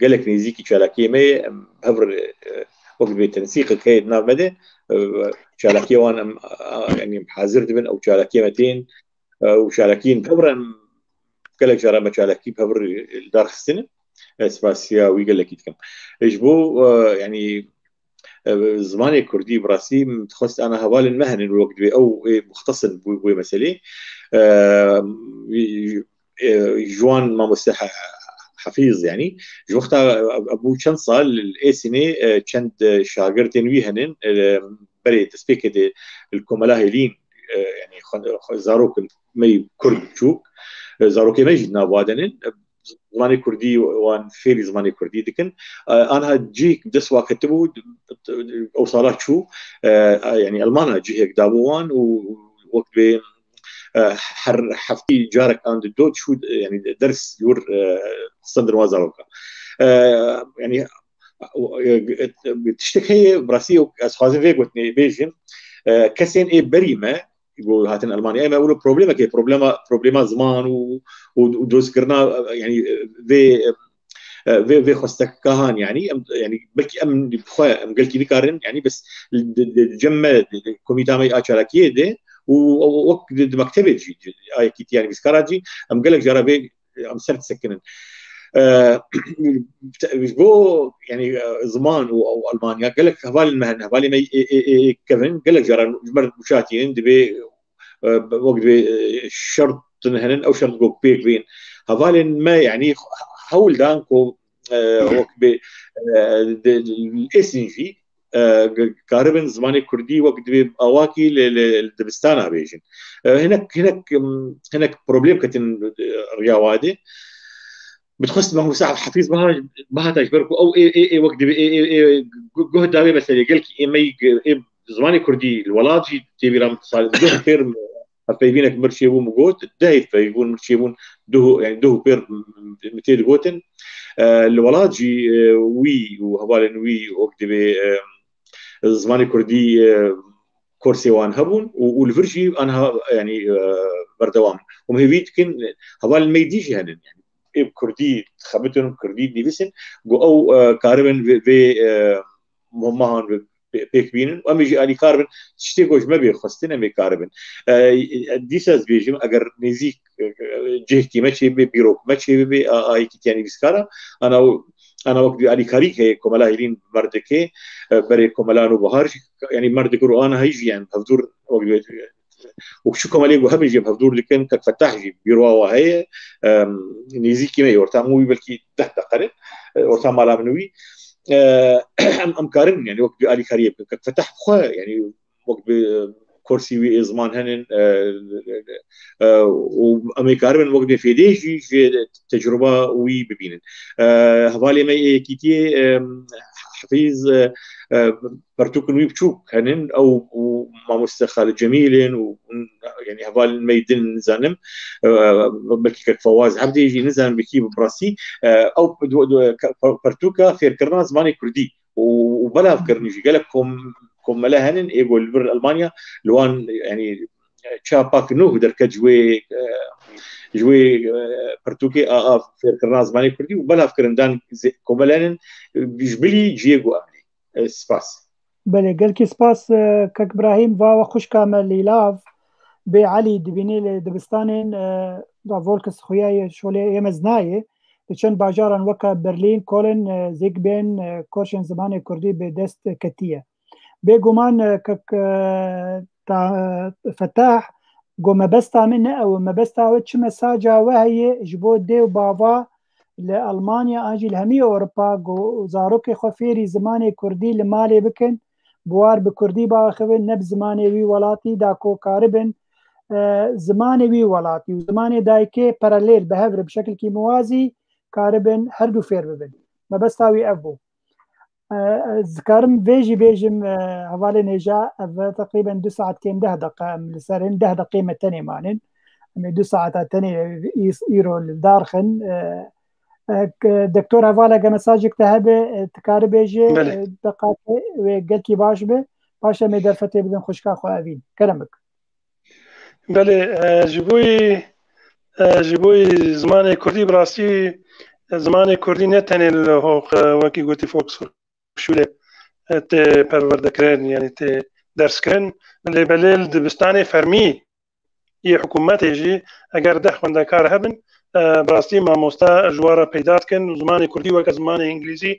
قالك نيزيكي شالاكي مي بهبر وقت بتنسيق كيد نابده شالاكي وانا يعني حاضر دبن او شالاكي 200 وشالاكين بهبر قالك جرى مشالاكي بهبر الدار خستنه اسباسيا ويقول لك كم اجبو يعني زماني كردي براسي متخصص انا هوال المهن الوقت بي او مختص بوي مسألة جوان ما مستحى حفيظ يعني جو وقتها ابو كان صال الاي سنه كانت شاغرتين ويهنن بري تسبيك الكملاهيلين يعني زاروك مي كرد شوك زاروك مجد نابادنن زماني كردي وان فيري زماني كردي دكن انا جيك دسوا كتبوا اوصالات شو يعني المانا جي هيك دابوان ووقت بين حفتي جارك عند الدود شو يعني درس يور صدر وزاروكا يعني بتشتكي براسي اسخازن فيك وتني بيجن كسين اي بريمه يقول هاتن المانيا ما يقولوا بروبليما زمان ودوز كرنا يعني في خستك كهان يعني بلكي ام بخوا ام قلكي بكارن يعني بس جمع كوميتا مي اشاركيه دي ووقت مكتبه جي اي كيت يعني بسكاراجي ام قالك جربي ام سرت سكنن بو يعني زمان او المانيا قال لك هبال المهن هبالي مي كيفن قال لك جرى مشاتين دبي وقت شرط هنن او شرط جو بيك بين هبال ما يعني حول دانكو وقت ب الاسنجي قاربن زماني كردي وقت بأواكي للدبستان بيجن هناك بروبليم كتن رياوادي بتخص ما هو صعب حفيظ بها تجبركو او اي وقت جهد داوي مثلا قال لك اي زماني كردي الولاجي تبي رام صار ده بير فيبينك مرشيبون مقوت ده فيبون مرشيبون ده يعني ده بير 200 جوتن الولاجي وي وهبالن وي وقت زماني كردي كورسي وان هبون والفرجي انا يعني بردوام ومهيت كن هبال ما يديش هنن يعني كردي خبتهم كردي ديفيسن جو او كاربن في مهمهان بيك بينن وام يجي اني كاربن تشتيجوش ما بيخستنا مي كاربن ديساز بيجي اگر نزيك جهتي ماشي بيروك ماشي بي اي يعني بسكارا انا وقت علي كاريك هي كملاهيلين مردكه بري كملانو بهار يعني مردكو انا هيجي يعني بفدور وقت وشو كمالي وهم يجي بفدور لكن كفتح جي بيروا وهي نيزيكي ما يورتامو بلكي تحت قرن ورتام على منوي ام كارن يعني وقت علي كاريك كفتح خو يعني وقت كرسي وي زمان هنن وامريكان وقت في ديجي تجربه وي ببينن هوالي ما كيتي حفيظ برتوكن وي بتشوك هنن او ما مستخال جميل يعني هوالي الميدن زانم بلكي كفواز عبدي يجي نزان بكي براسي او برتوكا في كرنا زماني كردي وبلا فكرني قال لكم كملا هنن يقول بر المانيا لوان يعني تشاباك نو درك جوي برتوكي في كرنا زماني كردي وبلا فكرندان كملا بيجبلي جيجو امني سباس بله قال كي سباس كك ابراهيم فا خوش كامل ليلاف بعلي دبيني دبستانين دا فولكس خويا شولي يمزنايه چن باجاران وكا برلين كولن زيك بين كورشن زمان كردي بدست كتيه بيجومان كك فتاح جو مبستا منه او مبستا وش مساجا وهي جبود دي وبابا لألمانيا أجي لهمي أوروبا وزاروكي خفيري زماني كردي لمالي بكن بوار بكردي باخبن نب زماني وي ولاتي داكو كاربن زماني وي ولاتي وزماني دايكي باراليل بهفر بشكل كي موازي كاربن هردو فير ببن ما بس تاوي أبو ذكرم بيجم حوالي نجا تقريبا 2 ساعات كم 10 دقيقة لسرين 10 دقيقة متني مانن 2 ساعات تاني إيرو لدارخن دكتور حوالا مساجك تهبه تكار بيجي دقائق وقلتي باش به باشا مدر فتي بدن خوشكا خو أبين كلامك بله جبوي زمان كردي براسي زمان كردي نتني الهوق وكي قلتي فوكس شوله ت پروردكرن يعني ت درس كرن اللي بليل دبستاني فرمي هي حكومات يجي اگر دخون دكار هبن براسي ما مستا جواره پیدات كن زمان كردي وك زمان انجليزي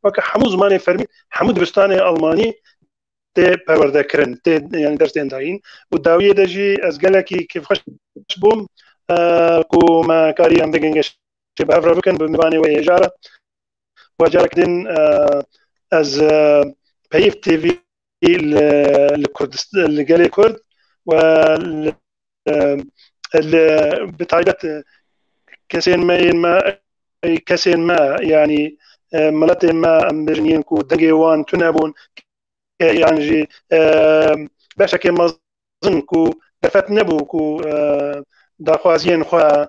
وك حمو زمان فرمي حمود دبستاني الماني ت پروردكرن ت يعني درسين داين وداويه دجي از قالكي كيف خش بوم كو ما كاري ام دغنش بافرا بكن بمباني ويجاره وجارك دين از بيف تي في الكردستان اللي قال كرد و بتعيبت كسين ما يعني ملتين ما امرنين كو دقيوان تنابون يعني جي باشا كي مظن كو دفت نبو كو داخوازين خوا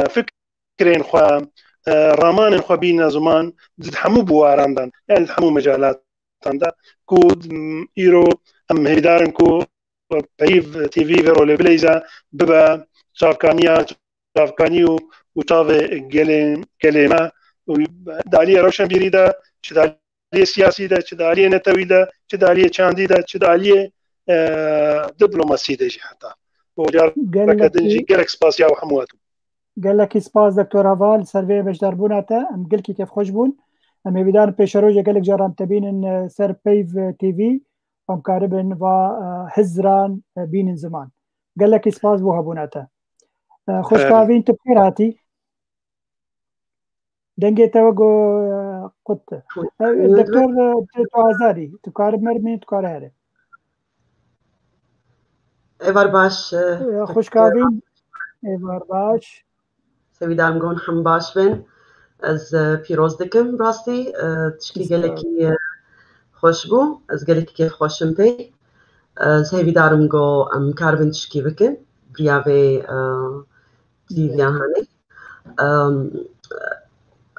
فكرين خوا رامان خوا بينا زمان حمو بواراندان يعني حمو مجالات تاندا كو ايرو ام هيدارن كو بيف تي في فيرو لبليزا ببا شافكانيو وطاوه كلمه داليه روشن بيريدا شداليه سياسي دا شداليه نتوي دا شداليه چاندي دا شداليه دبلوماسي دا حتى وجار بكدنجي جالك سباسيا وحمواتو قال لك سباس دكتور هافال سيرفي باش داربوناتا ام قلكي كيف خوش بون ام بدان بيشروجا قال لك جارام تبين سر بيف تي في ام كاربن و حزران بين زمان قال لك سباس بو هابوناتا خوش كافين تبخير هاتي دنگي توقو قط دكتور توازاري تكارب مرمي تكار هره ايوار باش خوش كافين ايوار باش سوي دارم قون حم باش بن از پیروز دکم راستی تشکی گلکی خوش بو از گلکی که خوشم پی سوي دارم قو ام کاربن تشکی بکن بريافي ديفيا هاني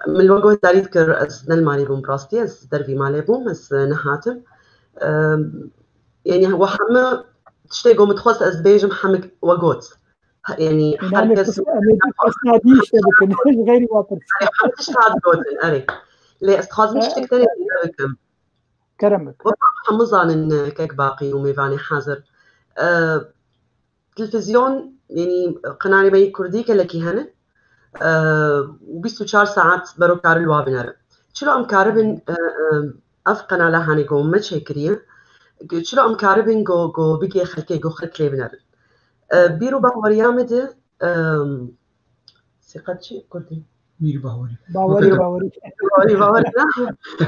من الوقت داري تذكر از نلمالي بوم براستي از دربي مالي بوم از نهاتم يعني هو حما تشتي قوم تخص از بيجم حمك وقوت يعني حركس ناديش بكن غير واقر حمتش هاد قوتن اري لي استخاز مش تكتري بكم كرمك حمزان ان كيك باقي وميفاني حاضر تلفزيون يعني قناه بي كردي كلكي هنا و24 ساعات برو كار الوابنر شلو ام كاربن اف قناه لهاني جو متشكريه شلو ام كاربن جو بيجي خلكي جو خلكي بنر بيرو باوريامد سيقتشي كردي مير باوري باوري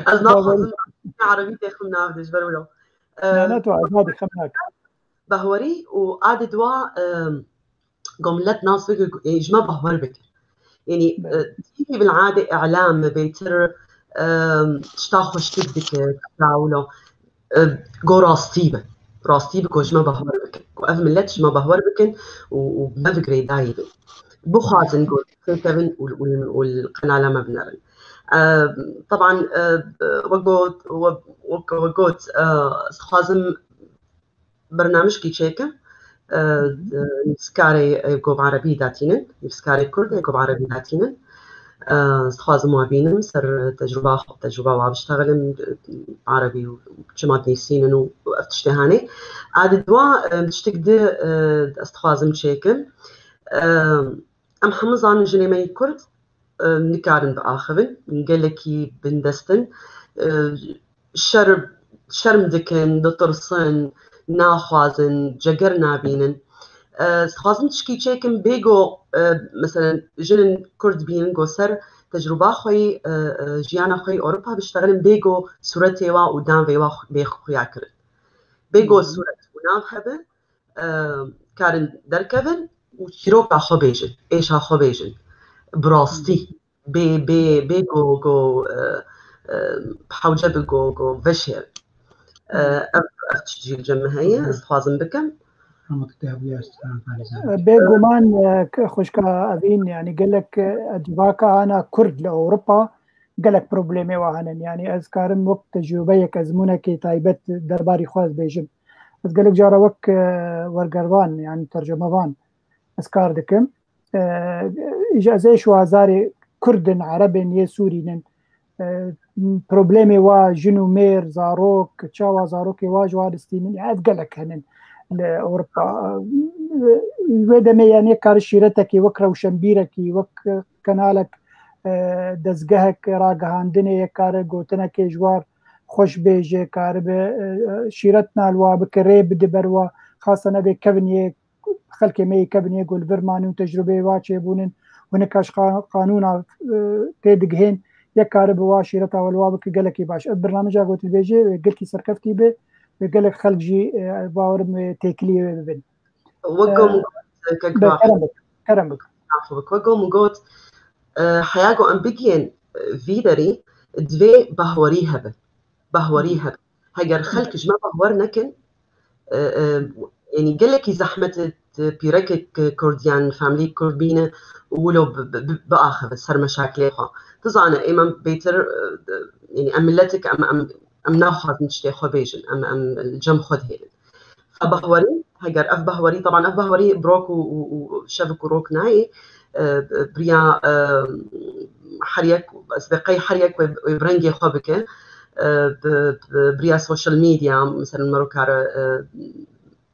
از ناخذ عربي تخمنا بدش برولو انا تو هذه خمناك باوري وعاد دوا قملت ناس يجمع باور بك يعني تيجي بالعاده اعلام بيتر تشتاخش تبدك تاولو جو راستي بك وجمع باور بك واف ملتش ما باور بك وما فكري دايب بخازن قول كيفن والقناه لما بنرن طبعا وقوت خازم برنامج كي تشيكه سكاري يقوب عربي داتينن سكاري كرد يقوب عربي داتينن خازم وابينم سر تجربه وابشتغل عربي وجمادني سينن وافتشتهاني عاد دوا تشتقد استخازم تشيكه ام حمزان جنيمي كرد نكارن باخرن قالكي بندستن شرم دكن دطرسن ناخوازن جگر نابینن خازن تشكي تشيكم بيجو مثلا جن كرد بين جو سر تجربة خوي جيانا خوي أوروبا بيشتغلن بيجو صورتي وا ودان بيوا بيخويا كرد بيجو صورة ونام هبه كارن دركبن وشيروكا خبيجن إيش خبيجن براستي بيجو جو بحوجب جو فشل أفتشجي الجمهية استخازن بكم بيجومان خوشكا أبين يعني قال لك أدباكا أنا كرد لأوروبا قال لك بروبليمي وهنن يعني أذكارن وقت تجربيك أزمونك تايبت درباري خواز بيجم بس قال لك جارا وك ورقروان يعني ترجمة أذكار دكم إجازيش وازاري كردن عربن يسورينن بروبليمي وا جنو مير زاروك تشاوا زاروك وا جوارستين يعني قال لك هنن لأوروبا ودمي يعني كار شيرتك وكرا وشمبيرك وك كنالك دزگهك راگهاندنه کار گوتنه جوار خوش بیجه کار به شیرتنا الوا بکره بدبروا خاصه نبی کبنیه خلک می کبنیه گل برمانی و تجربه واچه بونن ونکاش قانونا تدگهن یک کار به وا شیرتا والوا بک گلکی باش برنامج گوت بیجه گلکی سرکفتی به گلک خلق جی باور تکلیه ببین وقوم كرم بك وقوم قوت حياجو أم بيجين فيدري دوي بهوريها هجر خلك جماعة بهورنكن يعني قلك زحمة بيركك كرديان فاميلي كردبينة ولو بآخر صار مشاكلها تزعنا إمام بيتر يعني أملتك أم ناخذ نشتي خبيجن أم الجم خذ هيل فبهوري هجر أف بهوري طبعا أف بهوري بروك وشبك وروك ناي بريا حريك أسبقي حريك ويبرنجي خبكه بريا سوشيال ميديا مثلا مروكار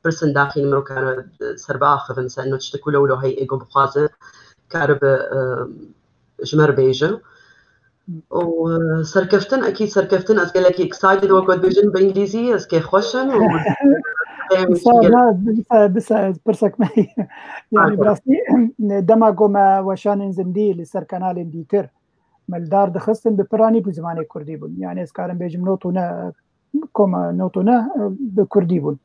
برسن داخلي مروكار سرباخ مثلا إنه تشتكوا له هي إيجو بخازن كارب جمر بيجا وسركفتن أكيد سركفتن أسأل لك excited وقت بيجن بإنجليزي أسكي خوشن بس برسك معي يعني براسي دماغو ما وشان زندي لسر كانال ديتر مالدار دخستن ببراني بزماني كردي بون يعني اسكارن بيجم نوتونا كوما نوتونا بكردي بون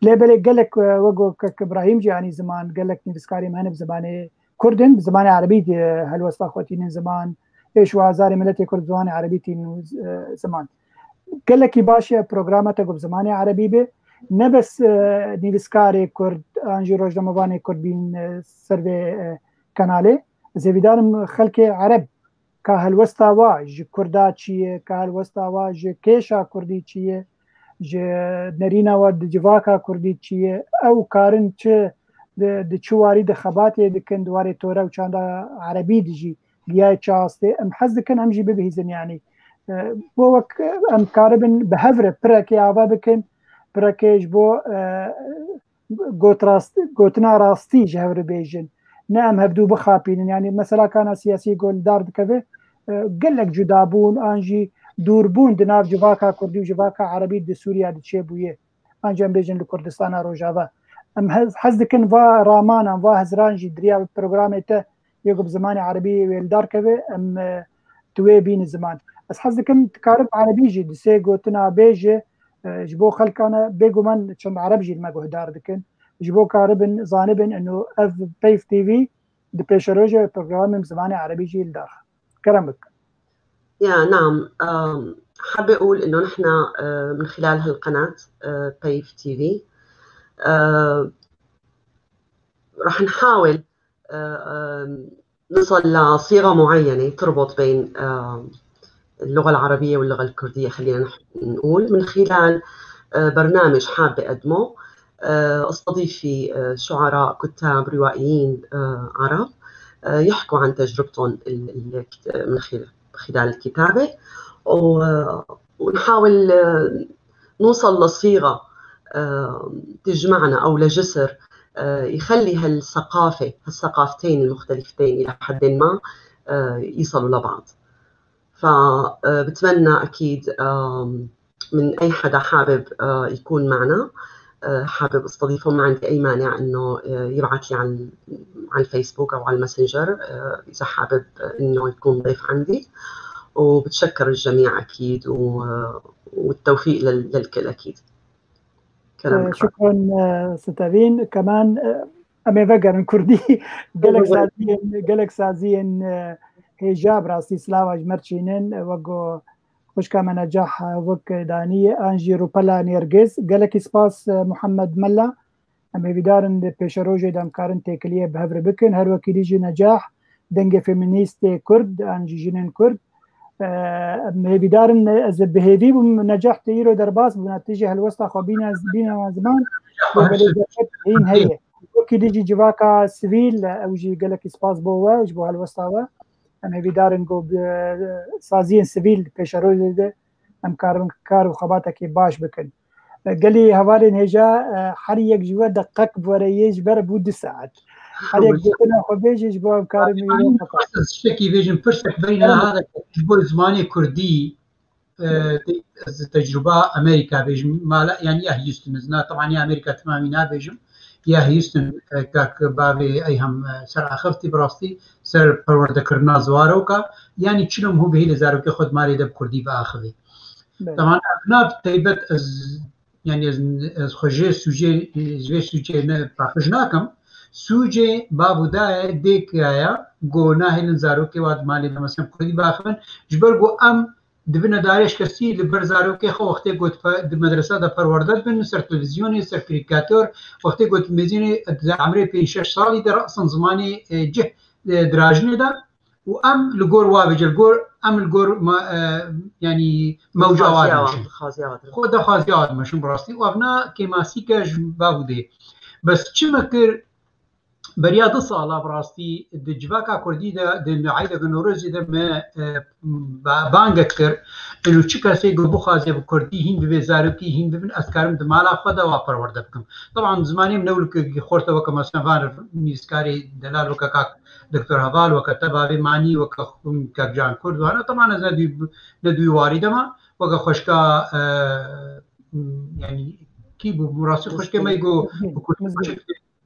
لبلك قالك وقو ابراهيم يعني زمان قالك نفسكاري مهنا بزماني كردن بزماني عربي هالوسط اخواتين زمان ايش وازاري ملتي كرد زماني عربيتين زمان قالك باشا بروجراماتك بزماني عربي به نبس نيفسكاري كرد انجي روجنامه‌وانê كرد بين سرفي كانالي زيدارم خلك عرب كهالوسطا واج كردا چیه كهالوسطا واج كيشا كردي چیه ج نرينا ود جواكا كردي چیه او كارن چ د چواري د خباتي د كندواري تورا وچاندا عربي دجي بيا چاسته ام حزكن ام جي بهيزن يعني بوك ام كاربن بهفر بركي ابا بكن بركيج بو گوتنا راستي جهور بيجن نعم هبدو بخابين يعني مثلا كان سياسي قول دارد كذا قال لك جدابون انجي دوربون دناف جواكا كردي وجواكا عربي دي سوريا دي تشيبويه انجي ام بيجن لكردستان روجافا ام حزدكن فا رامان فا هزرانجي دريا برنامج يقب زماني عربي ويلدار كذا ام توي بين الزمان بس حزدكن تكارب عربي جي دي سي قوتنا بيجي جبو خلقنا بيجو من شم عربجي المجهو دار دكن جبو كاربن زانبن انه اف بيف تي في دي بيشروجا برنامج زماني عربي جي الدار كرمك يا نعم حابة اقول انه نحن من خلال هالقناة بيف تي في رح نحاول نصل لصيغة معينة تربط بين اللغة العربية واللغة الكردية خلينا نقول من خلال برنامج حابة أقدمه استضيف فيه شعراء كتاب روائيين عرب يحكوا عن تجربتهم من خلال الكتابة ونحاول نوصل لصيغة تجمعنا أو لجسر يخلي هالثقافتين المختلفتين إلى حد ما يصلوا لبعض. فبتمنى أكيد من أي حدا حابب يكون معنا حابب استضيفه، ما عندي أي مانع إنه يبعث لي على الفيسبوك أو على الماسنجر إذا حابب إنه يكون ضيف عندي. وبتشكر الجميع أكيد، والتوفيق للكل أكيد. شكرا ستابين. كمان أمي فقر كردي قلق سازين هجاب راسي سلاواج مرشينين وقو خوش كما نجاح وك دانية أنجي روبلا نيرجز قلق سباس محمد ملا أمي بدارن بيشروجي دام كارن تيكلية بهبر بكن هر وكيليجي نجاح دنگ فيمينيست كرد أنجي جنين كرد أمي بدارن از بهيدي نجاح تيرو درباس بنتيجة هالوسطى خبينا زمان هين هي وكيليجي جواكا سيفيل أوجي قلق سباس بوا وجبو هالوسطى أمي بدارن جو سازين سيفيل بيشروجي ده أم كار وخباتك باش بكن قالي هوالين هجا حريق جوا دقق بوريج بر بود ساعات حريق جونا خبيج جوا كارم يرو فقط شتكي فيجن فرسك بين هذا جبر زماني كردي تجربة أمريكا بيجن ما لا يعني يا هيوستن زنا طبعا يا أمريكا تمامنا بيجن يا هيوستن كاك بابي أيهم سر أخفتي براستي سر پرورد کرنا زواروكا يعني چلم هو بهي لزاروك خود ماري دب كردي بآخذي طبعا أبناب تيبت يعني از خوجه سوژه زوی سوژه نه پاکجناکم سوژه بابودا دیکایا گو نه هلن زاروکی واد مالی مثلا کردی باخن جبر گو ام دبنا دارش کسی لبر زاروکی خو وقتی گوت د مدرسه د پروردت بن سر تلویزیونی سر کاریکاتور وقتی گوت مزینی عمري في 6 سالي در اصلا زماني جه دراجنه ده وام لجور وابج الجور ام الجور ما يعني موجوات خود خازيات مش براستي وابنا كماسيكاج بابودي بس چمكر برياد الصاله براستي دجواكا كردي ده دنعيده بنورزي ده ما بانگكر انه چكا سي گو خازي بكردي هند بزاروكي هند بن اسكارم دمالا خدا واپروردكم طبعا زماني منولك خورته وك مثلا فان ميسكاري دلال وك دكتور هبال وكتبها بمعني وكجان كرد وانا طبعا ندوي واردة ما وكا خشكا يعني كيبو مراسل خشكا ما يقو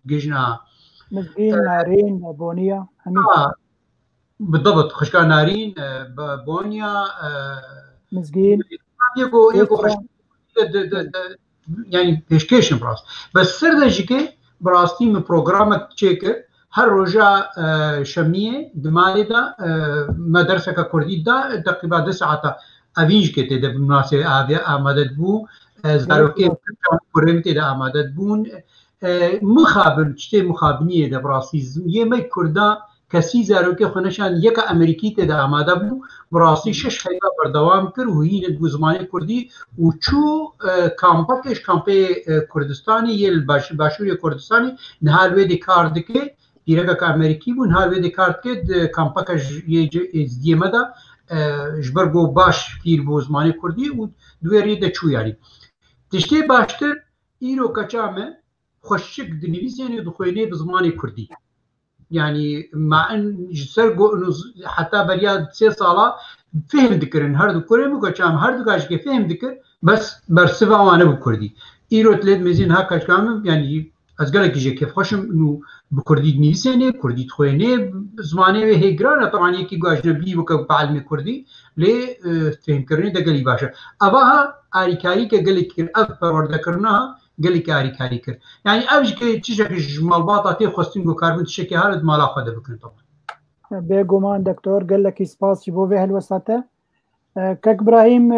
جيجنا مزقين نارين بونيا بالضبط خشكا نارين بونيا مزقين يقو خشكا يعني بيشكيشن براس بس سر دجيكي براستي من برنامج تشيكر هر روجا شمية دمالي دا مدرسة كردي دا تقريبا 2 ساعات أفينج كتير ده بمناسبة آمدت بو زاروكي كورنتي ده آمدت بون مخابن چته مخابنية ده براسي يمي كردا كسي زاروكي خنشان يكا أمريكي ده آمده بو براسي 6 هيدا بردوام كر وهي ندو زماني كردي وچو كامباكش كامبي كردستاني يل باشوري كردستاني نهال ويدي كاردكي دیرگه که امریکی بون هاوی دکارت که کامپاکش یه ازدیمه دا جبرگو باش پیر بو زمانی کردی و دویری دا چو یاری تشتی باشتر ایرو کچامه خوشک دنویز یعنی دخوینه بزمانی کردی يعني مع ان سرقو حتى برياد 3 ساله فهم ذكرن هر دكوري مو كچام هر دكاش كي فهم ذكر بس برسفا وانا بكردي ايرو تلد مزين هكا كام يعني از قالك يجي كيف خوشم انه بكردي نيسانه كردي تخوينه زمانه هيجرانا طبعا يكي اجنبي وك بعلم كردي لي فهم كرني ده قالي باشا اباها اريكاري كقالك اف فرد كرناها قالك اريكاري كر يعني ابج كي تشك مالباطه تي خستين جو كاربون تشكي هالد مال اخذ بكن طبعا بيغومان دكتور قال لك سباس جبو به الوسطه كك ابراهيم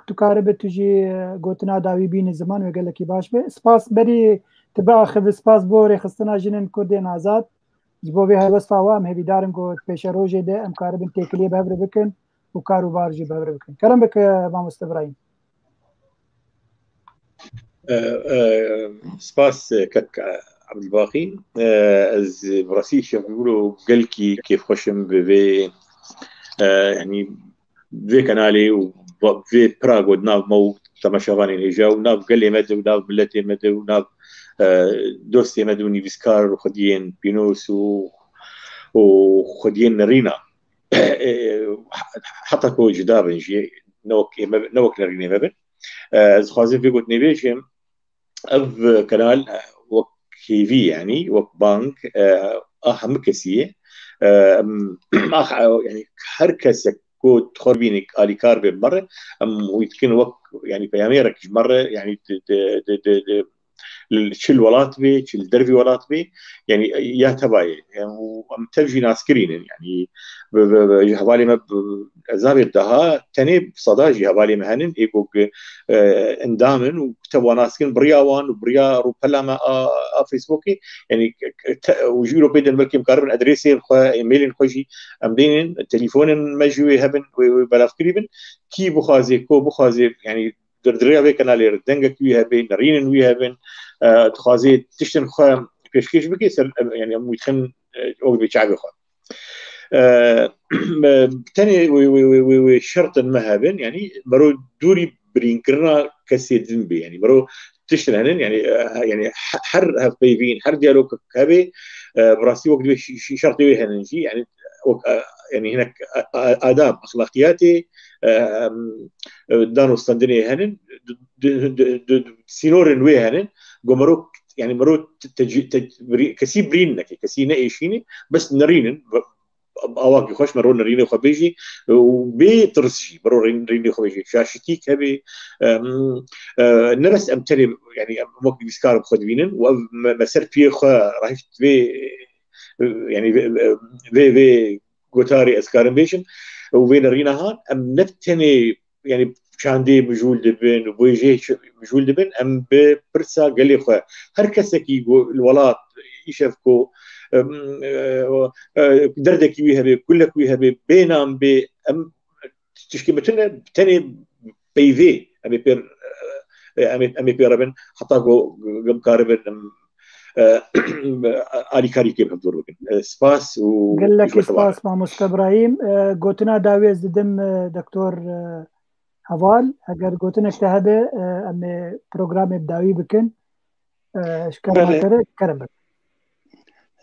تكارب تجي قوتنا داوي بين الزمان وقال لك باش به سباس بري تبع خذ سباس بوري خصنا جنن كردين آزاد جبو به الوسطه وام هبي دارم قوت پیش روجه ده ام كاربن تكليه بهبر بكن وكاروبار جي بهبر بكن كلام بك ما مستبراهيم سباس كك عبد الباقي از براسيش يقولوا قلكي كيف خشم بفي يعني في كنالي وفي براغ وناف مو تماشافاني نيجا وناف قلي مدو وناف ملتي مدو وناف دوستي مدو نيفسكار وخدين بينوس وخدين رينا حتى كو جدابن جي نوك نريني مبن از خوازي في قلت نيفيشم اف كنال وك تي في يعني وك بانك اهم كسيه يعني هركسك كو تخربينك الي كاربي مره ويتكن وك يعني بياميرك مره يعني تشيل ولات بي تشيل دربي ولات بي يعني يا تباي يعني تبجي ناس كرين يعني هبالي ما زابي دها تاني صداجي هبالي مهنن ايكو اندامن وكتبوا ناس كن برياوان وبريا روبلا ما فيسبوكي يعني وجيرو بيدن ملكي مقاربن ادريسي ايميلين خوشي امدين تليفون مجوي هبن وبلاغ قريبن كي بخازي كو بخازي يعني دردريا بي كنالير دنگك ويها بين نرين ويها بين تخازي تشتن خا بيشكيش بكي يعني متخن او بيشعب خا تاني وشرط المهابن يعني مرو دوري برينكرنا كسي ذنبي يعني مرو تشتن هنن يعني حر هفيفين حر ديالوج هبي براسي وقت شرطي هنن شي يعني هناك آداب أخلاقياتي دانو استندني هنن سينور وي هنن قمرو يعني مرو كسي برينك كسي نايشيني بس نرينن اواقي خوش مرو نريني خبيجي وبيترسجي مرو نريني خبيجي شاشتي كبي نرس امتلي يعني وقت بيسكار بخدوينن ومسر في خا رايت في يعني في قوتاري اسكارن بيشن وبين ريناهان ام نفتني يعني شاندي مجول دبن وبيجي مجول دبن ام ببرسا قال لي خويا هركسك يقول الولات يشافكو دردك ويها كلك ويها بينام ب ام تشكي مثلا تاني بيفي امي بير امي بيربن حتى قم كاربن آلی کاری که بهدور بکن سپاس و قال لك سپاس مع مست ابراهيم قوتنا داويز دم دكتور هوال اگر قوتنا اجتهد ام بروجرام بداوي بكن شكرا ما كره كرم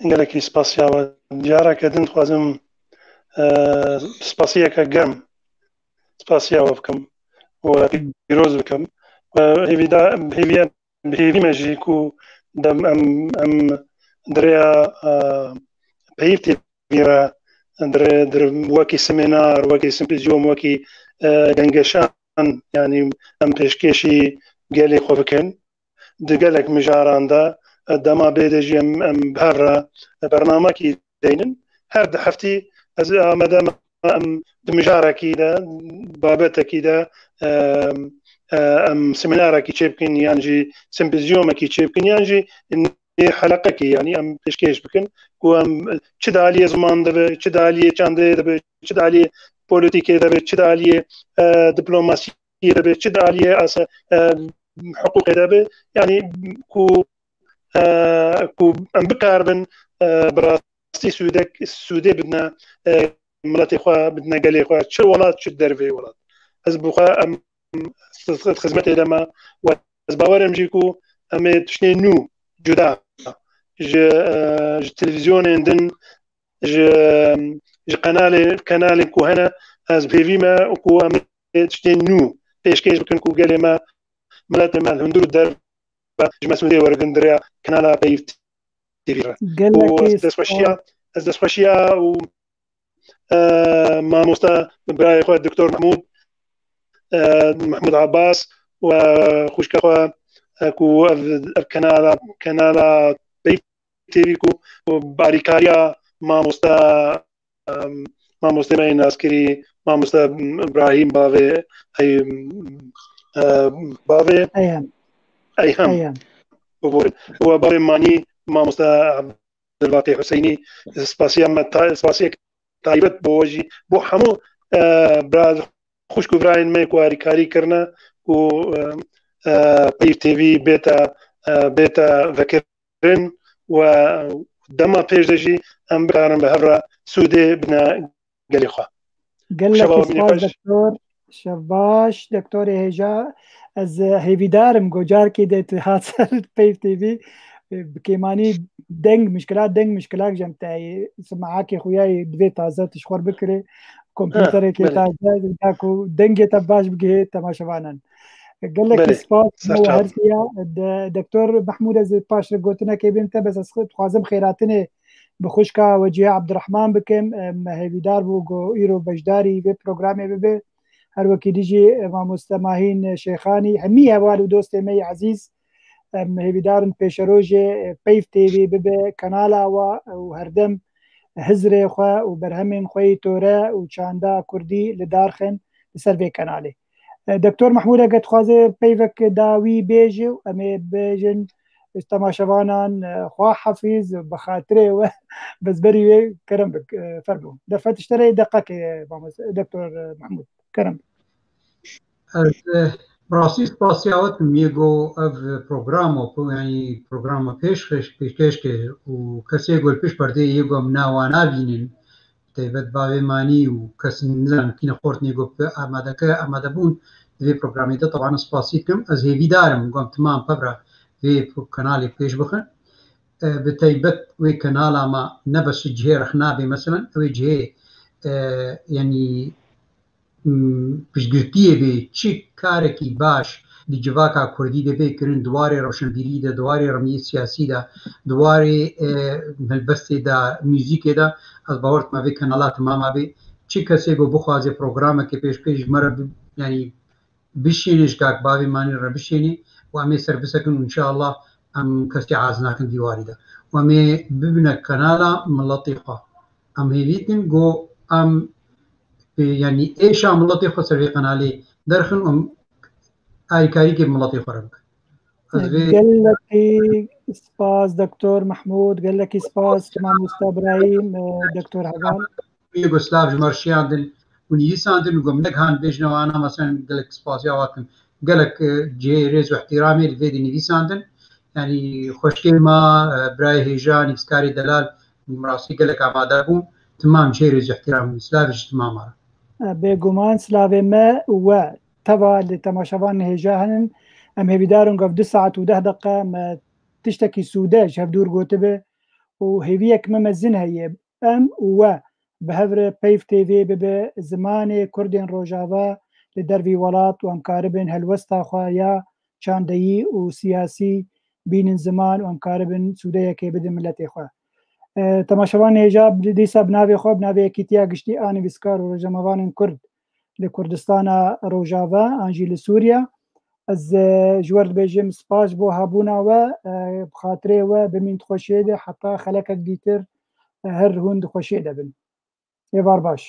قال لك سپاس يا ديارا كدن خوازم سپاسيه كجم سپاسيه وفكم وبيروز بكم هيفي ماجيكو دم ام دريا بيفتي فيرا در وكي سيمينار وكي سيمبوزيوم وكي دنگشان يعني ام بيشكيشي قالي خوفكن دقالك مجاران دا دما بيدجي ام بهرا برنامجي دينن هر دحفتي مدام ام دمجارة كيدا بابتا كيدا ام سيمينار كي تشيبكن يعني سيمبوزيوم كي تشيبكن يعني حلقه كي يعني ام بيشكيش بكن وام تشدالي زمان دبه تشدالي چانده دبه تشدالي بوليتيكي دبه تشدالي دبلوماسي دبه تشدالي اس حقوق دبه يعني كو ام بكاربن براستي سودك بدنا ملاتي خوا بدنا قالي خوا شو ولات شو درفي ولات از بخوا ام خدمتي لما باورم جيكو ام تشني نو جدا ج تلفزيون عندن ج قنال كوهنا از بيفي ما وكو ام تشني نو بيشكيش بكن كو قال ما ملات ما هندور در مسؤوليه ورغندريا قناه بيف تي في از دسوشيا و ما مستا براي خو الدكتور محمود عباس وخوش كخوا كو كنالا بيف تي في كو باريكاريا ما مستا مين عسكري ما مستا ابراهيم باوي اي باوي ايهم وباوي ماني ما مستا عبد الباقي حسيني سباسيا تايبت بوجي بو همو براز خوش کو براین میں کو کاری کرنا کو پی تی وی بيتا ذكرن ودما بيجي ام بكارن بهرة سودي بنا قليخه قال لك دكتور شباش دكتور هجا از هيفيدارم گوجار کی دت حاصل پی تی وی بكيماني دنگ مشكلات جمتاي سمعاك خوياي دوي تازه تشخور بكري كمبيوتر كي تاجه داكو دنگه تباش بگه تماشوانن قال لك سپاس هرسیا دکتور محمود از پاش گوتنه که بنت بس از خود خوازم خیراتنه بخوشکا وجیه عبدالرحمن بکم مهویدار بو گو ایرو بجداری به پروگرامی به هر وکی دیجی ما مستمعین شیخانی همی هوال و دوست می عزیز مهویدارن پیش روز پیف تیوی به کانالا و هردم هزر خوا و برهمین خوی توره و چاندا کردی لدارخن لسر به کانالی دکتور محمود قد خوازه پیفک داوی بیجی و امی بیجن تماشاوانان خوا حفیظ بخاطره و بس بری کرم بک فرمو دفعت اشتري دقيقة دكتور محمود كرم براسي سپاسیات میگو اف پروگرامو یعنی پروگرام پیشکش که و کسی گل پیش پرده یگو مناوانا بینین تیبت باوی مانی و کسی نزن کین خورد نیگو آماده بون دوی پروگرامی ده طبعا سپاسیت کم از هیوی دارم گم تمام پبرا وی کانالی پیش بخن بتیبت وی کانالا ما نبس جهه رخنابی مثلا وی جهه یعنی پشگرتیه به چی کارکی باش دی جواکا کردی ده بکرن دواره روشنبیری ده دواره رمی سیاسی ده دواره ملبستی ده موزیک ده از باورت ما به کانالات ما به چی کسی گو بخوازه پروگرام که پیش مره یعنی بشینش که باوی مانی را بشینی و امی سر بسکن انشاءالله ام کسی عاز نکن دیواری ده و امی ببینه کانالا ملطیقه ام هیویتن گو ام يعني ايش عملتي خسر في قنالي درخن اي كاري كيف ملتي خرب قال لك سباس دكتور محمود قال لك سباس مع مستر ابراهيم دكتور هبال يوغوسلاف جمرشي عندن ونيس عندن وقمنك هان بيجنا وانا مثلا قال لك سباس يا واكم قال لك جي ريز واحترامي لفيدي نيس عندن يعني خوشكي ما براي هيجان يسكاري دلال مراسي قال لك عمادابون تمام جي ريز واحترامي سلافش تمام بێگومان سلاوێ me و تەوا لە تەماشاوان هێژاهن ئەم هێویدارن گەف 2 ساعت و 10 دقه me tiştekî sûdeş hevdûr gotibe û hêviyek me mezin heye em we bi hevre peyv tv bibe zimanê Kurdên Rojava li dervî welat û em karibin helwesta xwe ya çandeyî û siyasî bînin ziman û em karibin sûdeyekê bidin milletê xwe تماشاوان هێژا دیسا بناوێ خۆ بناوێ یەکیتیا گشتی ئانیویسکار و ڕۆژەمەوانên کورد لە کوردستانە ڕۆژاوا ئانژی لە سووریا ez ji we dibêjim spas بۆ hebûna we bixatirê we bimîn dixweşiyê de heta xelekek dîtir her hûn dixweşiyê de bin êvar baş